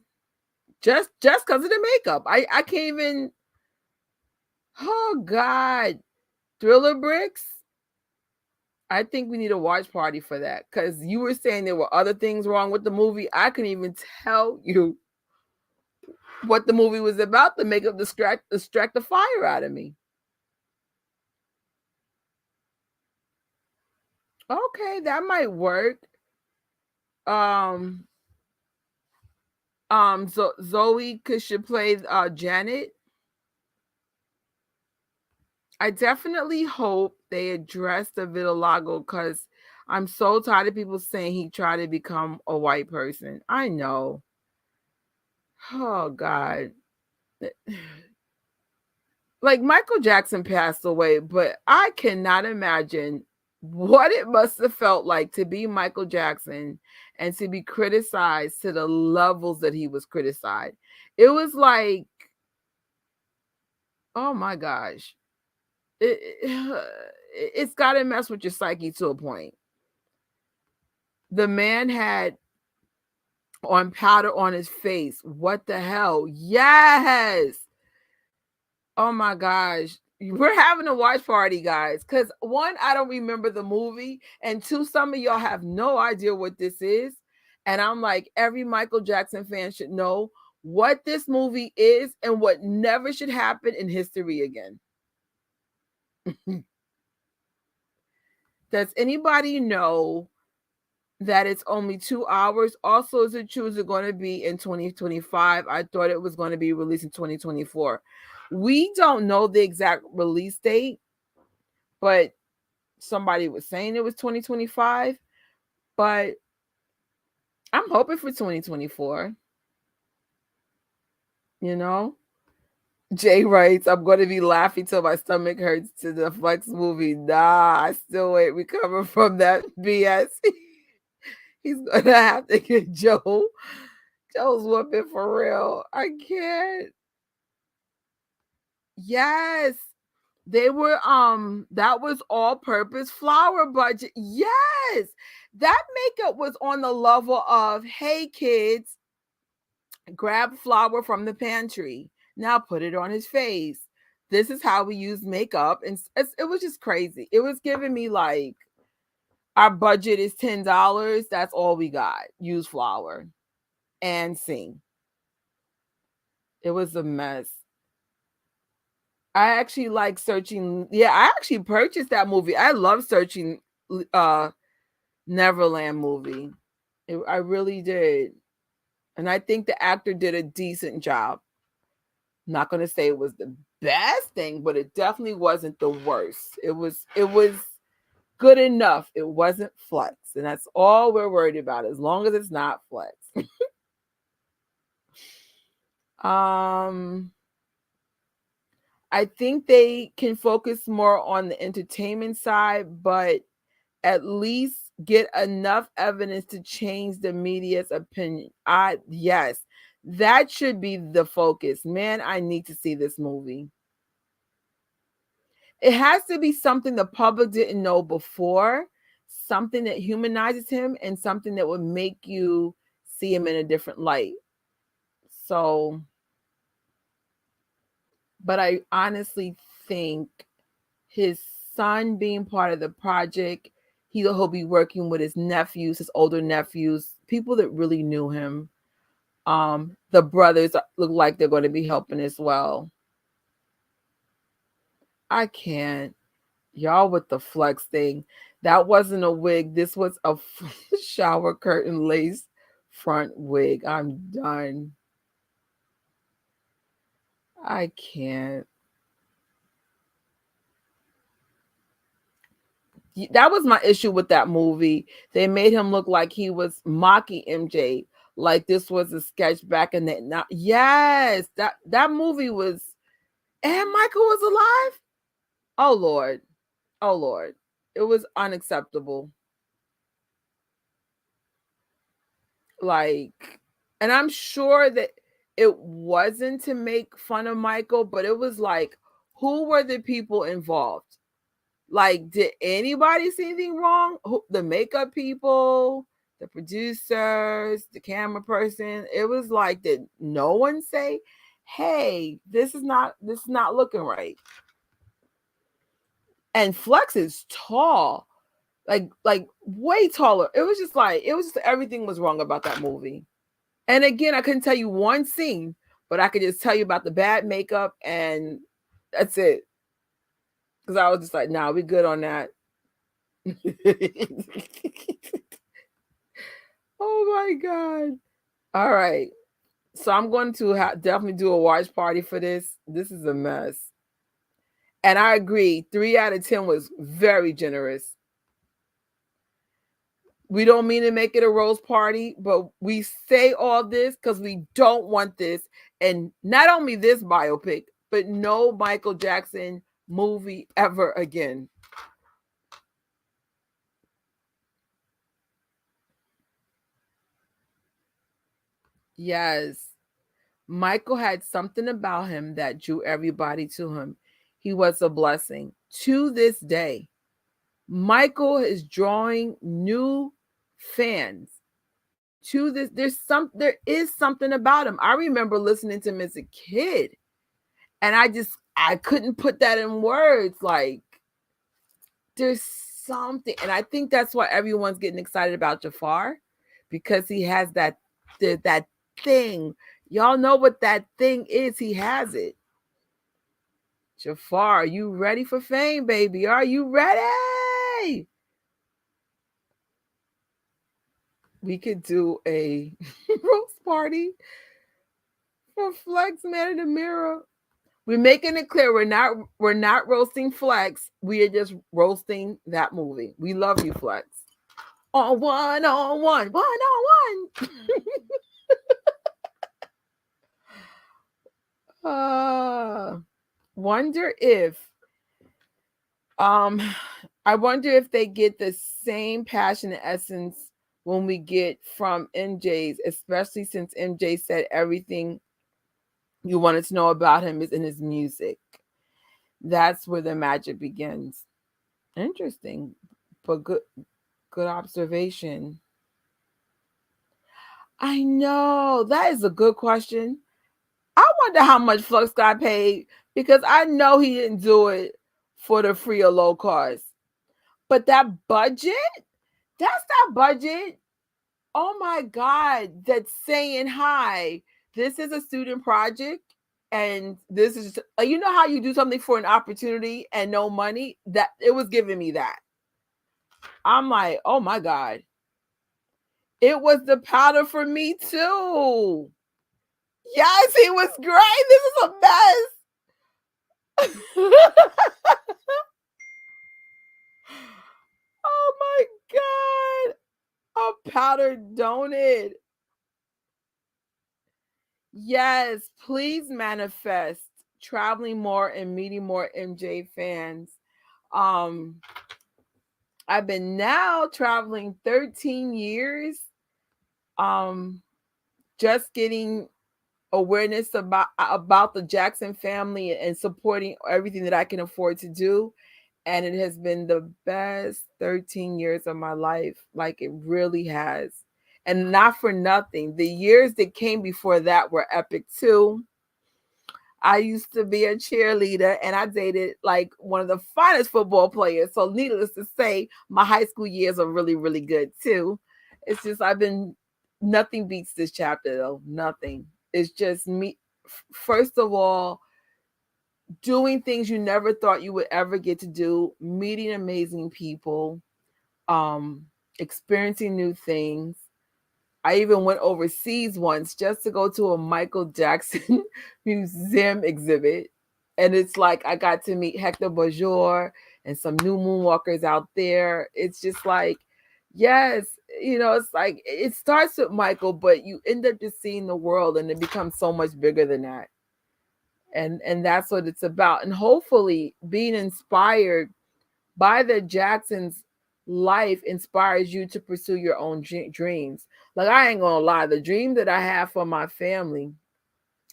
Speaker 2: Just because of the makeup. I can't even. Oh God, Thriller Bricks. I think we need a watch party for that, because you were saying there were other things wrong with the movie. I couldn't even tell you what the movie was about. The makeup distract the fire out of me. Okay, that might work. Um, Zoe should play Janet. I definitely hope they address the vitiligo, because I'm so tired of people saying he tried to become a white person. I know. Oh God. Like Michael Jackson passed away, but I cannot imagine what it must have felt like to be Michael Jackson and to be criticized to the levels that he was criticized. It was like, oh my gosh. It's got to mess with your psyche to a point. The man had on powder on his face. What the hell? Yes. Oh my gosh. We're having a watch party, guys. Because one, I don't remember the movie. And two, some of y'all have no idea what this is. And I'm like, every Michael Jackson fan should know what this movie is and what never should happen in history again. Does anybody know that it's only 2 hours? Also, is it true it's going to be in 2025? I thought it was going to be released in 2024. We don't know the exact release date, but somebody was saying it was 2025. But I'm hoping for 2024. You know? Jay writes, I'm going to be laughing till my stomach hurts to the Flex movie. Nah, I still ain't recover from that BS. He's going to have to get Joe. Joe's whooping for real. I can't. Yes. They were that was all purpose flower budget. Yes. That makeup was on the level of, hey kids, grab flour from the pantry. Now put it on his face. This is how we use makeup. And it was just crazy. It was giving me like, our budget is $10. That's all we got. Use flour and sing. It was a mess. I actually like searching. Yeah, I actually purchased that movie. I love searching Neverland movie. I really did. And I think the actor did a decent job. I'm not going to say it was the best thing, but it definitely wasn't the worst. It was good enough. It wasn't Flex. And that's all we're worried about, as long as it's not Flex. I think they can focus more on the entertainment side, but at least get enough evidence to change the media's opinion. Yes, that should be the focus. Man, I need to see this movie. It has to be something the public didn't know before, something that humanizes him, and something that would make you see him in a different light. So But I honestly think his son being part of the project, he'll be working with his nephews, his older nephews, people that really knew him. The brothers look like they're going to be helping as well. I can't. Y'all with the flex thing. That wasn't a wig. This was a shower curtain lace front wig. I'm done. I can't. That was my issue with that movie. They made him look like he was mocking MJ, like this was a sketch back in the now. Yes, that movie was, and Michael was alive. Oh Lord, oh Lord, it was unacceptable. Like, and I'm sure that it wasn't to make fun of Michael, but it was like, who were the people involved? Like, did anybody see anything wrong? The makeup people, the producers, the camera person. It was like, did no one say, "Hey, this is not looking right"? And Flex is tall, like way taller. It was just everything was wrong about that movie. And again, I couldn't tell you one scene, but I could just tell you about the bad makeup, and that's it. Because I was just like, "Nah, we good on that." Oh my god! All right, so I'm going to definitely do a watch party for this. This is a mess, and I agree. 3 out of 10 was very generous. We don't mean to make it a rose party, but we say all this because we don't want this, and not only this biopic, but no Michael Jackson movie ever again. Yes. Michael had something about him that drew everybody to him. He was a blessing. To this day, Michael is drawing new fans. There is something about him. I remember listening to him as a kid, and I couldn't put that in words. Like, there's something, and I think that's why everyone's getting excited about Jafar, because he has that thing. Y'all know what that thing is. He has it. Jafar, are you ready for fame, baby? Are you ready? We could do a roast party for Flex Man in the Mirror. We're making it clear we're not roasting Flex. We are just roasting that movie. We love you, Flex. On one. Wonder if um I wonder if they get the same passion and essence when we get from MJ's, especially since MJ said everything you wanted to know about him is in his music. That's where the magic begins. Interesting, but good observation. I know that is a good question. I wonder how much Flux got paid, because I know he didn't do it for the free or low cost. But that budget, that's that budget. Oh my God, that's saying, hi, this is a student project. And this is, you know how you do something for an opportunity and no money? That it was giving me that. I'm like, oh my God. It was the powder for me too. Yes, he was great. This is a mess. Oh my God. A powdered donut. Yes, please manifest traveling more and meeting more MJ fans. Um, I've been now traveling 13 years. Um, just getting awareness about the Jackson family and supporting everything that I can afford to do. And it has been the best 13 years of my life. Like, it really has. And not for nothing. The years that came before that were epic too. I used to be a cheerleader and I dated like one of the finest football players. So, needless to say, my high school years are really, really good too. It's just, nothing beats this chapter though. Nothing. It's just me. First of all, doing things you never thought you would ever get to do, meeting amazing people, um, experiencing new things. I even went overseas once just to go to a Michael Jackson museum exhibit. And it's like I got to meet Hector Bajor and some new moonwalkers out there. It's just like, yes, it's like it starts with Michael, but you end up just seeing the world and it becomes so much bigger than that. And that's what it's about. And hopefully being inspired by the Jacksons' life inspires you to pursue your own dreams. Like, I ain't gonna lie, the dream that I have for my family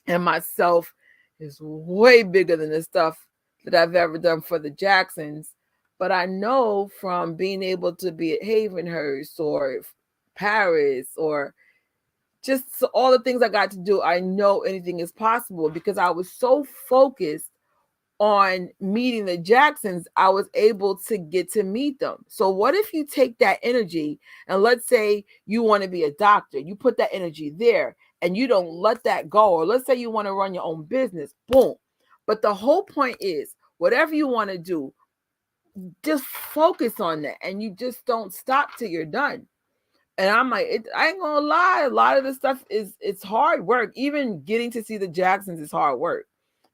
Speaker 2: and myself is way bigger than the stuff that I've ever done for the Jacksons. But I know from being able to be at Havenhurst or Paris or just all the things I got to do, I know anything is possible because I was so focused on meeting the Jacksons, I was able to get to meet them. So what if you take that energy and let's say you want to be a doctor, you put that energy there and you don't let that go, or let's say you want to run your own business, boom. But the whole point is whatever you want to do, just focus on that and you just don't stop till you're done. And I'm like, I ain't gonna lie, a lot of this stuff it's hard work. Even getting to see the Jacksons is hard work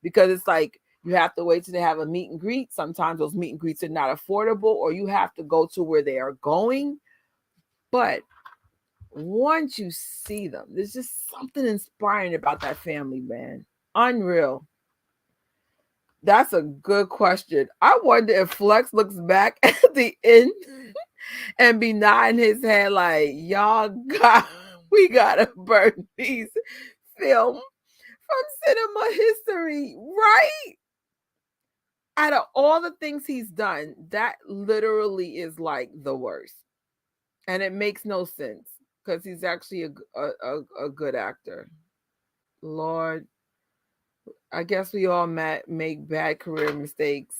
Speaker 2: because it's like you have to wait till they have a meet and greet. Sometimes those meet and greets are not affordable, or you have to go to where they are going. But once you see them, there's just something inspiring about that family, man. Unreal. That's a good question. I wonder if Flex looks back at the end and be nodding his head like, y'all got, we gotta burn these film from cinema history, right? Out of all the things he's done, that literally is like the worst. And it makes no sense because he's actually a good actor. Lord, I guess we all make bad career mistakes.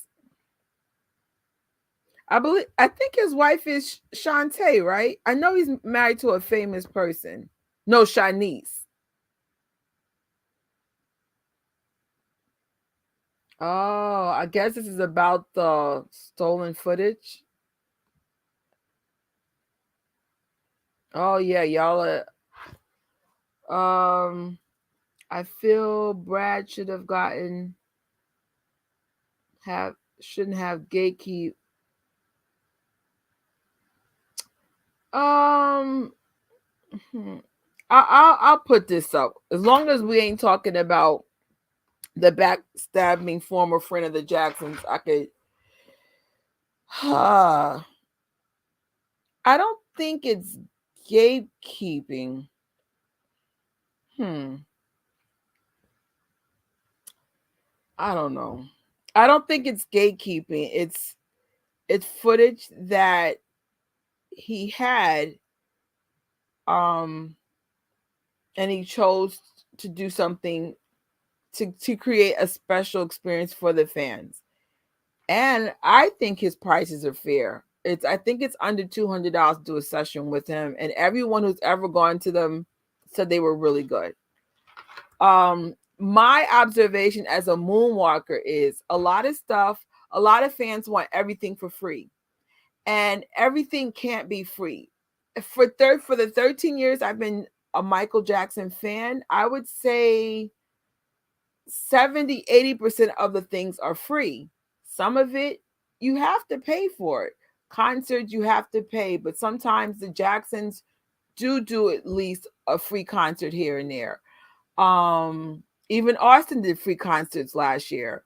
Speaker 2: I think his wife is Shantae, right? I know he's married to a famous person. No, Shanice. Oh, I guess this is about the stolen footage. Oh yeah, y'all I feel Brad should have gotten have shouldn't have gatekeep. Um I'll put this up. As long as we ain't talking about the backstabbing former friend of the Jacksons, I could I don't think it's gatekeeping. I don't know. I don't think it's gatekeeping. It's footage that he had um and he chose to do something to create a special experience for the fans. And I think his prices are fair. I think it's under $200 to do a session with him, and everyone who's ever gone to them said they were really good. My observation as a moonwalker is a lot of fans want everything for free, and everything can't be free. For the 13 years I've been a Michael Jackson fan, I would say 70-80% of the things are free. Some of it you have to pay for it. Concerts you have to pay, but sometimes the Jacksons do at least a free concert here and there. Even Austin did free concerts last year.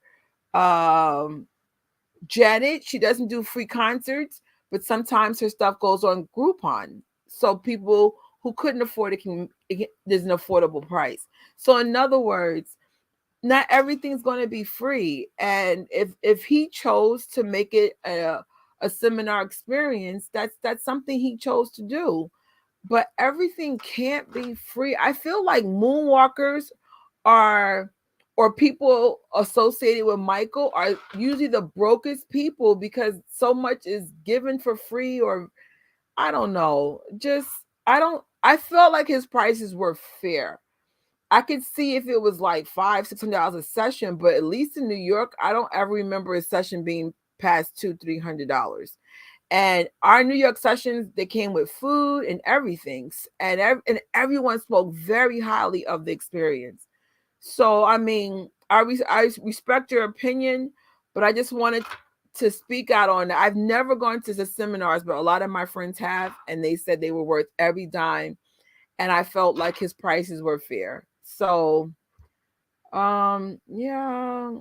Speaker 2: Janet, she doesn't do free concerts, but sometimes her stuff goes on Groupon. So people who couldn't afford it there's an affordable price. So in other words, not everything's going to be free. And if he chose to make it a seminar experience, that's something he chose to do. But everything can't be free. I feel like moonwalkers are or people associated with Michael are usually the brokest people because so much is given for free, or I don't know. Just I felt like his prices were fair. I could see if it was like $500-$600 a session, but at least in New York, I don't ever remember a session being past $200-$300. And our New York sessions, they came with food and everything, and everyone spoke very highly of the experience. So I mean, I respect your opinion, but I just wanted to speak out on that. I've never gone to the seminars, but a lot of my friends have, and they said they were worth every dime, and I felt like his prices were fair. So, yeah,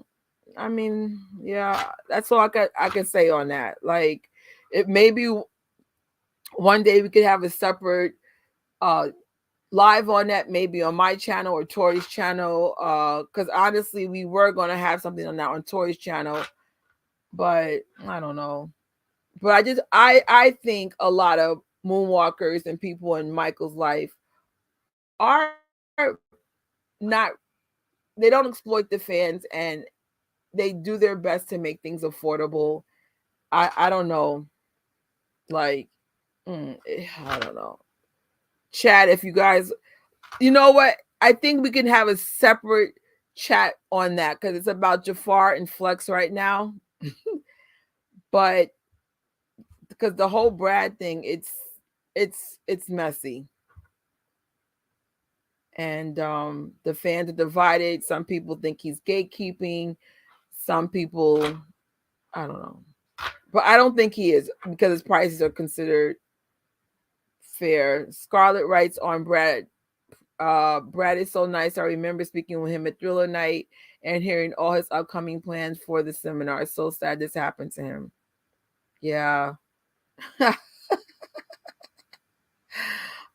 Speaker 2: I mean, yeah, that's all I can say on that. Like, it maybe one day we could have a separate uh live on that, maybe on my channel or Tori's channel, because honestly we were going to have something on that on Tori's channel, but I don't know. But I think a lot of moonwalkers and people in Michael's life are not, they don't exploit the fans, and they do their best to make things affordable. I don't know, like, I don't know. Chat, if you guys, you know what? I think we can have a separate chat on that because it's about Jafar and Flex right now. But because the whole Brad thing, it's messy, and the fans are divided. Some people think he's gatekeeping. Some people, I don't know, but I don't think he is because his prices are considered fair. Scarlett writes on Brad. Brad is so nice. I remember speaking with him at Thriller Night and hearing all his upcoming plans for the seminar. It's so sad this happened to him. Yeah.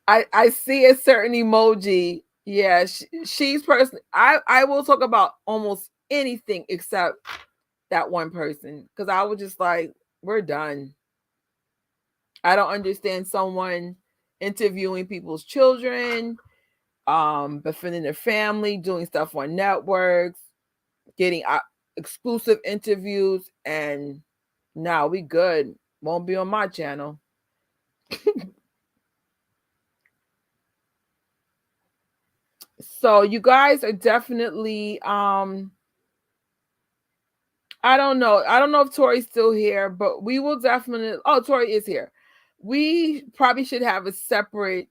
Speaker 2: I see a certain emoji. Yeah, she's person. I will talk about almost anything except that one person because I was just like, we're done. I don't understand someone interviewing people's children, befriending their family, doing stuff on networks, getting exclusive interviews, and now we good. Won't be on my channel. So you guys are definitely I don't know. I don't know if Tori's still here, but we will definitely, oh, Tori is here. We probably should have a separate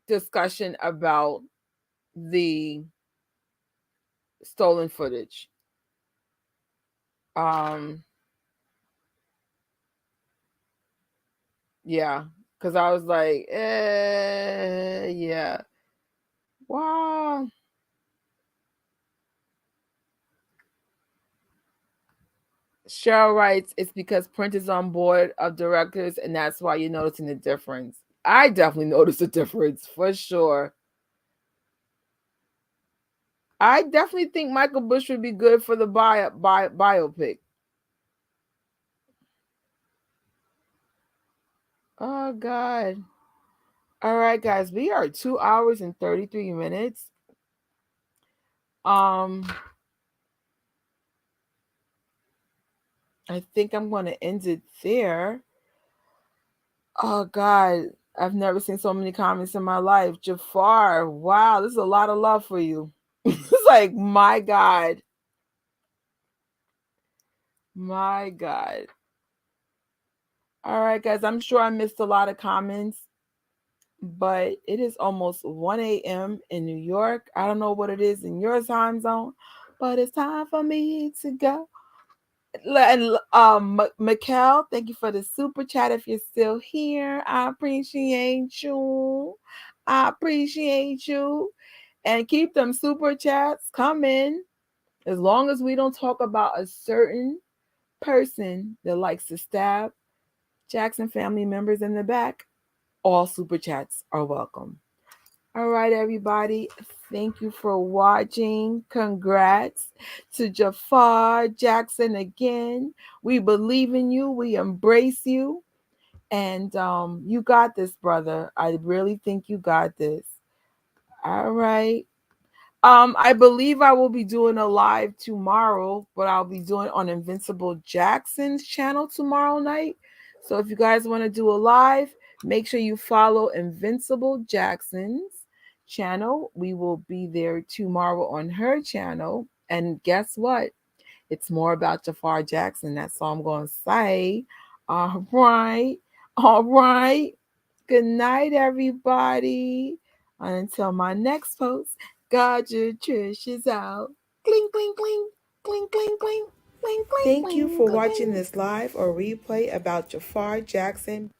Speaker 2: discussion about the stolen footage. Um yeah, cuz I was like, yeah. Wow. Cheryl writes, it's because Print is on board of directors, and that's why you're noticing the difference. I definitely noticed a difference for sure. I definitely think Michael Bush would be good for the biopic. Oh God. All right, guys, we are 2 hours and 33 minutes. Um, I think I'm gonna end it there. Oh God, I've never seen so many comments in my life. Jafar, wow, this is a lot of love for you. It's like, my God. My God. All right, guys, I'm sure I missed a lot of comments, but it is almost 1 a.m. in New York. I don't know what it is in your time zone, but it's time for me to go. And Mikkel, thank you for the super chat. If you're still here, I appreciate you. I appreciate you. And keep them super chats coming. As long as we don't talk about a certain person that likes to stab Jackson family members in the back, all super chats are welcome. All right, everybody. Thank you for watching. Congrats to Jaafar Jackson again. We believe in you. We embrace you. And you got this, brother. I really think you got this. All right. I believe I will be doing a live tomorrow, but I'll be doing it on Invincible Jackson's channel tomorrow night. So if you guys want to do a live, make sure you follow Invincible Jackson's channel. We will be there tomorrow on her channel. And guess what? It's more about Jaafar Jackson. That's all I'm going to say. All right. All right. Good night, everybody. Until my next post, Gadget Trish is out. Cling, cling, cling, cling, cling, cling, cling, cling.
Speaker 3: Thank you for watching this live or replay about Jaafar Jackson.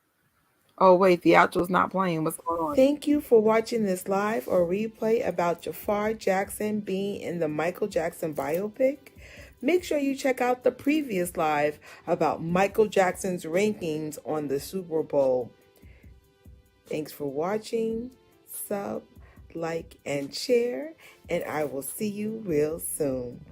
Speaker 2: Oh, wait, the outro's not playing. What's going on?
Speaker 3: Thank you for watching this live or replay about Jaafar Jackson being in the Michael Jackson biopic. Make sure you check out the previous live about Michael Jackson's rankings on the Super Bowl. Thanks for watching. Sub, like, and share, and I will see you real soon.